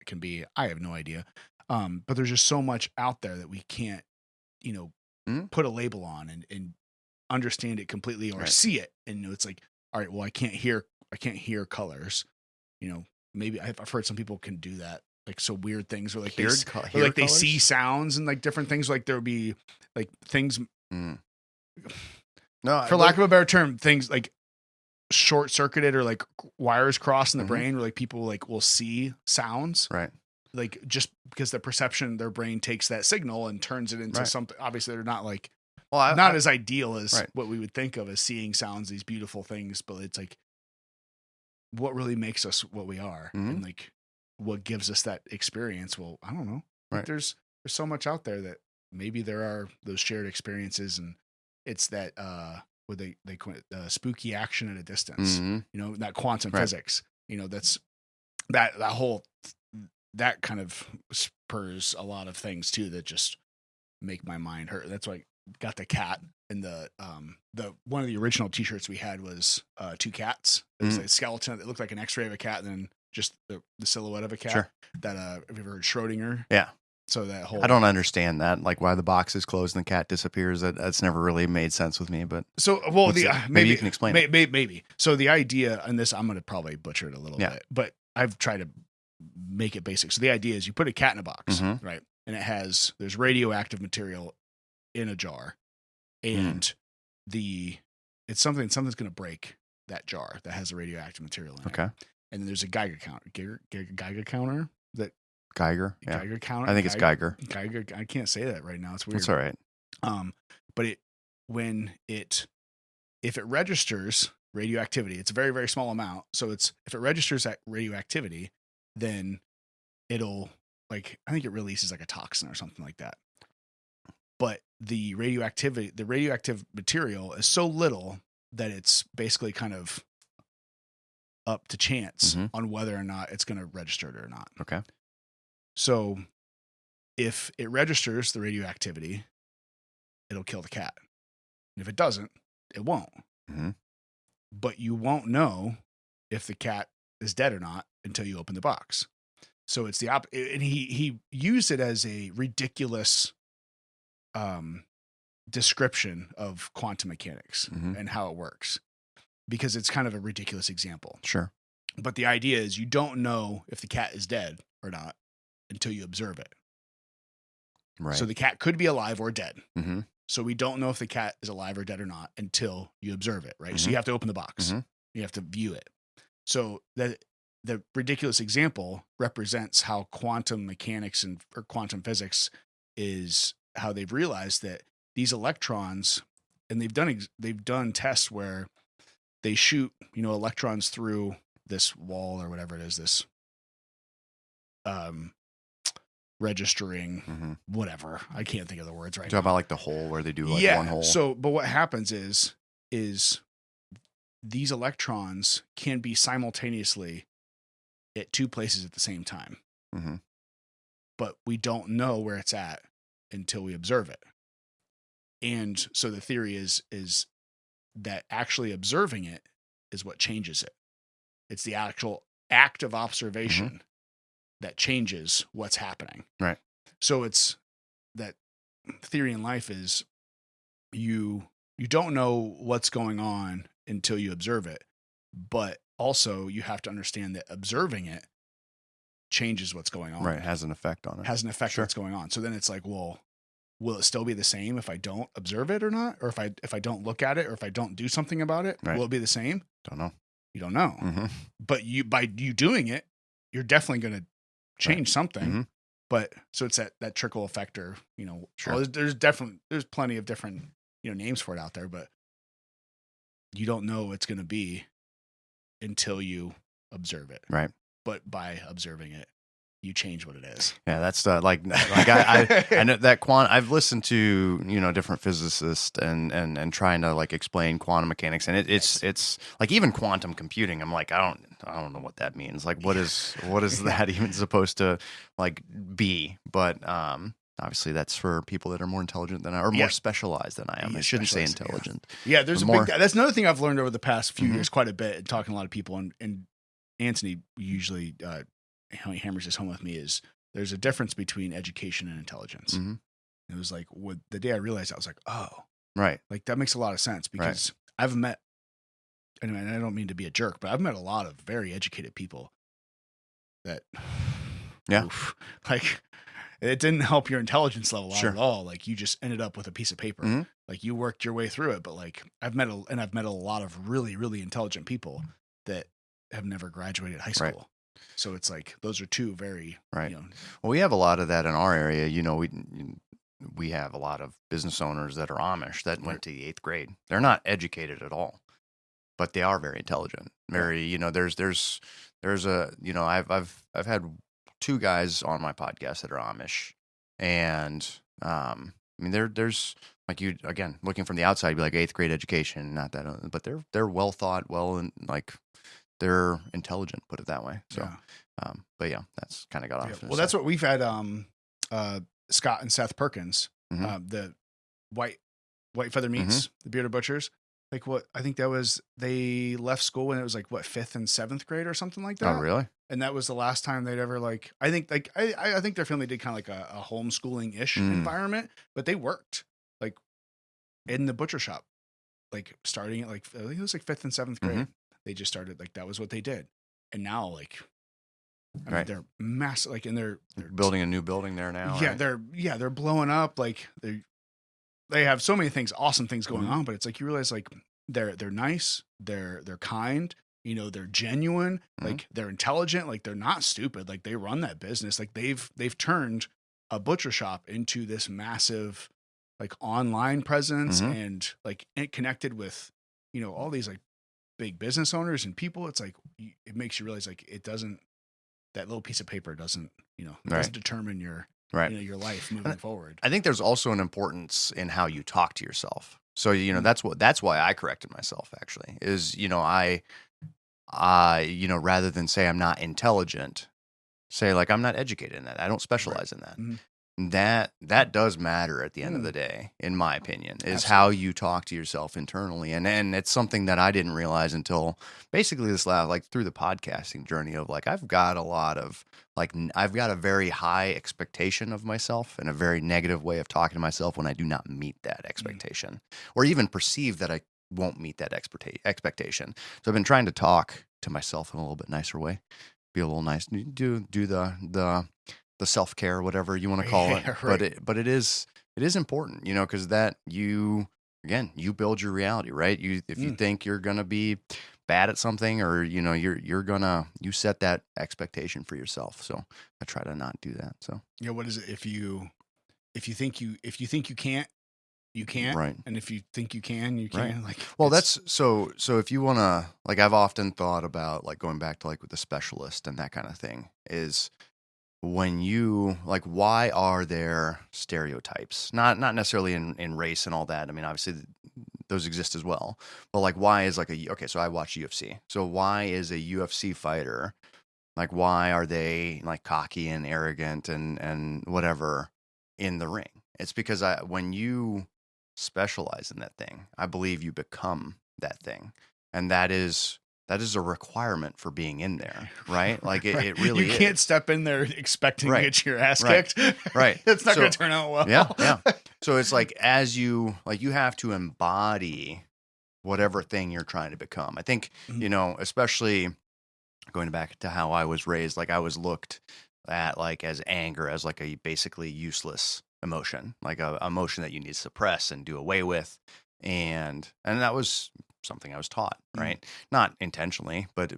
can be. I have no idea. But there's just so much out there that we can't, you know, put a label on and understand it completely or see it. And, you know, it's like, all right, well, I can't hear colors, you know, maybe I've heard some people can do that. Like, so weird things where like they see sounds and like different things. Like there would be like things, no, for lack of a better term, things like short circuited or like wires crossed in the brain where like people like will see sounds. Right. Like just because the perception, their brain takes that signal and turns it into something. Obviously they're not like, not as ideal as what we would think of as seeing sounds, these beautiful things, but it's like what really makes us what we are and like what gives us that experience. Well, I don't know. Like there's so much out there that maybe there are those shared experiences, and it's that what they spooky action at a distance, you know, that quantum physics, you know, that's that whole, that kind of spurs a lot of things too that just make my mind hurt. That's why I got the cat, and the one of the original t-shirts we had was 2 cats. It was a skeleton that looked like an x-ray of a cat, and then just the silhouette of a cat. That have you ever heard Schrodinger? Yeah. So that whole, I don't understand that, like why the box is closed and the cat disappears. That's never really made sense with me. But so, well, maybe you can explain it. Maybe. So the idea, and this I'm going to probably butcher it a little bit, but I've tried to make it basic. So the idea is you put a cat in a box, right? And there's radioactive material in a jar, and it's something's going to break that jar that has the radioactive material in it. Okay. And then there's a Geiger counter. Geiger counter that. Geiger. Yeah. Geiger counter. I think it's Geiger. Geiger. I can't say that right now. It's weird. That's all right. But if it registers radioactivity, it's a very, very small amount. So if it registers that radioactivity, then it'll like, I think it releases like a toxin or something like that. But the radioactive material is so little that it's basically kind of up to chance on whether or not it's going to register it or not. Okay. So if it registers the radioactivity, it'll kill the cat. And if it doesn't, it won't. But you won't know if the cat is dead or not until you open the box. So it's the and he used it as a ridiculous description of quantum mechanics and how it works, because it's kind of a ridiculous example. Sure. But the idea is you don't know if the cat is dead or not until you observe it. Right. So the cat could be alive or dead. So we don't know if the cat is alive or dead or not until you observe it, right? So you have to open the box. You have to view it. So the ridiculous example represents how quantum mechanics or quantum physics is how they've realized that these electrons, and they've done tests where they shoot, electrons through this wall or whatever it is, this registering whatever. I can't think of the words right now. Talk about like the hole where they do like one hole. So, but what happens is these electrons can be simultaneously at two places at the same time. But we don't know where it's at until we observe it. And so the theory is that actually observing it is what changes it. It's the actual act of observation that changes what's happening. Right. So it's that theory in life is you don't know what's going on until you observe it, but also you have to understand that observing it changes what's going on. Right. It has an effect on it. Has an effect on what's going on. So then it's like, well, will it still be the same if I don't observe it or not? Or if I don't look at it, or if I don't do something about it, will it be the same? Don't know. You don't know. But by you doing it, you're definitely going to change something. But so it's that trickle effect, or well, there's plenty of different names for it out there, but you don't know what it's going to be until you observe it. Right. But by observing it, you change what it is. Yeah, that's like I know that I've listened to different physicists and trying to like explain quantum mechanics, and it's like even quantum computing. I'm like, I don't know what that means. Like, what is that even supposed to like be? But obviously that's for people that are more intelligent than I, or more specialized than I am. I shouldn't say intelligent. Yeah, there's that's another thing I've learned over the past few years quite a bit, and talking to a lot of people, and Anthony usually how he hammers this home with me is there's a difference between education and intelligence. It was like the day I realized, I was like, oh, right. Like that makes a lot of sense, because I've met, and I don't mean to be a jerk, but I've met a lot of very educated people that, like it didn't help your intelligence level out at all. Like you just ended up with a piece of paper. Like you worked your way through it. But like I've met a lot of really, really intelligent people that have never graduated high school. Right. So it's like those are two very well, we have a lot of that in our area. We have a lot of business owners that are Amish that went to the 8th grade. They're not educated at all, but they are very intelligent. Very, there's a I've had 2 guys on my podcast that are Amish, and I mean there's like you again looking from the outside, you'd be like 8th grade education, not that, but they're well thought, and like they're intelligent, put it that way. So, but yeah, that's kind of got off. Well, that's what we've had. Scott and Seth Perkins, the white feather meats, the bearded butchers. Like what I think that was, they left school when it was like what 5th and 7th grade or something like that. Oh, really? And that was the last time they'd ever I think their family did kind of like a homeschooling ish environment, but they worked like in the butcher shop, like starting at like I think it was like 5th and 7th grade. They just started that was what they did, and now I mean, they're massive. Like, and they're building a new building there now. Yeah, right? They're blowing up. Like they have so many things, awesome things going on. But it's like you realize like they're nice, they're kind, they're genuine, like they're intelligent, like they're not stupid. Like they run that business. Like they've turned a butcher shop into this massive like online presence, and like it connected with all these like big business owners and people. It's like it makes you realize like that little piece of paper doesn't, it Right. doesn't determine your, Right. your life moving forward. I think there's also an importance in how you talk to yourself. So, that's why I corrected myself actually is, rather than say I'm not intelligent, say like I'm not educated in that. I don't specialize in that. Mm-hmm. That does matter at the end of the day, in my opinion, is Absolutely. how you talk to yourself internally. And it's something that I didn't realize until basically this last, like through the podcasting journey of like, I've got a very high expectation of myself and a very negative way of talking to myself when I do not meet that expectation or even perceive that I won't meet that expectation. So I've been trying to talk to myself in a little bit nicer way, be a little nice, do the self-care, whatever you want to call it. Right. But it is important, because that you build your reality, right? If you think you're going to be bad at something or, you set that expectation for yourself. So I try to not do that. So Yeah. What is it? If you think you can't, you can't. Right. And if you think you can, you can. Right. Like, well, that's so if you want to, like, I've often thought about like going back to like with the specialist and that kind of thing is, when you like, why are there stereotypes? Not necessarily in race and all that. I mean, obviously those exist as well. But like, why is like so I watch UFC. So why is a UFC fighter, like, why are they like cocky and arrogant and whatever in the ring? It's because when you specialize in that thing, I believe you become that thing, and that is a requirement for being in there, right? Like it really you is. can't step in there expecting to get your ass Right. kicked. Right. It's not going to turn out well. Yeah. So it's like, as you have to embody whatever thing you're trying to become. I think, especially going back to how I was raised, like I was looked at like as anger as like a basically useless emotion, like a emotion that you need to suppress and do away with. And that was something I was taught, right? Not intentionally, but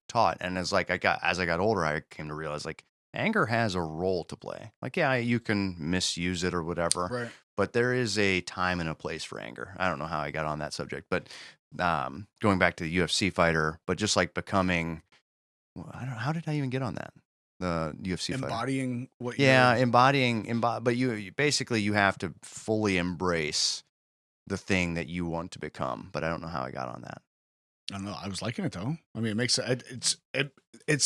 taught. And as I got older, I came to realize like anger has a role to play. Like, yeah, you can misuse it or whatever, Right. but there is a time and a place for anger. I don't know how I got on that subject, but going back to the UFC fighter, but just like becoming, I don't know, how did I even get on that? The UFC fighter. Embodying what but you basically you have to fully embrace the thing that you want to become. But I don't know how I got on that. I don't know. I was liking it though. I mean, it makes it's.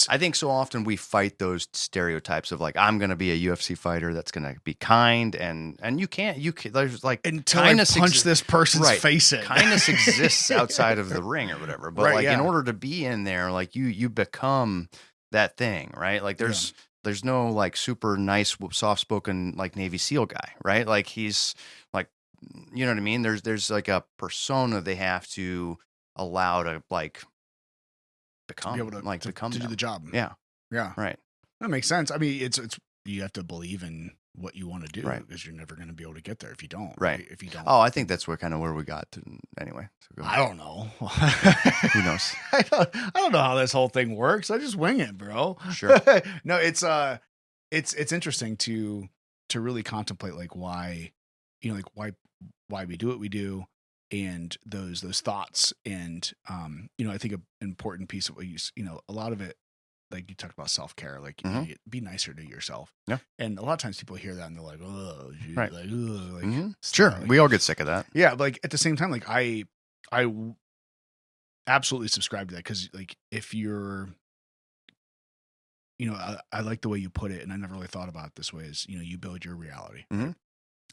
I think so often we fight those stereotypes of like, I'm going to be a UFC fighter that's going to be kind, and you can't. There's like, until I punch this person's face in. Kindness exists outside of the ring or whatever. But in order to be in there, like you become that thing, right? Like there's no like super nice, soft spoken like Navy SEAL guy, right? Like he's like, you know what I mean? There's like a persona they have to allow to like become, to be able to become to do them. the job. Yeah. Right. That makes sense. I mean, it's you have to believe in what you want to do, right? Because you're never going to be able to get there if you don't. Right. If you don't. Oh, I think that's where we got to anyway. So I don't know. Who knows? I don't know how this whole thing works. I just wing it, bro. Sure. No, it's interesting to really contemplate like why, like why we do what we do, and those thoughts, and I think an important piece of what a lot of it, like you talked about self-care, like be nicer to yourself. Yeah. And a lot of times people hear that and they're like, oh, dude, right. like, like sure, like, we all get sick of that. Yeah, but like at the same time, like I absolutely subscribe to that, because like if you're, I like the way you put it, and I never really thought about it this way, is you build your reality. Mm-hmm.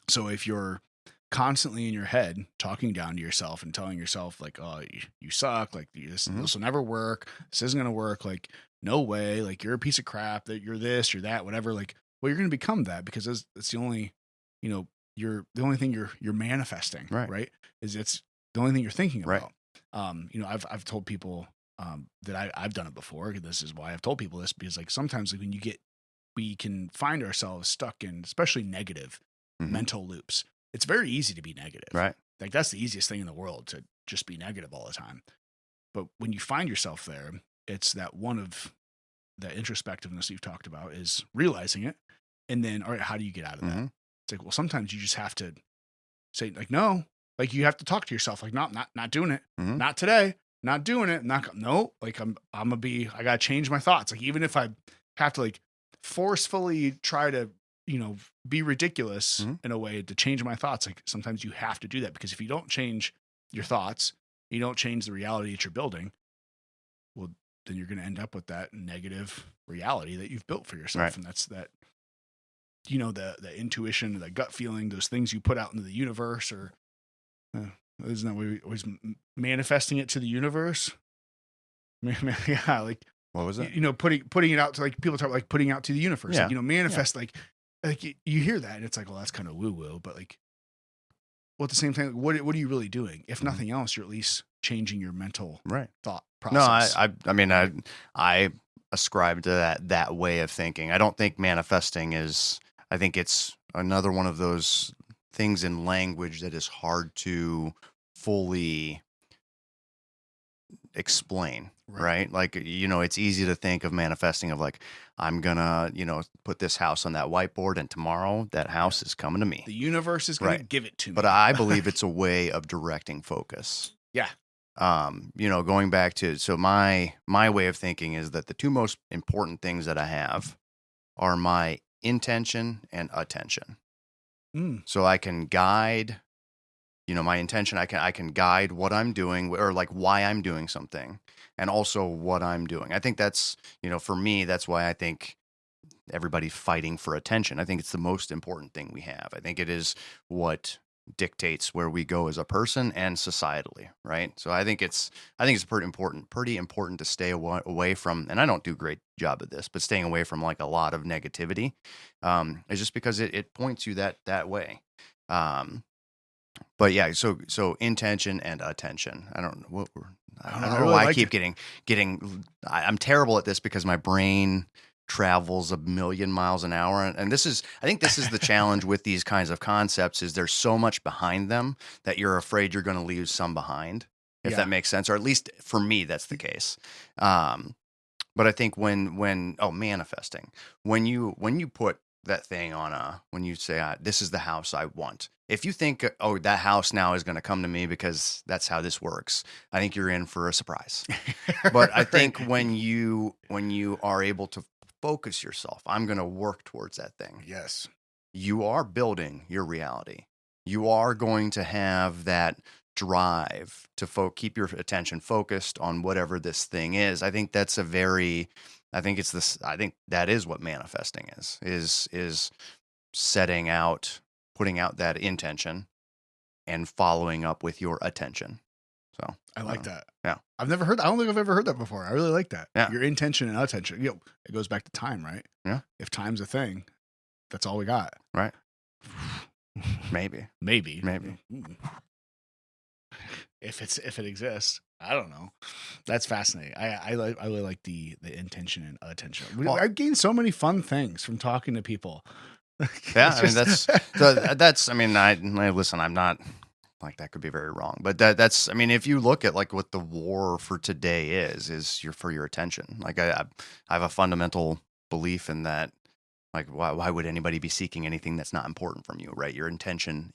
So if you're constantly in your head talking down to yourself and telling yourself like, oh, you suck, like this will never work, this isn't gonna work, like no way, like you're a piece of crap, that you're this, you're that, whatever, like, well, you're gonna become that, because it's the only, you're the only thing you're manifesting, right? Is it's the only thing you're thinking about. I've told people that I've done it before. This is why I've told people this, because like sometimes like, we can find ourselves stuck in especially negative mental loops. It's very easy to be negative, right? Like that's the easiest thing in the world, to just be negative all the time. But when you find yourself there, it's that one of that introspectiveness you've talked about, is realizing it, and then, all right, how do you get out of that? It's like, well, sometimes you just have to say like, no, like you have to talk to yourself, like, not doing it, not today, not doing it, no, like I gotta change my thoughts. Like even if I have to like forcefully try to, be ridiculous in a way to change my thoughts. Like sometimes you have to do that, because if you don't change your thoughts, you don't change the reality that you're building, well, then you're going to end up with that negative reality that you've built for yourself. Right. And that's that, the intuition, the gut feeling, those things you put out into the universe, or isn't that what we always manifesting it to the universe? Yeah. Like, what was it? Putting it out to, like, people talk about, like, putting out to the universe, Yeah. like, manifest, like you hear that and it's like, well, that's kind of woo woo, but like, well, at the same time, what are you really doing? If nothing else, you're at least changing your mental thought process. No, I mean, I ascribe to that way of thinking. I don't think manifesting is, I think it's another one of those things in language that is hard to fully explain, right? Like, it's easy to think of manifesting of like, I'm gonna, put this house on that whiteboard, and tomorrow that house is coming to me. The universe is going to give it to me. But I believe it's a way of directing focus. Yeah. Going back to, so my way of thinking is that the two most important things that I have are my intention and attention. So I can guide, my intention, I can guide what I'm doing, or like why I'm doing something, and also what I'm doing. I think that's, for me, that's why I think everybody's fighting for attention. I think it's the most important thing we have. I think it is what dictates where we go as a person and societally, right? So I think it's pretty important to stay away from, and I don't do a great job of this, but staying away from like a lot of negativity, is just because it points you that way. But yeah, so intention and attention. I don't know why I keep getting. I'm terrible at this because my brain travels a million miles an hour, and I think this is the challenge with these kinds of concepts, is there's so much behind them that you're afraid you're going to leave some behind, if that makes sense, or at least for me that's the case. But I think when manifesting, when you put that thing on when you say, this is the house I want. If you think, that house now is going to come to me because that's how this works, I think you're in for a surprise. But I think when you are able to focus yourself, I'm going to work towards that thing. Yes. You are building your reality. You are going to have that drive to keep your attention focused on whatever this thing is. I think that is what manifesting is setting out, putting out that intention and following up with your attention. So I like that. Yeah. I don't think I've ever heard that before. I really like that. Yeah. Your intention and attention. It goes back to time, right? Yeah. If time's a thing, that's all we got. Right. Maybe. If it exists, I don't know. That's fascinating. I really like the intention and attention. I've gained so many fun things from talking to people. Yeah, I mean listen, I'm not like, that could be very wrong, but that's, I mean, if you look at like what the war for today is for your attention. Like I have a fundamental belief in that. Like, why would anybody be seeking anything that's not important from you, right? Your attention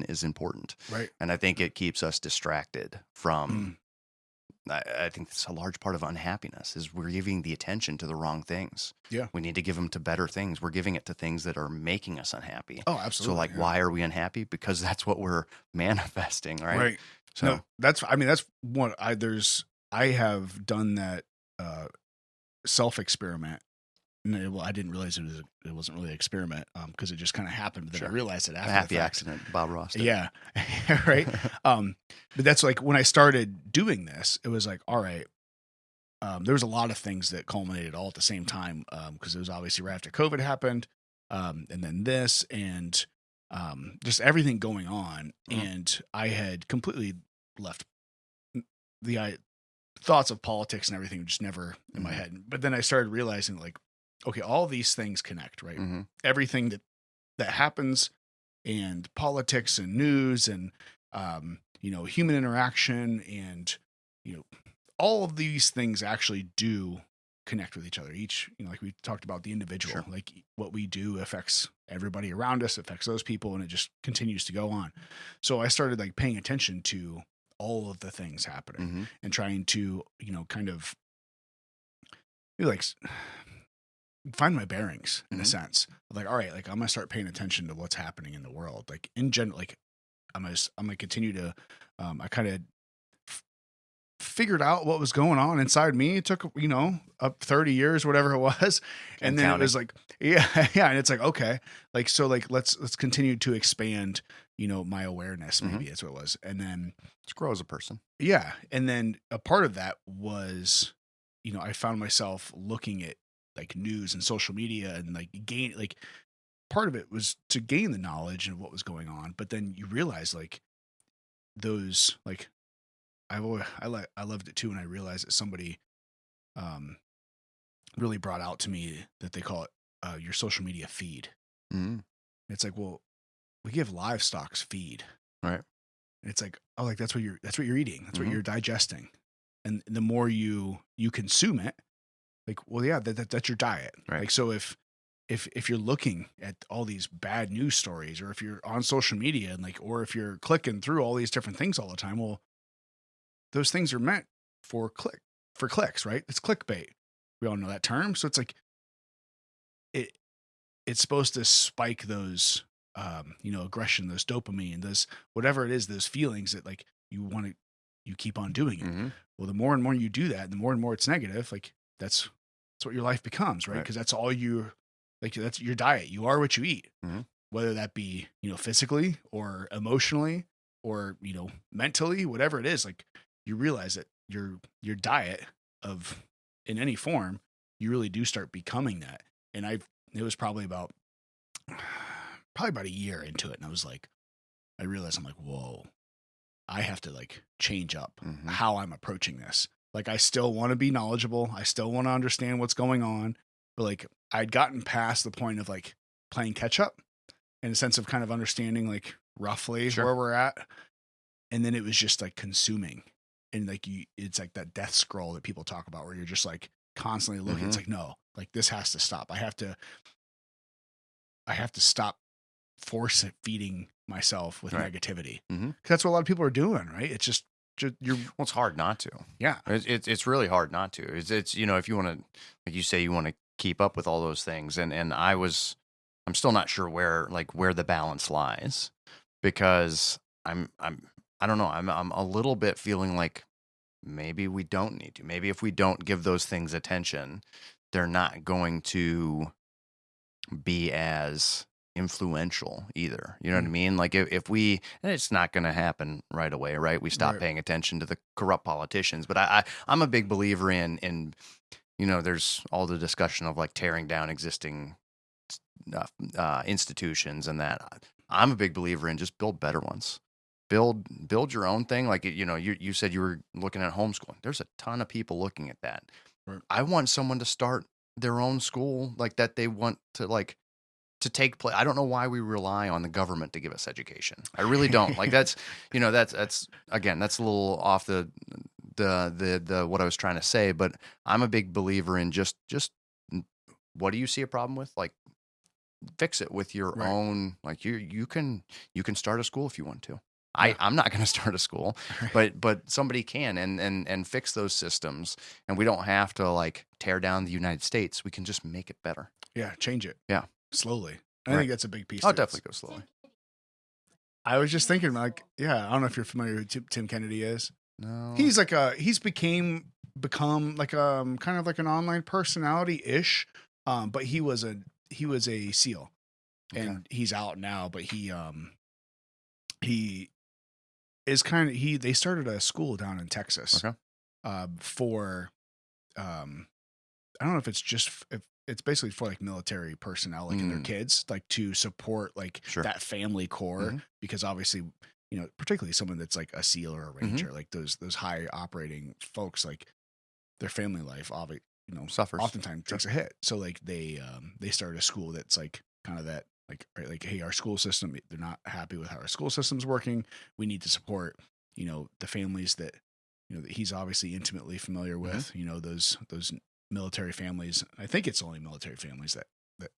is important. Right. And I think it keeps us distracted from, I think it's a large part of unhappiness is we're giving the attention to the wrong things. Yeah. We need to give them to better things. We're giving it to things that are making us unhappy. Oh, absolutely. So like, why are we unhappy? Because that's what we're manifesting, right? Right. So no, that's one, I have done that, self-experiment. No, well, I didn't realize it wasn't really an experiment, because it just kind of happened. But then I realized it after a happy the fact. accident, Bob Ross did. Yeah, right. But that's like when I started doing this, it was like, all right. There was a lot of things that culminated all at the same time, because it was obviously right after COVID happened, and then this, and just everything going on, and I had completely left the thoughts of politics and everything just never in my head. But then I started realizing, like, okay, all these things connect, right? Mm-hmm. Everything that happens, and politics and news and human interaction, and all of these things actually do connect with each other. Each, like we talked about, the individual, Sure. like what we do affects everybody around us, affects those people, and it just continues to go on. So I started like paying attention to all of the things happening and trying to, kind of like find my bearings in a Mhm. sense. Like, all right, like I'm gonna start paying attention to what's happening in the world. Like in general, like I'm gonna continue to, I kind of figured out what was going on inside me. It took, up 30 years, whatever it was. And then it counting. was like, yeah, yeah. And it's like, okay, like, so like, let's continue to expand, my awareness, maybe that's what it was. And then, Just grow as a person. yeah. And then a part of that was, I found myself looking at like news and social media and like like part of it was to gain the knowledge of what was going on. But then you realize like those, like, I loved it too, and I realized that somebody um, really brought out to me that they call it your social media feed. Mm-hmm. It's like, well, we give livestock's feed, Right. and it's like, oh, like that's what you're eating, that's what Mhm. you're digesting, and the more you consume it, like, well, yeah, that's your diet. Right. Like, so if you're looking at all these bad news stories, or if you're on social media and like, or if you're clicking through all these different things all the time, well, those things are meant for clicks, right? It's clickbait. We all know that term. So it's like it it's supposed to spike those aggression, those dopamine, those whatever it is, those feelings that like you keep on doing it. Mm-hmm. Well, the more and more you do that, the more and more it's negative, like that's what your life becomes, right? Right. Because that's all you like, that's your diet. You are what you eat. Mhm. Whether that be, physically or emotionally or, mentally, whatever it is, like you realize that your diet of in any form, you really do start becoming that. And it was probably about a year into it. And I was like, I realized I'm like, whoa, I have to like change up Mhm. how I'm approaching this. Like I still want to be knowledgeable. I still want to understand what's going on. But like I'd gotten past the point of like playing catch up in a sense of kind of understanding like roughly Sure. where we're at. And then it was just like consuming. And like it's like that death scroll that people talk about where you're just like constantly looking. It's like, no, like this has to stop. I have to stop force feeding myself with Right. negativity. Mhm. 'Cause that's what a lot of people are doing, right? It's just you're, Well, it's hard not to. yeah. It's really hard not to. It's if you want to, like you say, you want to keep up with all those things, and I'm still not sure where the balance lies, because I don't know. I'm a little bit feeling like maybe we don't need to. Maybe if we don't give those things attention, they're not going to be as influential either. You know what I mean? Like if we, and it's not going to happen right away, right? We stop Right. paying attention to the corrupt politicians. But I'm a big believer in there's all the discussion of like tearing down existing institutions and that. I'm a big believer in just build better ones. Build your own thing. Like you said you were looking at homeschooling. There's a ton of people looking at that. Right. I want someone to start their own school like that. They want to take place. I don't know why we rely on the government to give us education. I really don't. Like that's again, that's a little off the what I was trying to say, but I'm a big believer in just what do you see a problem with? Like fix it with your Right. own, like you can start a school if you want to. Yeah. I'm not going to start a school, but somebody can and fix those systems, and we don't have to like tear down the United States. We can just make it better. Yeah. Change it. Yeah. Slowly. I Right. think that's a big piece. I'll definitely go slowly. I was just thinking like, yeah, I don't know if you're familiar with who Tim Kennedy is. No. He's like he's become like kind of like an online personality ish. But he was a SEAL, and he's out now, but he is kind of they started a school down in Texas. Okay. For I don't know if it's just if it's basically for like military personnel, like and their kids, like to support like Sure. that family core, because obviously, particularly someone that's like a SEAL or a Ranger, like those high operating folks, like their family life, obviously, Suffers. oftentimes takes a hit. So like they started a school that's like kind of that, like, right, like, hey, our school system, they're not happy with how our school system's working. We need to support, the families that, that he's obviously intimately familiar with, those military families. I think it's only military families that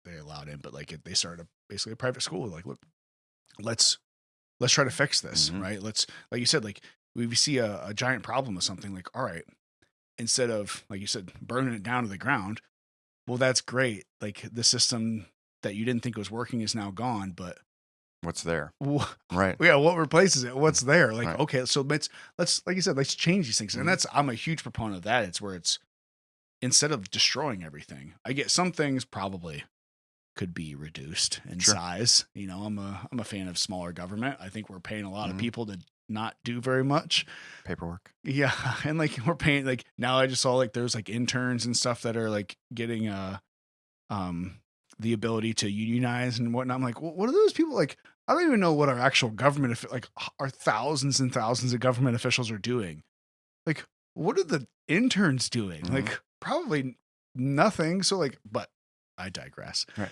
they allowed in, but like they started basically a private school. Like, look, let's try to fix this, right? Let's, like you said, like we see a giant problem with something, like, all right, instead of, like you said, burning it down to the ground, well, that's great. Like the system that you didn't think was working is now gone, but What's there? Right. Yeah, what replaces it? What's there? Like, Right. okay, so let's like you said, let's change these things. And I'm a huge proponent of that. It's where it's instead of destroying everything, I get some things probably could be reduced in size. You know, I'm a fan of smaller government. I think we're paying a lot of people to not do very much Paperwork. Yeah, and like we're paying like now I just saw like there's like interns and stuff that are like getting the ability to unionize and whatnot. I'm like, what are those people like? I don't even know what our actual government like our thousands and thousands of government officials are doing. Like, what are the interns doing? Like, probably nothing. So like, but I digress. Right.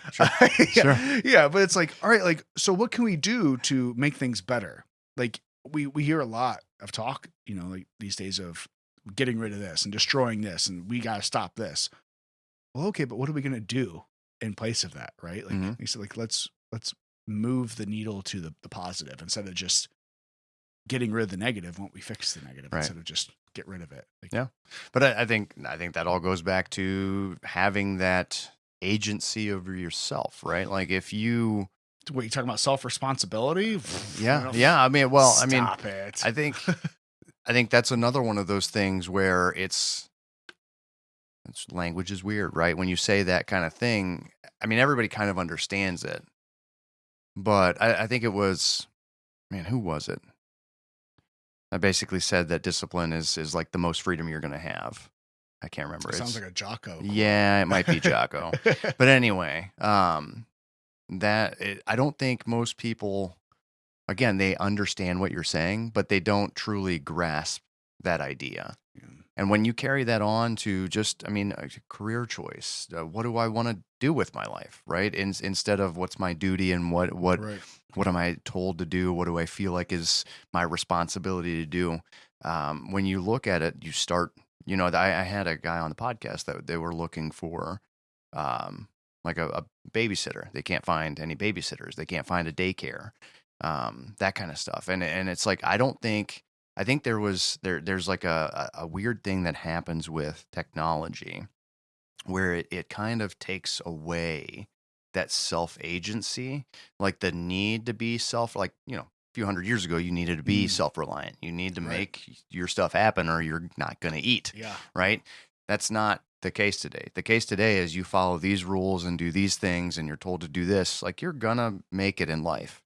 Sure. Yeah, but it's like, all right, like, so what can we do to make things better? Like, we hear a lot of talk, you know, like these days of getting rid of this and destroying this, and we got to stop this. Well, okay, but what are we going to do in place of that, right? Like you said, like let's move the needle to the positive instead of just getting rid of the negative. Won't we fix the negative instead of just get rid of it? Like, yeah, but I think that all goes back to having that agency over yourself, right? Like if you what, you talking about self-responsibility? Yeah. I mean, well, Stop it. I think that's another one of those things where it's language is weird, right? When you say that kind of thing, I mean, everybody kind of understands it. But I think it was, man, who was it? I basically said that discipline is like the most freedom you're going to have. I can't remember. It sounds like a Jocko. Yeah, it might be Jocko. But anyway, I don't think most people, again, they understand what you're saying, but they don't truly grasp that idea. Yeah. And when you carry that on to just, I mean, a career choice, what do I want to do with my life, right? Instead of what's my duty and what am I told to do? What do I feel like is my responsibility to do? When you look at it, you start, you know, I had a guy on the podcast that they were looking for like a babysitter. They can't find any babysitters. They can't find a daycare, that kind of stuff. And it's like, I think there's like a weird thing that happens with technology where it kind of takes away that self-agency, like the need to be like, you know, a few hundred years ago, you needed to be self-reliant. You need to make your stuff happen or you're not going to eat. Yeah. Right. That's not the case today. The case today is you follow these rules and do these things and you're told to do this, like you're going to make it in life.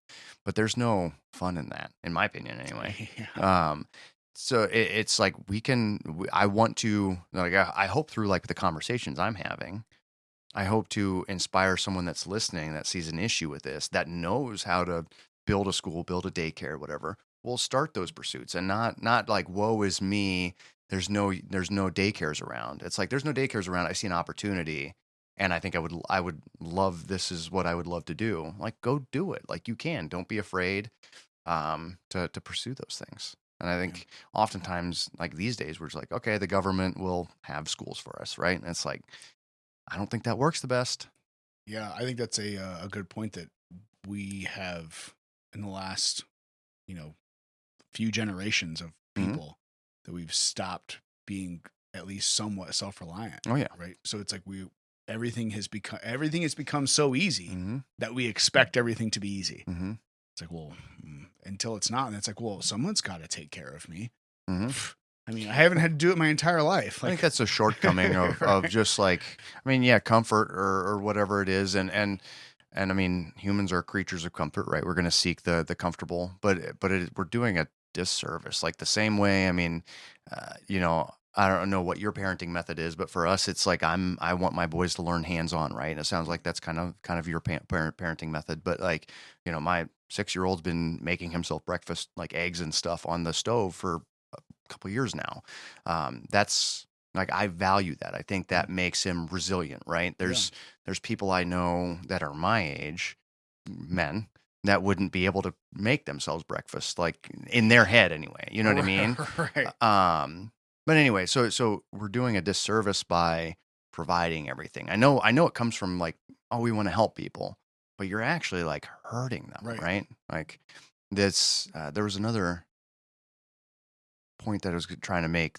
But there's no fun in that, in my opinion, anyway. Yeah. So it's like I want to, like, I hope through like the conversations I'm having, I hope to inspire someone that's listening that sees an issue with this, that knows how to build a school, build a daycare, whatever. We'll start those pursuits and not like, woe is me. There's no daycares around. It's like, there's no daycares around. I see an opportunity. And I think I would love, this is what I would love to do. Like, go do it. Like you can, don't be afraid, to pursue those things. And I think oftentimes, like these days, we're just like, okay, the government will have schools for us, right? And it's like, I don't think that works the best. Yeah, I think that's a good point that we have in the last, you know, few generations of people that we've stopped being at least somewhat self-reliant. Oh yeah. Right. So it's like everything has become so easy that we expect everything to be easy. It's like, well, until it's not, and it's like, well, someone's got to take care of me. I mean, I haven't had to do it my entire life. I think that's a shortcoming of just like, I mean, yeah, comfort or whatever it is. And I mean, humans are creatures of comfort, right? We're going to seek the comfortable, but we're doing a disservice. Like the same way, I mean, you know, I don't know what your parenting method is, but for us, it's like I want my boys to learn hands-on, right? And it sounds like that's kind of your parenting method. But like, you know, my 6-year-old's been making himself breakfast, like eggs and stuff on the stove for a couple years now. That's like, I value that. I think that makes him resilient, right? There's people I know that are my age, men, that wouldn't be able to make themselves breakfast, like in their head anyway. You know what I mean? Right. But anyway, so we're doing a disservice by providing everything. I know it comes from like, oh, we want to help people, but you're actually like hurting them, right? Like this, there was another point that I was trying to make.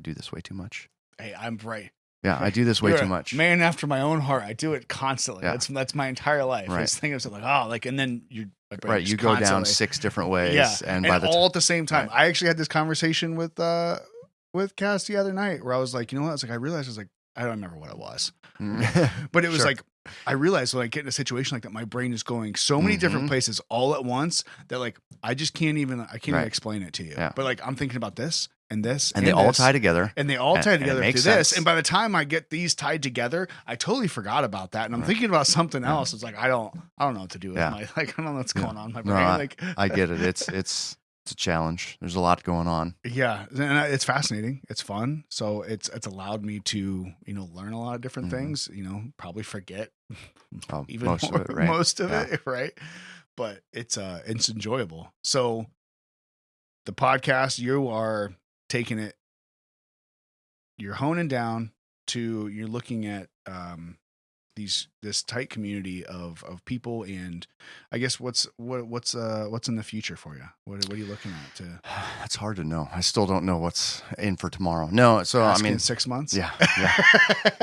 do this way too much. Hey, I'm right. Yeah, I do this way too much. Man after my own heart. I do it constantly. Yeah. That's my entire life. Right. It's thinking of something like, oh, like, and then you you go down 6 different ways. Yeah, and by all at the same time. Right. I actually had this conversation with Cass the other night where I was like, you know what? I was like, I realized I was like, I don't remember what it was, but it was like, I realized when I get in a situation like that, my brain is going so many different places all at once that like, I can't even explain it to you. Yeah. But like, I'm thinking about this and this, and they all tie together. And they all tie together through this. And by the time I get these tied together, I totally forgot about that. And I'm thinking about something else. It's like, I don't know what to do with my, like, I don't know what's going on in my brain. I get it. It's a challenge. There's a lot going on. Yeah. And it's fascinating. It's fun. So it's allowed me to, learn a lot of different things, probably forget even most of it, right? Most of it. Right. But it's enjoyable. So the podcast, you are taking it, you're honing down to, you're looking at this tight community of people, and I guess what's in the future for you? What are you looking at? That's hard to know. I still don't know what's in for tomorrow. No, so I mean 6 months. Yeah,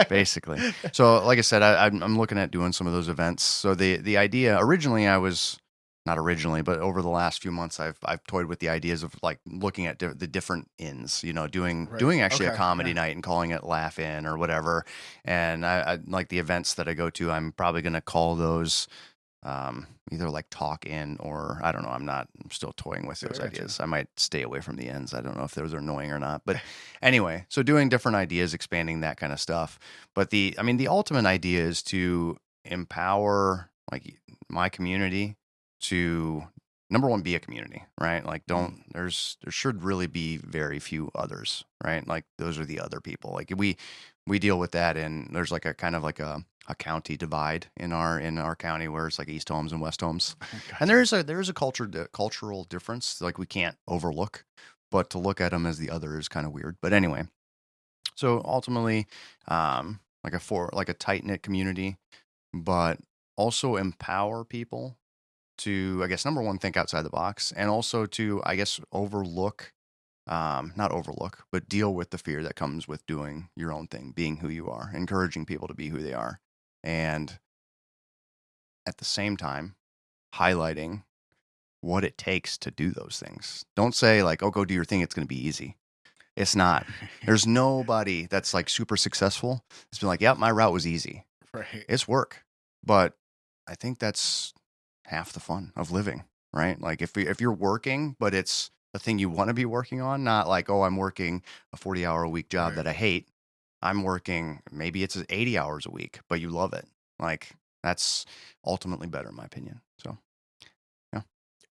basically. So like I said, I'm looking at doing some of those events. So the idea originally, not originally, but over the last few months, I've toyed with the ideas of like looking at the different ins, doing actually a comedy night and calling it Laugh In or whatever. And I like the events that I go to, I'm probably going to call those either like Talk In, or I don't know. I'm still toying with those ideas. I might stay away from the ends. I don't know if those are annoying or not, but anyway, so doing different ideas, expanding that kind of stuff. But the ultimate idea is to empower like my community to, number one, be a community, right? Like there should really be very few others, right? Like those are the other people. Like we deal with that, and there's like a kind of like a county divide in our county where it's like East Homes and West Homes. Gotcha. And there's a cultural difference like we can't overlook, but to look at them as the other is kind of weird. But anyway, so ultimately, like a tight knit community, but also empower people to, I guess, number one, think outside the box, and also to, I guess, not overlook, but deal with the fear that comes with doing your own thing, being who you are, encouraging people to be who they are, and at the same time, highlighting what it takes to do those things. Don't say like, oh, go do your thing, it's going to be easy. It's not. There's nobody that's like super successful. It's been like, yep, my route was easy. Right. It's work, but I think that's half the fun of living, right? Like if you're working, but it's the thing you want to be working on, not like, oh, I'm working a 40-hour-a-week job that I hate. I'm working, maybe it's 80 hours a week, but you love it. Like that's ultimately better in my opinion. So, yeah.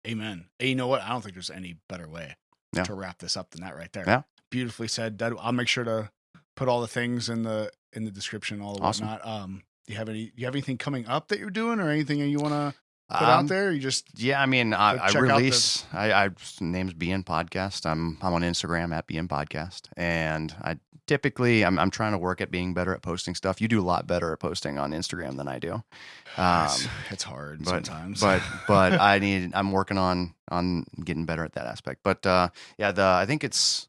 Amen. Hey, you know what? I don't think there's any better way to wrap this up than that right there. Yeah. Beautifully said. I'll make sure to put all the things in the description, all the whatnot. Do you have anything coming up that you're doing, or anything you want to put out there? You just I mean, I release. I name's BN Podcast. I'm on Instagram at BN Podcast, and I typically I'm trying to work at being better at posting stuff. You do a lot better at posting on Instagram than I do. It's hard sometimes, but I'm working on getting better at that aspect. But I think it's.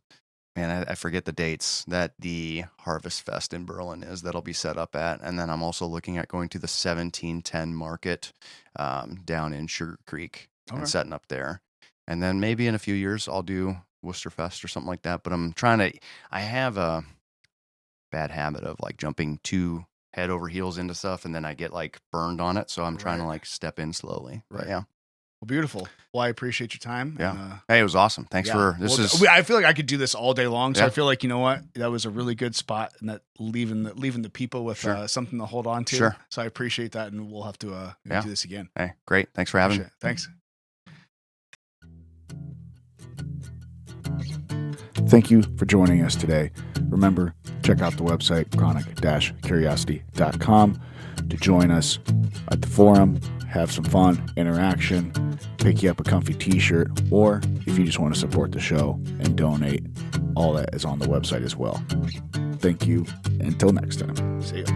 Man, I forget the dates that the Harvest Fest in Berlin is that'll be set up at. And then I'm also looking at going to the 1710 market down in Sugar Creek and setting up there. And then maybe in a few years I'll do Worcester Fest or something like that. But I have a bad habit of like jumping too head over heels into stuff, and then I get like burned on it. So I'm trying to like step in slowly. Right. But yeah. Well, beautiful. Well, I appreciate your time. Yeah. And, hey, it was awesome. Thanks for this. I feel like I could do this all day long. So I feel like, you know what, that was a really good spot, and that leaving the people with something to hold on to. Sure. So I appreciate that, and we'll have to do this again. Hey, great. Thanks for having me. Thanks. Thank you for joining us today. Remember, check out the website, chronic-curiosity.com, to join us at the forum, have some fun, interaction, pick you up a comfy t-shirt, or if you just want to support the show and donate, all that is on the website as well. Thank you. Until next time. See ya.